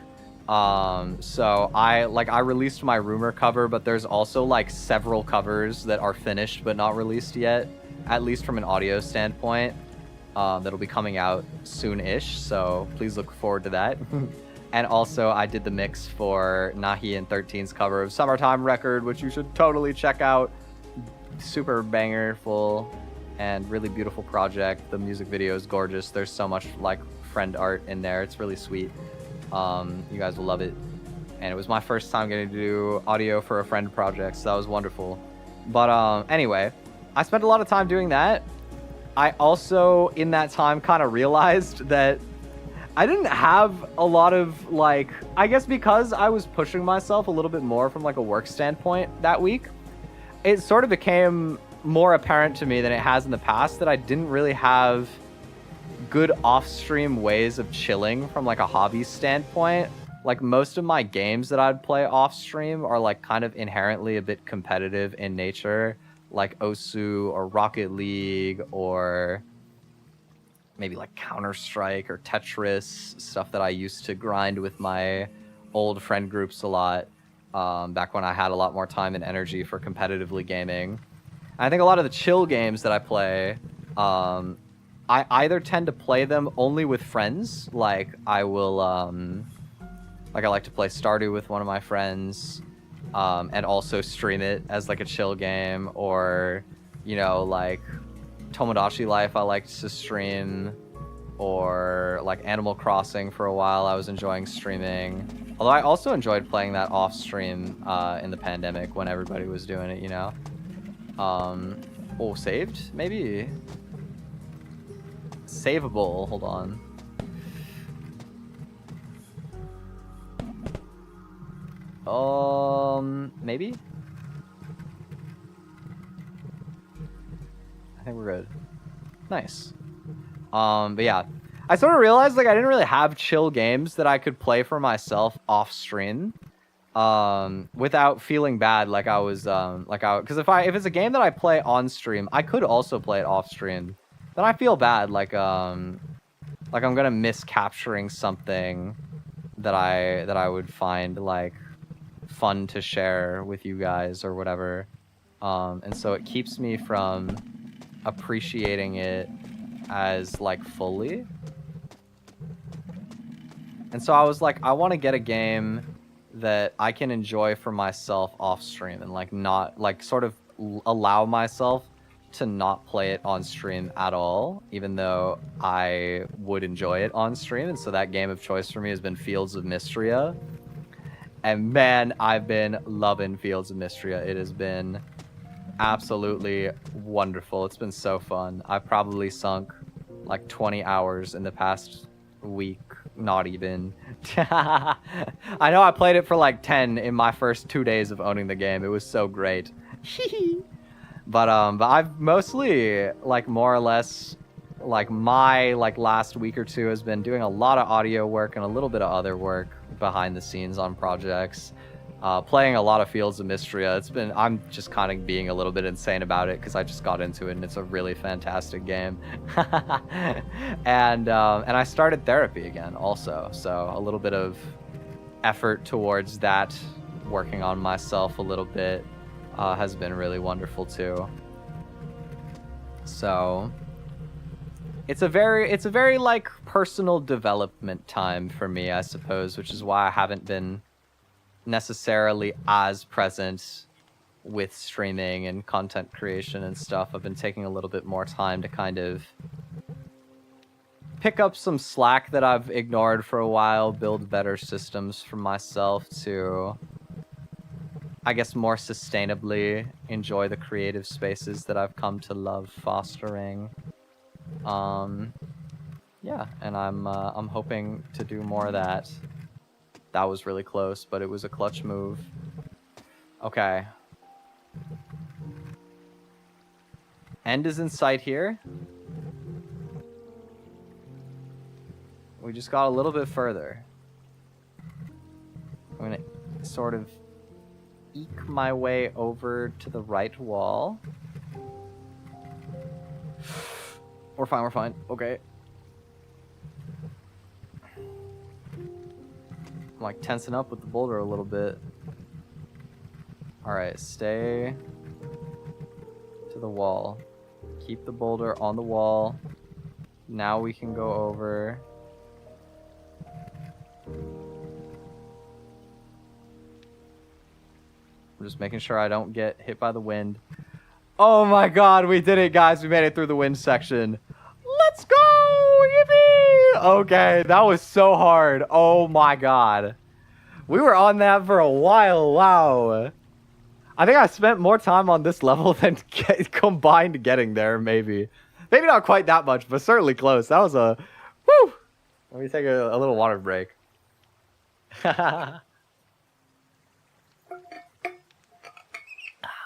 So I released my rumor cover, but there's also like several covers that are finished but not released yet, at least from an audio standpoint, that'll be coming out soon-ish, so please look forward to that. And also I did the mix for Nahi and 13's cover of Summertime Record, which you should totally check out. Super banger full and really beautiful project. The music video is gorgeous. There's so much like friend art in there. It's really sweet. You guys will love it. And it was my first time getting to do audio for a friend project, so that was wonderful. But anyway, I spent a lot of time doing that. I also, in that time, kind of realized that I didn't have a lot of, like, I guess because I was pushing myself a little bit more from, like, a work standpoint that week, it sort of became more apparent to me than it has in the past that I didn't really have good off-stream ways of chilling from, like, a hobby standpoint. Like, most of my games that I'd play off-stream are, like, kind of inherently a bit competitive in nature, like Osu or Rocket League or maybe like Counter-Strike or Tetris, stuff that I used to grind with my old friend groups a lot, back when I had a lot more time and energy for competitively gaming. And I think a lot of the chill games that I play, I either tend to play them only with friends, like I will, like I like to play Stardew with one of my friends, and also stream it as like a chill game, or, you know, like Tomodachi Life I like to stream or like Animal Crossing for a while. I was enjoying streaming. Although I also enjoyed playing that off stream in the pandemic when everybody was doing it, you know. Oh, saved? Maybe. Savable, hold on. Maybe? I think we're good. Nice. But yeah. I sort of realized, like, I didn't really have chill games that I could play for myself off stream. Without feeling bad, like I was, because if it's a game that I play on stream, I could also play it off stream. Then I feel bad, like I'm gonna miss capturing something that I would find, like, fun to share with you guys or whatever. And so it keeps me from appreciating it as, like, fully. And so I was like, I want to get a game that I can enjoy for myself off stream and, like, not, like, sort of allow myself to not play it on stream at all, even though I would enjoy it on stream. And so that game of choice for me has been Fields of Mystria. And man, I've been loving Fields of Mystria. It has been absolutely wonderful. It's been so fun. I've probably sunk like 20 hours in the past week. Not even. I know I played it for like 10 in my first 2 days of owning the game. It was so great. But I've mostly, like, more or less, like, my, like, last week or two has been doing a lot of audio work and a little bit of other work behind the scenes on projects. Playing a lot of Fields of Mystria. I'm just kind of being a little bit insane about it because I just got into it and it's a really fantastic game. And I started therapy again also. So a little bit of effort towards that, working on myself a little bit, has been really wonderful too. So it's a very like personal development time for me, I suppose, which is why I haven't been necessarily as present with streaming and content creation and stuff. I've been taking a little bit more time to kind of pick up some slack that I've ignored for a while, build better systems for myself to, I guess, more sustainably enjoy the creative spaces that I've come to love fostering. Yeah, and I'm hoping to do more of that. That was really close, but it was a clutch move. Okay. End is in sight here. We just got a little bit further. I'm gonna sort of eke my way over to the right wall. We're fine, we're fine. Okay. I'm like tensing up with the boulder a little bit. Alright, stay to the wall. Keep the boulder on the wall. Now we can go over. I'm just making sure I don't get hit by the wind. Oh my god, we did it, guys. We made it through the wind section. Let's go! Yippee! Okay, that was so hard. Oh my god. We were on that for a while. Wow. I think I spent more time on this level than combined getting there, maybe. Maybe not quite that much, but certainly close. That was a... Woo! Let me take a little water break.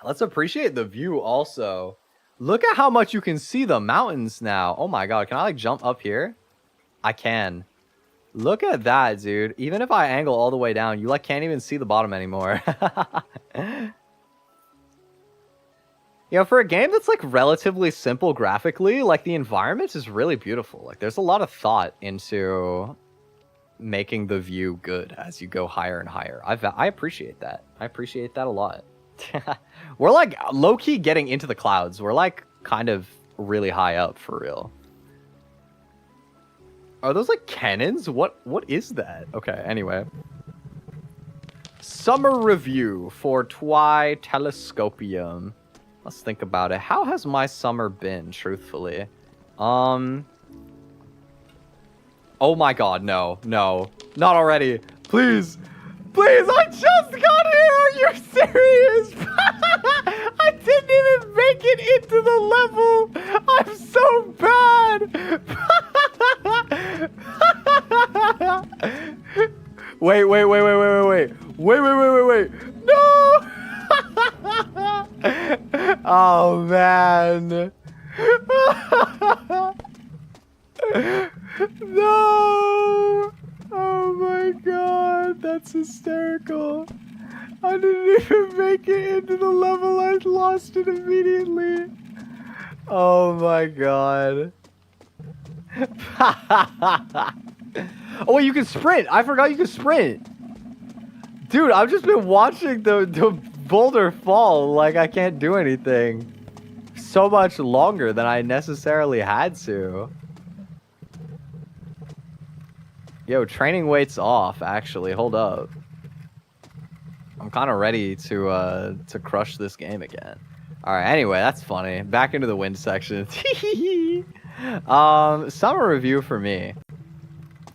Let's appreciate the view also. Look at how much you can see the mountains now. Oh my god, can I like jump up here? I can. Look at that, dude. Even if I angle all the way down, you like can't even see the bottom anymore. You know, for a game that's like relatively simple graphically, like the environment is really beautiful. Like there's a lot of thought into making the view good as you go higher and higher. I appreciate that. I appreciate that a lot. We're like low-key getting into the clouds. We're like kind of really high up for real. Are those like cannons? What is that? Okay, anyway. Summer review for Twi Telescopium. Let's think about it. How has my summer been, truthfully? Oh my god, no, no. Not already. Please. Please, I just got here! Are you serious? I didn't even make it into the level! I'm so bad! Wait. No! Oh, man. No! Oh my god, that's hysterical. I didn't even make it into the level, I lost it immediately. Oh my god. Oh wait, you can sprint! I forgot you can sprint! Dude, I've just been watching the boulder fall like I can't do anything. So much longer than I necessarily had to. Yo, training weight's off, actually. Hold up. I'm kind of ready to crush this game again. Alright, anyway, that's funny. Back into the wind section. Summer review for me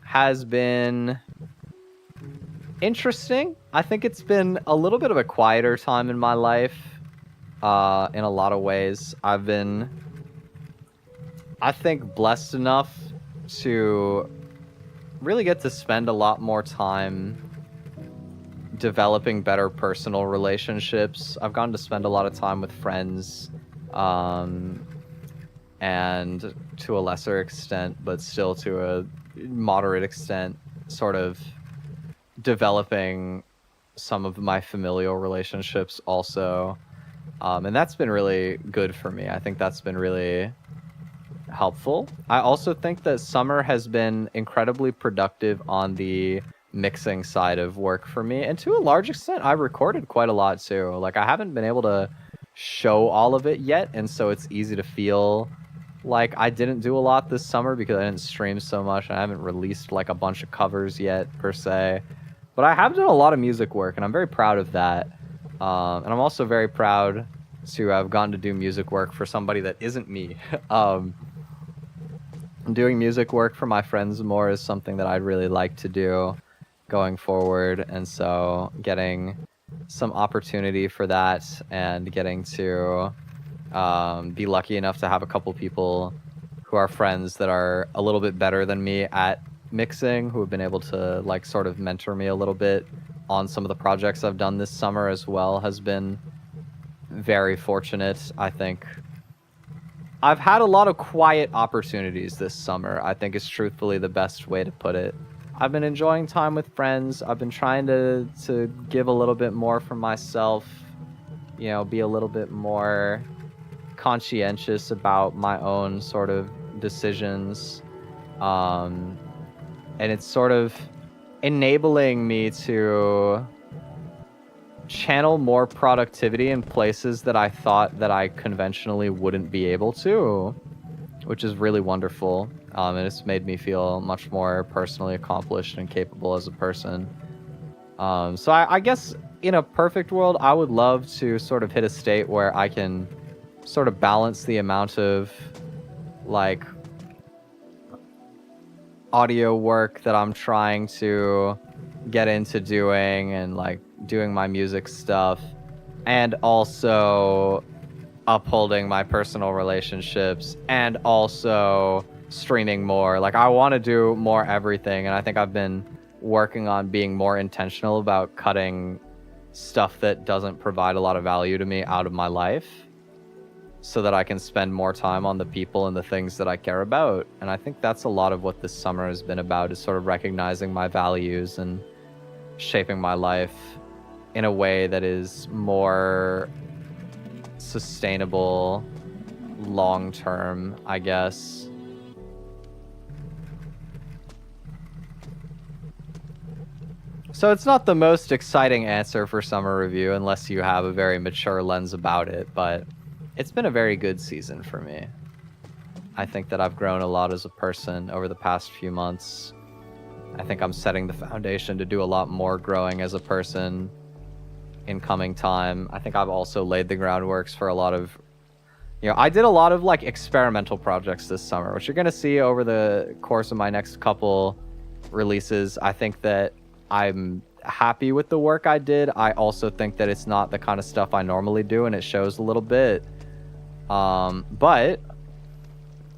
has been interesting. I think it's been a little bit of a quieter time in my life. In a lot of ways. I've been, I think, blessed enough to really get to spend a lot more time developing better personal relationships. I've gotten to spend a lot of time with friends, and to a lesser extent, but still to a moderate extent, sort of developing some of my familial relationships also. And that's been really good for me. I think that's been really helpful. I also think that summer has been incredibly productive on the mixing side of work for me. And to a large extent, I recorded quite a lot too. Like, I haven't been able to show all of it yet. And so it's easy to feel like I didn't do a lot this summer because I didn't stream so much. I haven't released like a bunch of covers yet, per se. But I have done a lot of music work, and I'm very proud of that. And I'm also very proud to have gotten to do music work for somebody that isn't me. Doing music work for my friends more is something that I'd really like to do going forward. And so getting some opportunity for that and getting to be lucky enough to have a couple people who are friends that are a little bit better than me at mixing, who have been able to like sort of mentor me a little bit on some of the projects I've done this summer as well, has been very fortunate. I think I've had a lot of quiet opportunities this summer, I think is truthfully the best way to put it. I've been enjoying time with friends. I've been trying to give a little bit more from myself, you know, be a little bit more conscientious about my own sort of decisions. And it's sort of enabling me to channel more productivity in places that I thought that I conventionally wouldn't be able to, which is really wonderful. And it's made me feel much more personally accomplished and capable as a person. So I guess in a perfect world, I would love to sort of hit a state where I can sort of balance the amount of like audio work that I'm trying to get into doing and like doing my music stuff, and also upholding my personal relationships, and also streaming more. Like, I want to do more everything, and I think I've been working on being more intentional about cutting stuff that doesn't provide a lot of value to me out of my life, so that I can spend more time on the people and the things that I care about. And I think that's a lot of what this summer has been about, is sort of recognizing my values and shaping my life in a way that is more sustainable long term, I guess. So it's not the most exciting answer for summer review unless you have a very mature lens about it, but it's been a very good season for me. I think that I've grown a lot as a person over the past few months. I think I'm setting the foundation to do a lot more growing as a person in coming time. I think I've also laid the groundworks for a lot of You know, I did a lot of like experimental projects this summer, which you're gonna see over the course of my next couple releases. I think that I'm happy with the work I did. I also think that it's not the kind of stuff I normally do, and it shows a little bit. But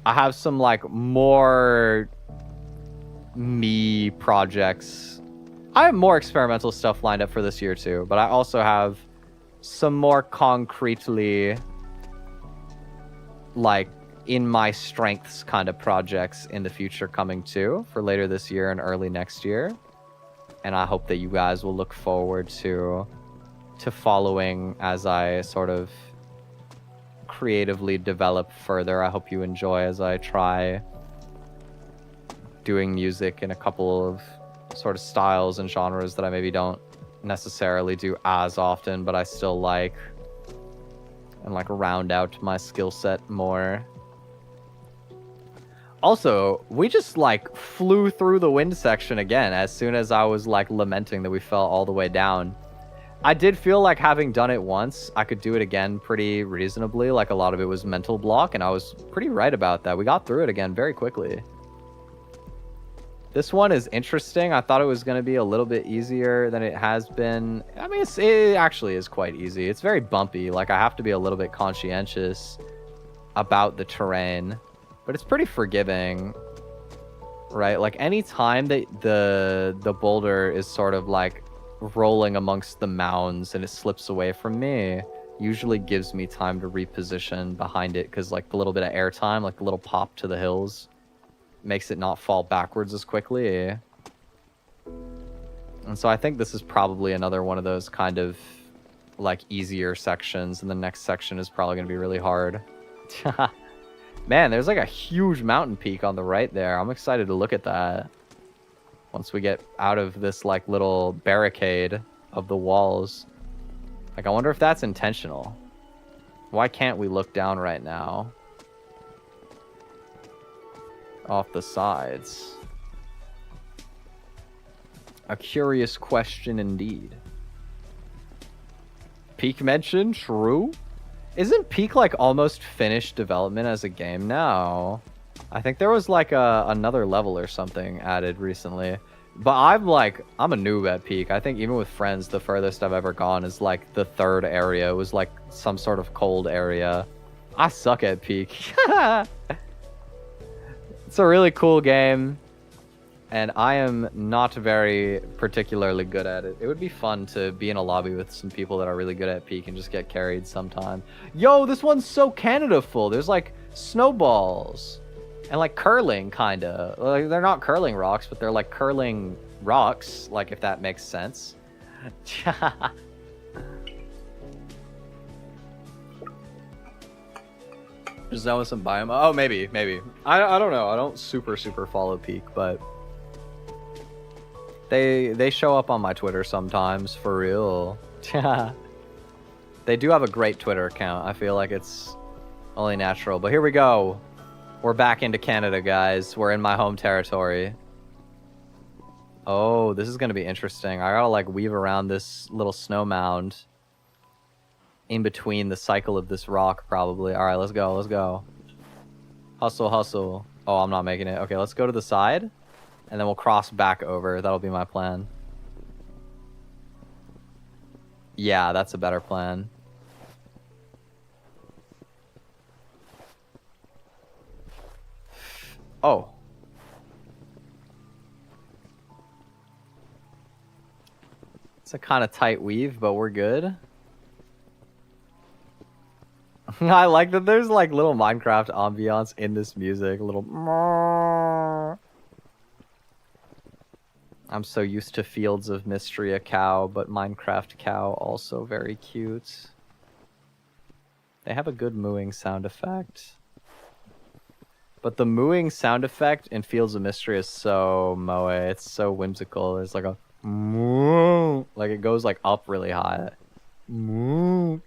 I have some like more me projects. I have more experimental stuff lined up for this year too, but I also have some more concretely like in my strengths kind of projects in the future coming too for later this year and early next year. And I hope that you guys will look forward to following as I sort of creatively develop further. I hope you enjoy as I try doing music in a couple of sort of styles and genres that I maybe don't necessarily do as often, but I still like, and like round out my skill set more. Also, we just like flew through the wind section again as soon as I was like lamenting that we fell all the way down. I did feel like having done it once, I could do it again pretty reasonably. Like a lot of it was mental block, and I was pretty right about that. We got through it again very quickly. This one is interesting. I thought it was going to be a little bit easier than it has been. I mean, it actually is quite easy. It's very bumpy. Like, I have to be a little bit conscientious about the terrain, but it's pretty forgiving, right? Like, any time that the boulder is sort of, like, rolling amongst the mounds and it slips away from me, usually gives me time to reposition behind it, because, like, the little bit of air time, like, the little pop to the hills, makes it not fall backwards as quickly. And so I think this is probably another one of those kind of like easier sections, and the next section is probably going to be really hard. Man, there's like a huge mountain peak on the right there. I'm excited to look at that once we get out of this like little barricade of the walls. Like, I wonder if that's intentional. Why can't we look down right now? Off the sides. A curious question indeed. Peak mention? True. Isn't Peak like almost finished development as a game now? I think there was like another level or something added recently. But I'm a noob at Peak. I think even with friends, the furthest I've ever gone is like the third area. It was like some sort of cold area. I suck at Peak. It's a really cool game, and I am not very particularly good at it. It would be fun to be in a lobby with some people that are really good at Peak and just get carried sometime. Yo, this one's so Canada-full. There's like snowballs and like curling, kinda. Like, they're not curling rocks, but they're like curling rocks, like, if that makes sense. Is that with some biome? Oh, maybe. I don't know. I don't super follow Peak, but they show up on my Twitter sometimes, for real. They do have a great Twitter account. I feel like it's only natural. But here we go. We're back into Canada, guys. We're in my home territory. Oh, this is gonna be interesting. I gotta like weave around this little snow mound in between the cycle of this rock, probably. All right, let's go. Hustle. Oh, I'm not making it. Okay, let's go to the side, and then we'll cross back over. That'll be my plan. Yeah, that's a better plan. Oh. It's a kind of tight weave, but we're good. I like that there's like little Minecraft ambiance in this music. A little. I'm so used to Fields of Mystery, a cow, but Minecraft cow also very cute. They have a good mooing sound effect. But the mooing sound effect in Fields of Mystery is so moe. It's so whimsical. There's like a moo. Like it goes like up really high. Moo.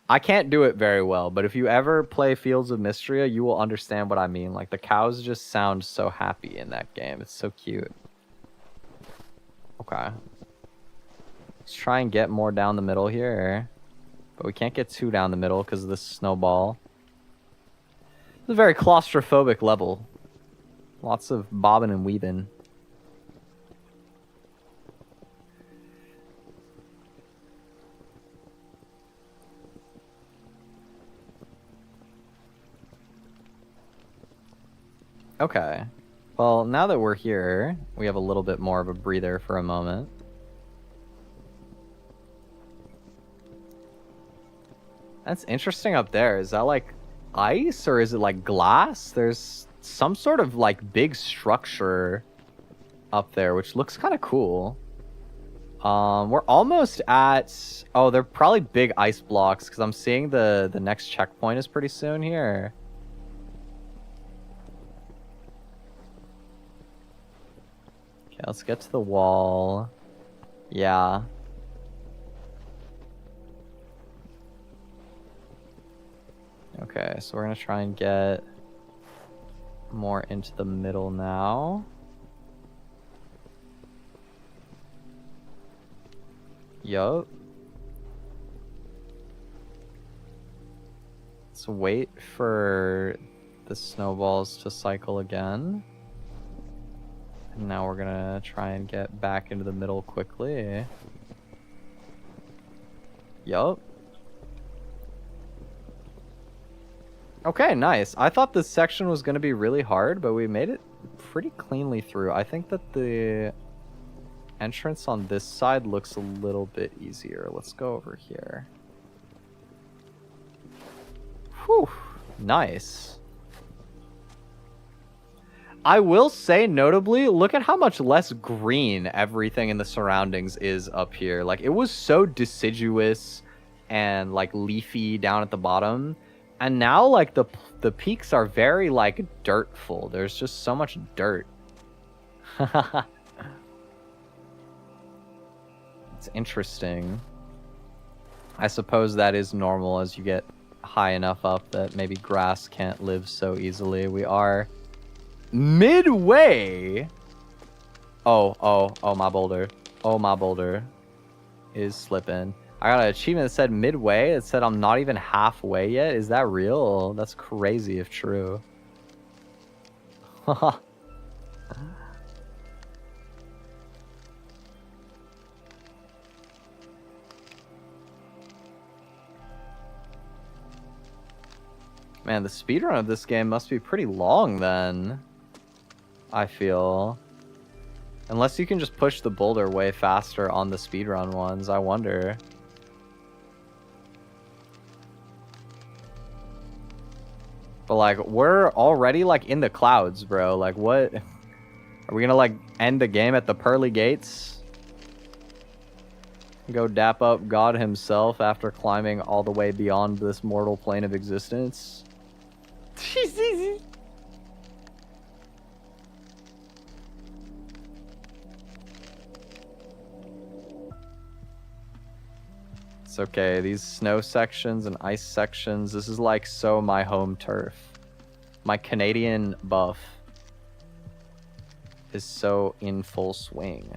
I can't do it very well, but if you ever play Fields of Mystery, you will understand what I mean. Like, the cows just sound so happy in that game. It's so cute. Okay. Let's try and get more down the middle here. But we can't get too down the middle because of this snowball. It's a very claustrophobic level. Lots of bobbing and weaving. Okay. Well, now that we're here, we have a little bit more of a breather for a moment. That's interesting up there. Is that like ice or is it like glass? There's some sort of like big structure up there, which looks kind of cool. We're almost at... Oh, they're probably big ice blocks because I'm seeing the next checkpoint is pretty soon here. Okay, let's get to the wall. Yeah. Okay, so we're gonna try and get more into the middle now. Yup. Let's wait for the snowballs to cycle again. And now we're gonna try and get back into the middle quickly. Yup. Okay, nice. I thought this section was gonna be really hard, but we made it pretty cleanly through. I think that the entrance on this side looks a little bit easier. Let's go over here. Whew, nice. I will say, notably, look at how much less green everything in the surroundings is up here. Like, it was so deciduous and, like, leafy down at the bottom. And now, like, the peaks are very, like, dirtful. There's just so much dirt. It's interesting. I suppose that is normal as you get high enough up that maybe grass can't live so easily. We are midway. Oh, my boulder. Oh, my boulder is slipping. I got an achievement that said midway. It said I'm not even halfway yet. Is that real? That's crazy if true. Man, the speedrun of this game must be pretty long then, I feel. Unless you can just push the boulder way faster on the speedrun ones, I wonder. But like, we're already like in the clouds, bro. Like, what? Are we gonna like end the game at the pearly gates? Go dap up God himself after climbing all the way beyond this mortal plane of existence? It's okay, these snow sections and ice sections, this is like so my home turf. My Canadian buff is so in full swing.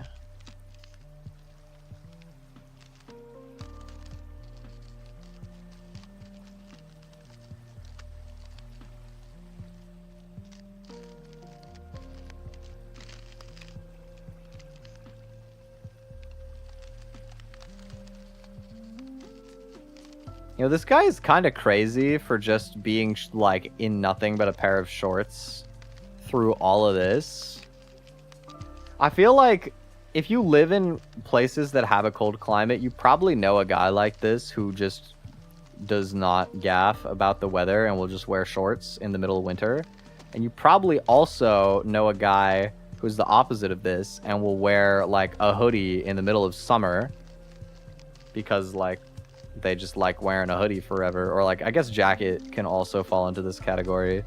You know, this guy is kind of crazy for just being, like, in nothing but a pair of shorts through all of this. I feel like if you live in places that have a cold climate, you probably know a guy like this who just does not gaff about the weather and will just wear shorts in the middle of winter. And you probably also know a guy who's the opposite of this and will wear, like, a hoodie in the middle of summer because, like, they just like wearing a hoodie forever. Or like, I guess jacket can also fall into this category.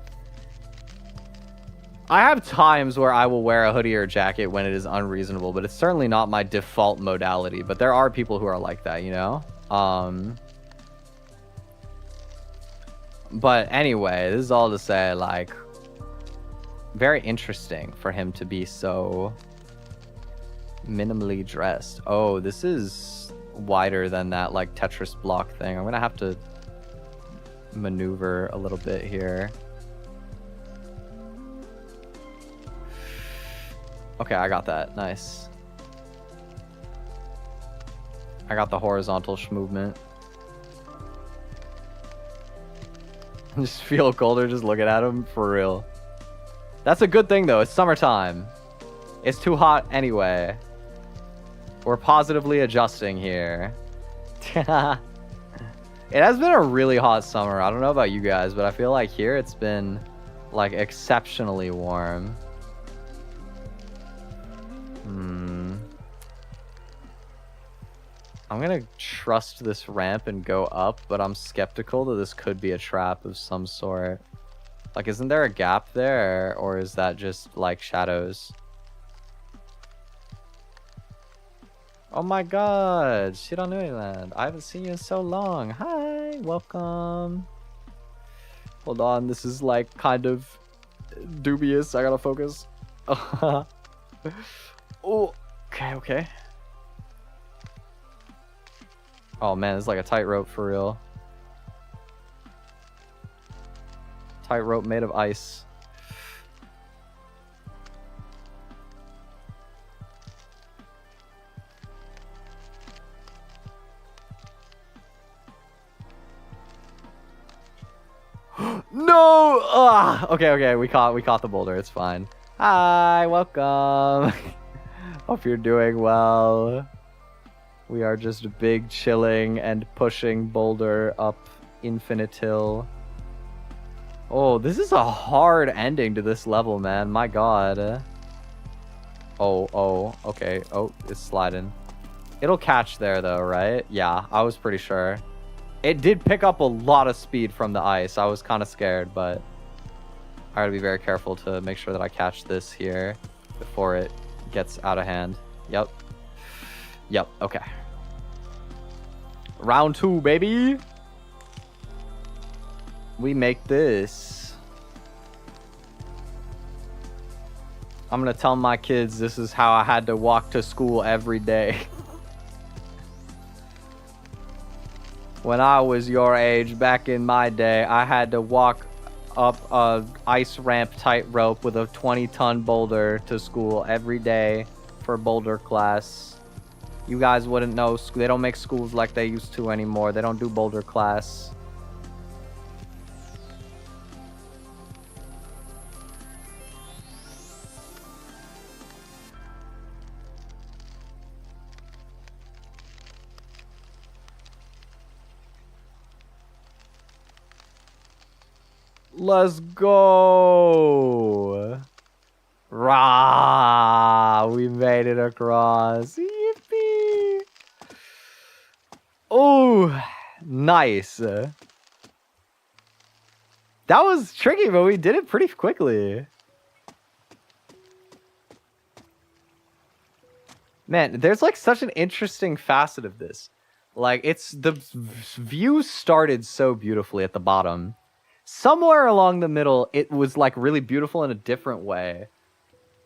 I have times where I will wear a hoodie or a jacket when it is unreasonable, but it's certainly not my default modality. But there are people who are like that, you know? But anyway, this is all to say, like, very interesting for him to be so Minimally dressed. Oh, this is wider than that like Tetris block thing. I'm gonna have to maneuver a little bit here. Okay, I got that. Nice. I got the horizontal movement. Just feel colder just looking at him, for real. That's a good thing though, it's summertime. It's too hot anyway. We're positively adjusting here. It has been a really hot summer. I don't know about you guys, but I feel like here it's been like exceptionally warm. I'm gonna trust this ramp and go up, but I'm skeptical that this could be a trap of some sort. Like, isn't there a gap there, or is that just like shadows? Oh my god, Shiranui-land. I haven't seen you in so long. Hi, welcome. Hold on, this is like kind of dubious. I gotta focus. Oh, okay. Oh man, it's like a tightrope for real. Tightrope made of ice. No! Okay, we caught the boulder. It's fine. Hi, welcome. Hope you're doing well. We are just big chilling and pushing boulder up Infinite Hill. Oh, this is a hard ending to this level, man. My god. Oh, okay. Oh, it's sliding. It'll catch there though, right? Yeah, I was pretty sure. It did pick up a lot of speed from the ice. I was kind of scared, but I gotta be very careful to make sure that I catch this here before it gets out of hand. Yep, okay. Round 2, baby. We make this. I'm gonna tell my kids this is how I had to walk to school every day. When I was your age, back in my day, I had to walk up a ice ramp tightrope with a 20-ton boulder to school every day for boulder class. You guys wouldn't know. They don't make schools like they used to anymore. They don't do boulder class. Let's go! Rah! We made it across. Yippee! Oh, nice. That was tricky, but we did it pretty quickly. Man, there's like such an interesting facet of this. Like, it's the view started so beautifully at the bottom. Somewhere along the middle, it was like really beautiful in a different way.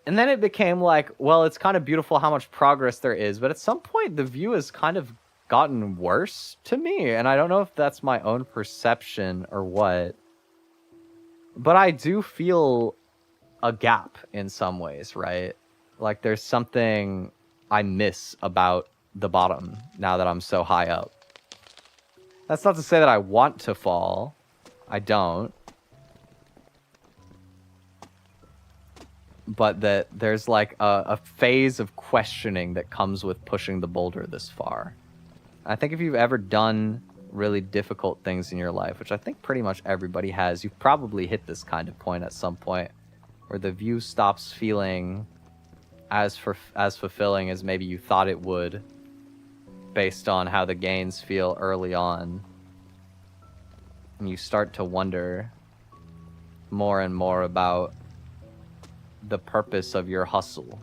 And then it became like, well, it's kind of beautiful how much progress there is. But at some point, the view has kind of gotten worse to me. And I don't know if that's my own perception or what. But I do feel a gap in some ways, right? Like there's something I miss about the bottom now that I'm so high up. That's not to say that I want to fall. I don't. But that there's like a phase of questioning that comes with pushing the boulder this far. I think if you've ever done really difficult things in your life, which I think pretty much everybody has, you've probably hit this kind of point at some point where the view stops feeling as fulfilling as maybe you thought it would based on how the gains feel early on. And you start to wonder more and more about the purpose of your hustle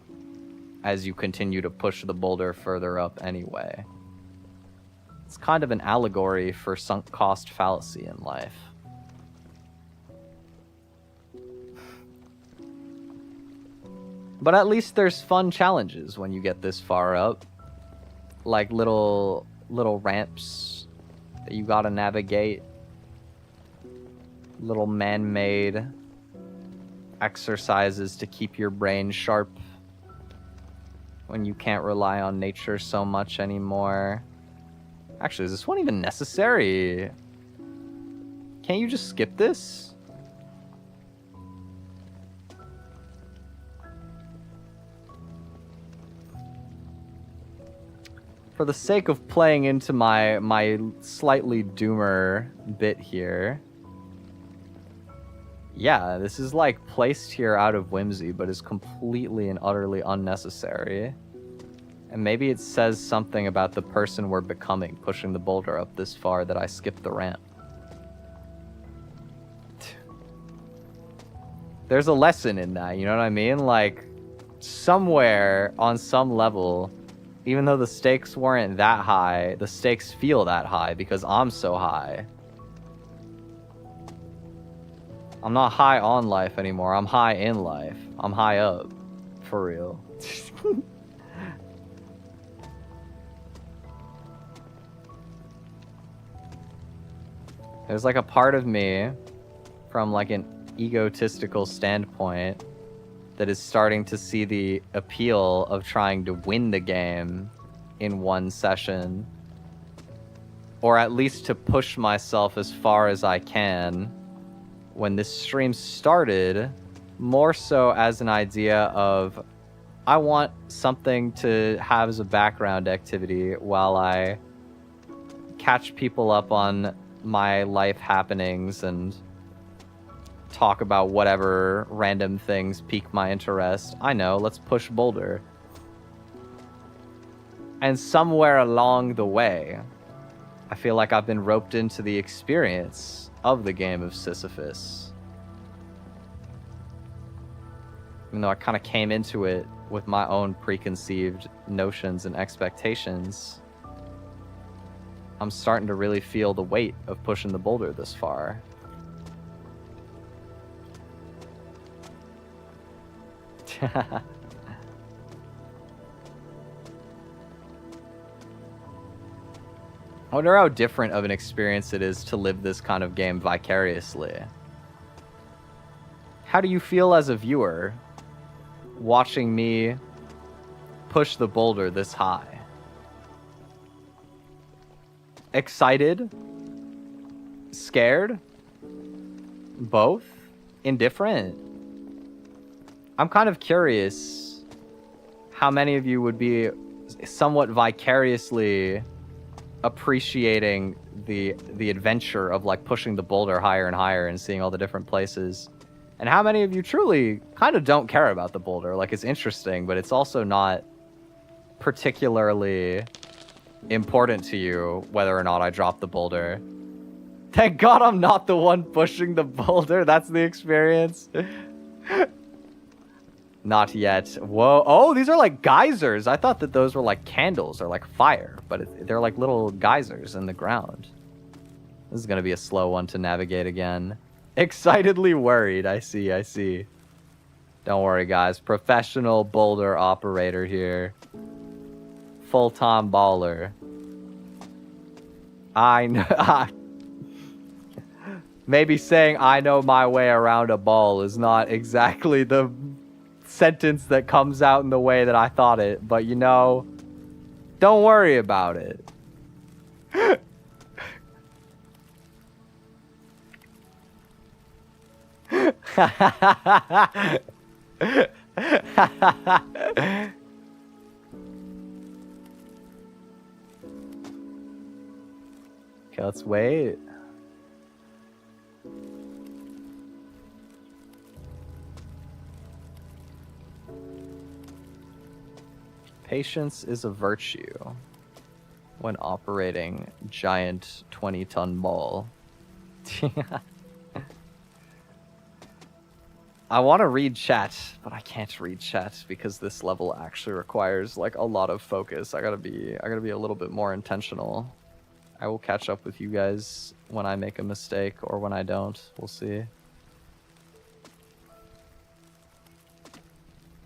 as you continue to push the boulder further up anyway. It's kind of an allegory for sunk cost fallacy in life. But at least there's fun challenges when you get this far up. Like little ramps that you gotta navigate. Little man-made exercises to keep your brain sharp when you can't rely on nature so much anymore. Actually, is this one even necessary? Can't you just skip this? For the sake of playing into my slightly doomer bit here, yeah, this is like placed here out of whimsy, but is completely and utterly unnecessary. And maybe it says something about the person we're becoming, pushing the boulder up this far, that I skipped the ramp. There's a lesson in that, you know what I mean? Like, somewhere on some level, even though the stakes weren't that high, the stakes feel that high because I'm so high. I'm not high on life anymore. I'm high in life. I'm high up. For real. There's like a part of me, from like an egotistical standpoint, that is starting to see the appeal of trying to win the game in one session. Or at least to push myself as far as I can. When this stream started, more so as an idea of, I want something to have as a background activity while I catch people up on my life happenings and talk about whatever random things pique my interest. I know, let's push Boulder. And somewhere along the way, I feel like I've been roped into the experience of the Game of Sisyphus. Even though I kind of came into it with my own preconceived notions and expectations, I'm starting to really feel the weight of pushing the boulder this far. I wonder how different of an experience it is to live this kind of game vicariously. How do you feel as a viewer watching me push the boulder this high? Excited? Scared? Both? Indifferent? I'm kind of curious how many of you would be somewhat vicariously appreciating the adventure of like pushing the boulder higher and higher and seeing all the different places, and how many of you truly kind of don't care about the boulder. Like, it's interesting, but it's also not particularly important to you whether or not I drop the boulder. Thank God I'm not the one pushing the boulder. That's the experience. Not yet. Whoa. Oh, these are like geysers. I thought that those were like candles or like fire, but they're like little geysers in the ground. This is going to be a slow one to navigate again. Excitedly worried. I see. Don't worry, guys. Professional boulder operator here. Full-time baller. I know. Maybe saying I know my way around a ball is not exactly the sentence that comes out in the way that I thought it, but you know, don't worry about it. Okay, let's wait. Patience is a virtue when operating giant 20-ton ball. I want to read chat, but I can't read chat because this level actually requires like a lot of focus. I gotta be a little bit more intentional. I will catch up with you guys when I make a mistake or when I don't. We'll see.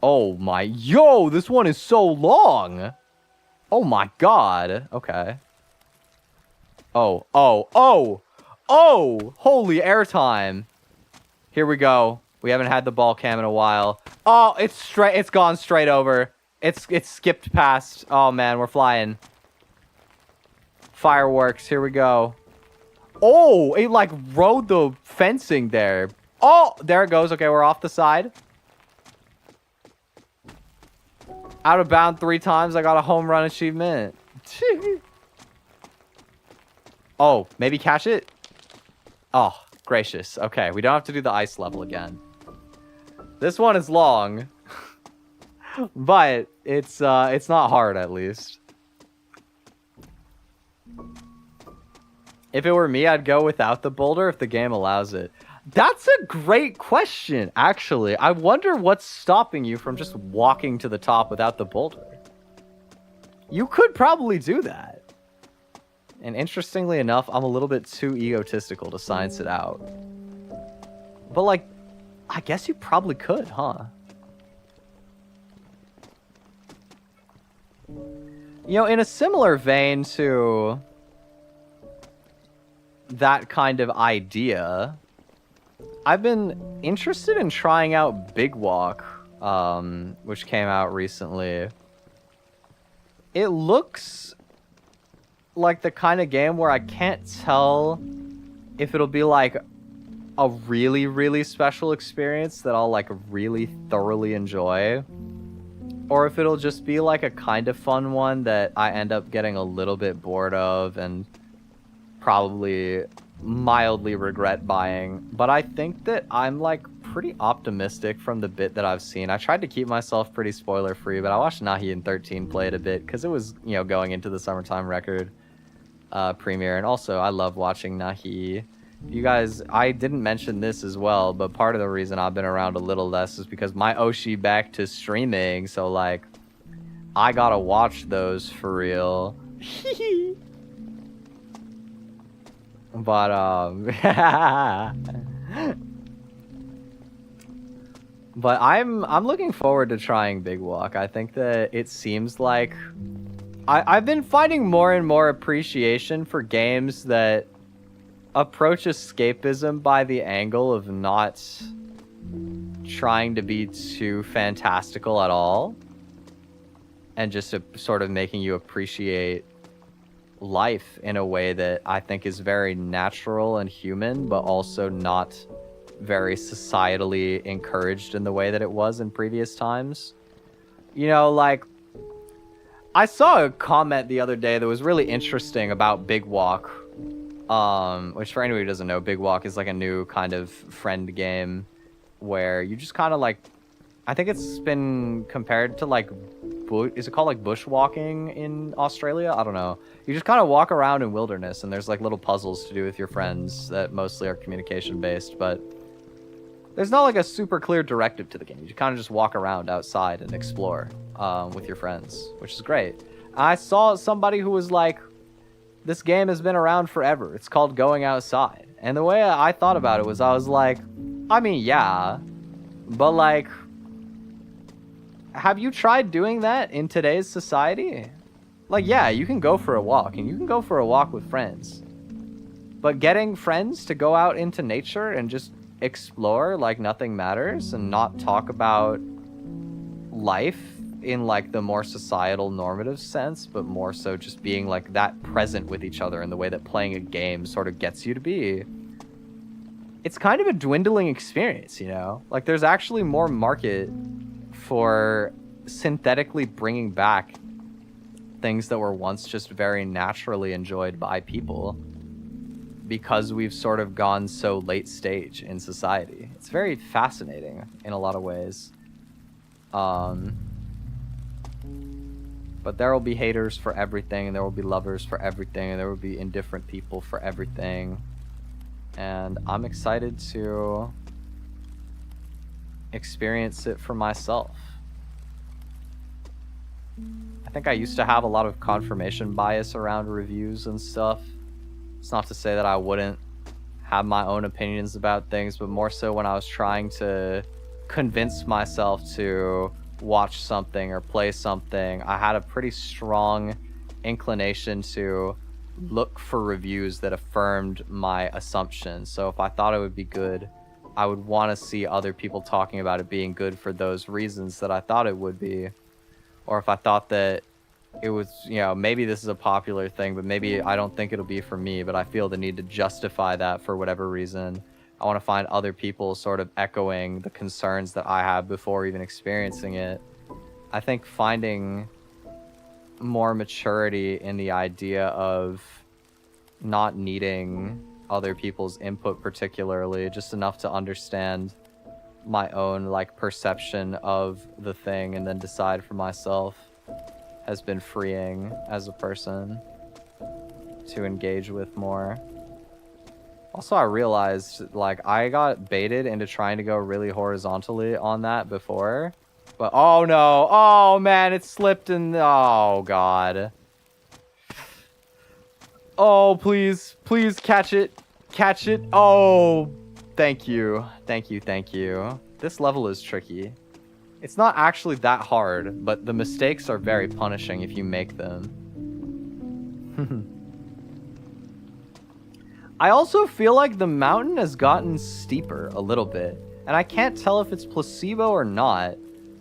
Oh my, yo, this one is so long. Oh my god. Okay. Oh, holy airtime. Here we go. We haven't had the ball cam in a while. Oh, it's gone straight over. It's skipped past. Oh man, we're flying. Fireworks, here we go. Oh, it like rode the fencing there. Oh, there it goes. Okay, we're off the side. Out of bound 3 times. I got a home run achievement. Oh, maybe catch it? Oh, gracious. Okay, we don't have to do the ice level again. This one is long. But it's not hard, at least. If it were me, I'd go without the boulder if the game allows it. That's a great question, actually. I wonder what's stopping you from just walking to the top without the boulder. You could probably do that. And interestingly enough, I'm a little bit too egotistical to science it out. But, like, I guess you probably could, huh? You know, in a similar vein to that kind of idea, I've been interested in trying out Big Walk, which came out recently. It looks like the kind of game where I can't tell if it'll be like a really, really special experience that I'll like really thoroughly enjoy, or if it'll just be like a kind of fun one that I end up getting a little bit bored of and probably mildly regret buying. But I think that I'm like pretty optimistic from the bit that I've seen. I tried to keep myself pretty spoiler free, but I watched Nahi and 13 play it a bit because it was, you know, going into the Summertime Record premiere. And also I love watching Nahi. You guys, I didn't mention this as well, but part of the reason I've been around a little less is because my Oshi back to streaming, so like I gotta watch those for real. But but I'm looking forward to trying Big Walk. I think that it seems like I've been finding more and more appreciation for games that approach escapism by the angle of not trying to be too fantastical at all, and just sort of making you appreciate life in a way that I think is very natural and human, but also not very societally encouraged in the way that it was in previous times. You know, like, I saw a comment the other day that was really interesting about Big Walk, which for anybody who doesn't know, Big Walk is like a new kind of friend game where you just kind of like, I think it's been compared to like, is it called like bushwalking in Australia? I don't know. You just kind of walk around in wilderness and there's like little puzzles to do with your friends that mostly are communication based, but there's not like a super clear directive to the game. You kind of just walk around outside and explore with your friends, which is great. I saw somebody who was like, this game has been around forever. It's called Going Outside. And the way I thought about it was, I was like, I mean, yeah, but like, have you tried doing that in today's society? Like, yeah, you can go for a walk, and you can go for a walk with friends. But getting friends to go out into nature and just explore like nothing matters and not talk about life in like the more societal normative sense, but more so just being like that present with each other in the way that playing a game sort of gets you to be. It's kind of a dwindling experience, you know? Like, there's actually more market for synthetically bringing back things that were once just very naturally enjoyed by people because we've sort of gone so late stage in society. It's very fascinating in a lot of ways. But there will be haters for everything, and there will be lovers for everything, and there will be indifferent people for everything. And I'm excited to experience it for myself. I think I used to have a lot of confirmation bias around reviews and stuff. It's not to say that I wouldn't have my own opinions about things, but more so when I was trying to convince myself to watch something or play something, I had a pretty strong inclination to look for reviews that affirmed my assumptions. So if I thought it would be good, I would want to see other people talking about it being good for those reasons that I thought it would be. Or if I thought that it was, you know, maybe this is a popular thing, but maybe I don't think it'll be for me, but I feel the need to justify that for whatever reason. I want to find other people sort of echoing the concerns that I have before even experiencing it. I think finding more maturity in the idea of not needing other people's input particularly, just enough to understand my own like perception of the thing and then decide for myself, has been freeing as a person to engage with more. Also, I realized like I got baited into trying to go really horizontally on that before, but oh no, oh man, it slipped in. Oh god. Oh, please, please catch it. Catch it. Oh, thank you. Thank you, thank you. This level is tricky. It's not actually that hard, but the mistakes are very punishing if you make them. I also feel like the mountain has gotten steeper a little bit, and I can't tell if it's placebo or not,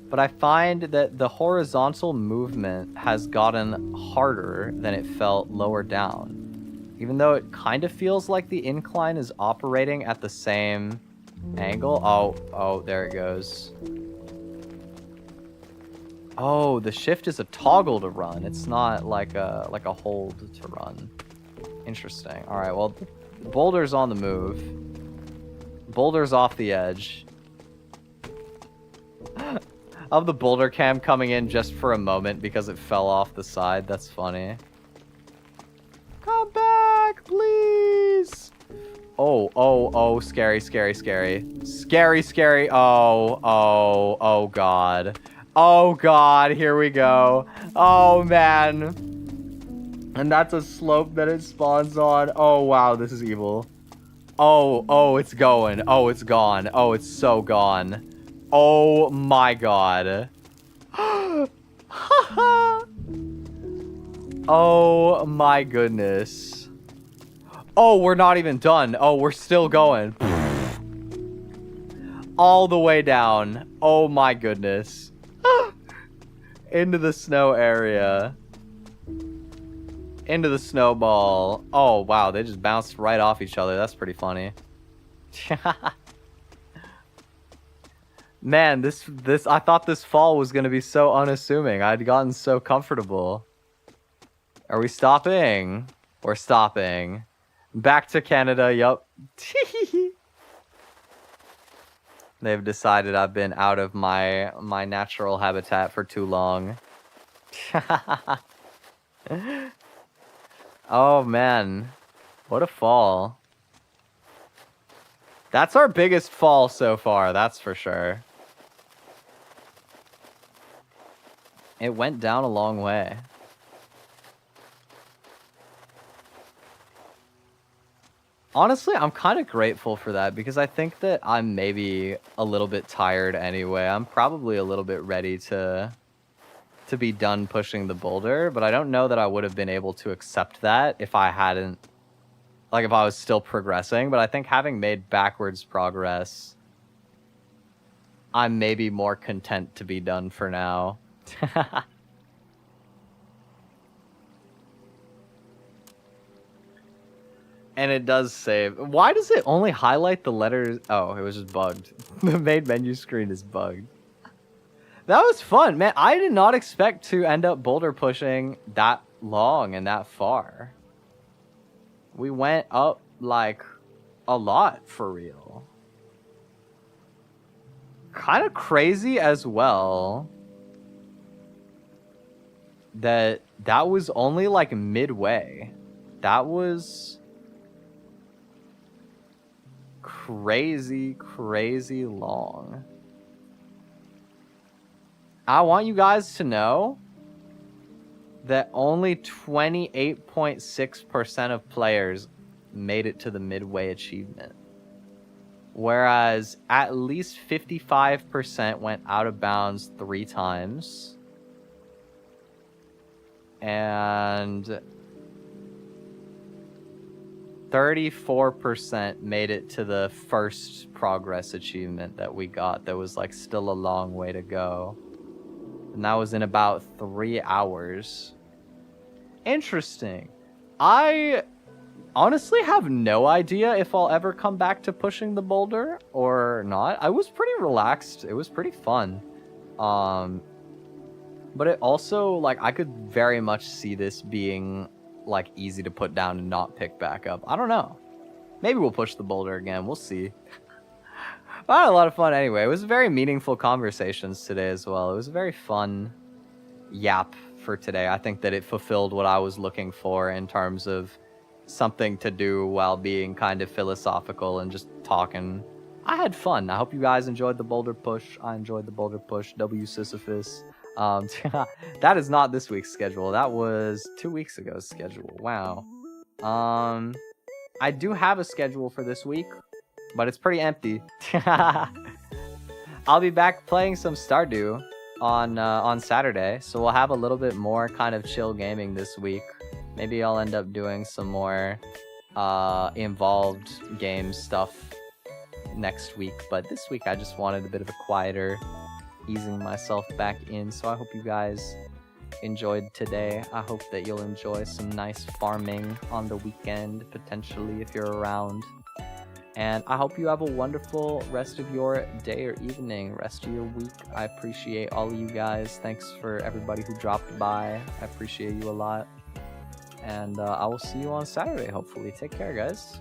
but I find that the horizontal movement has gotten harder than it felt lower down. Even though it kind of feels like the incline is operating at the same angle. Oh, there it goes. Oh, the shift is a toggle to run. It's not like a hold to run. Interesting. All right, well, boulder's on the move. Boulder's off the edge. Of the boulder cam coming in just for a moment because it fell off the side. That's funny. Come back, please. Oh, scary, scary, scary. Scary, scary. Oh, God. Oh, God, here we go. Oh, man. And that's a slope that it spawns on. Oh, wow, this is evil. Oh, it's going. Oh, it's gone. Oh, it's so gone. Oh, my God. Oh, my goodness. Oh, we're not even done. Oh, we're still going. All the way down. Oh, my goodness. Into the snow area. Into the snowball. Oh, wow. They just bounced right off each other. That's pretty funny. Man, I thought this fall was going to be so unassuming. I'd gotten so comfortable. Are we stopping? We're stopping. Back to Canada, yup. They've decided I've been out of my natural habitat for too long. Oh, man. What a fall. That's our biggest fall so far, that's for sure. It went down a long way. Honestly, I'm kind of grateful for that because I think that I'm maybe a little bit tired anyway. I'm probably a little bit ready to be done pushing the boulder, but I don't know that I would have been able to accept that if I hadn't, like if I was still progressing, but I think having made backwards progress, I'm maybe more content to be done for now. And it does save. Why does it only highlight the letters? Oh, it was just bugged. The main menu screen is bugged. That was fun, man. I did not expect to end up boulder pushing that long and that far. We went up, like, a lot for real. Kind of crazy as well that was only, like, midway. That was crazy, crazy long. I want you guys to know that only 28.6% of players made it to the midway achievement. whereas at least 55% went out of bounds 3 times, and 34% made it to the first progress achievement that we got. That was like still a long way to go, and that was in about 3 hours. Interesting. I honestly have no idea if I'll ever come back to pushing the boulder or not. I was pretty relaxed. It was pretty fun. But it also, like, I could very much see this being like easy to put down and not pick back up. I don't know. Maybe we'll push the boulder again. We'll see. I had a lot of fun anyway. It was very meaningful conversations today as well. It was a very fun yap for today. I think that it fulfilled what I was looking for in terms of something to do while being kind of philosophical and just talking. I had fun. I hope you guys enjoyed the boulder push. I enjoyed the boulder push. W Sisyphus. That is not this week's schedule. That was 2 weeks ago's schedule. Wow. I do have a schedule for this week, but it's pretty empty. I'll be back playing some Stardew on Saturday, so we'll have a little bit more kind of chill gaming this week. Maybe I'll end up doing some more involved game stuff next week, but this week I just wanted a bit of a quieter, easing myself back in. So I hope you guys enjoyed today. I hope that you'll enjoy some nice farming on the weekend, potentially, if you're around. And I hope you have a wonderful rest of your day or evening, rest of your week. I appreciate all of you guys. Thanks for everybody who dropped by. I appreciate you a lot. And I will see you on Saturday, hopefully. Take care, guys.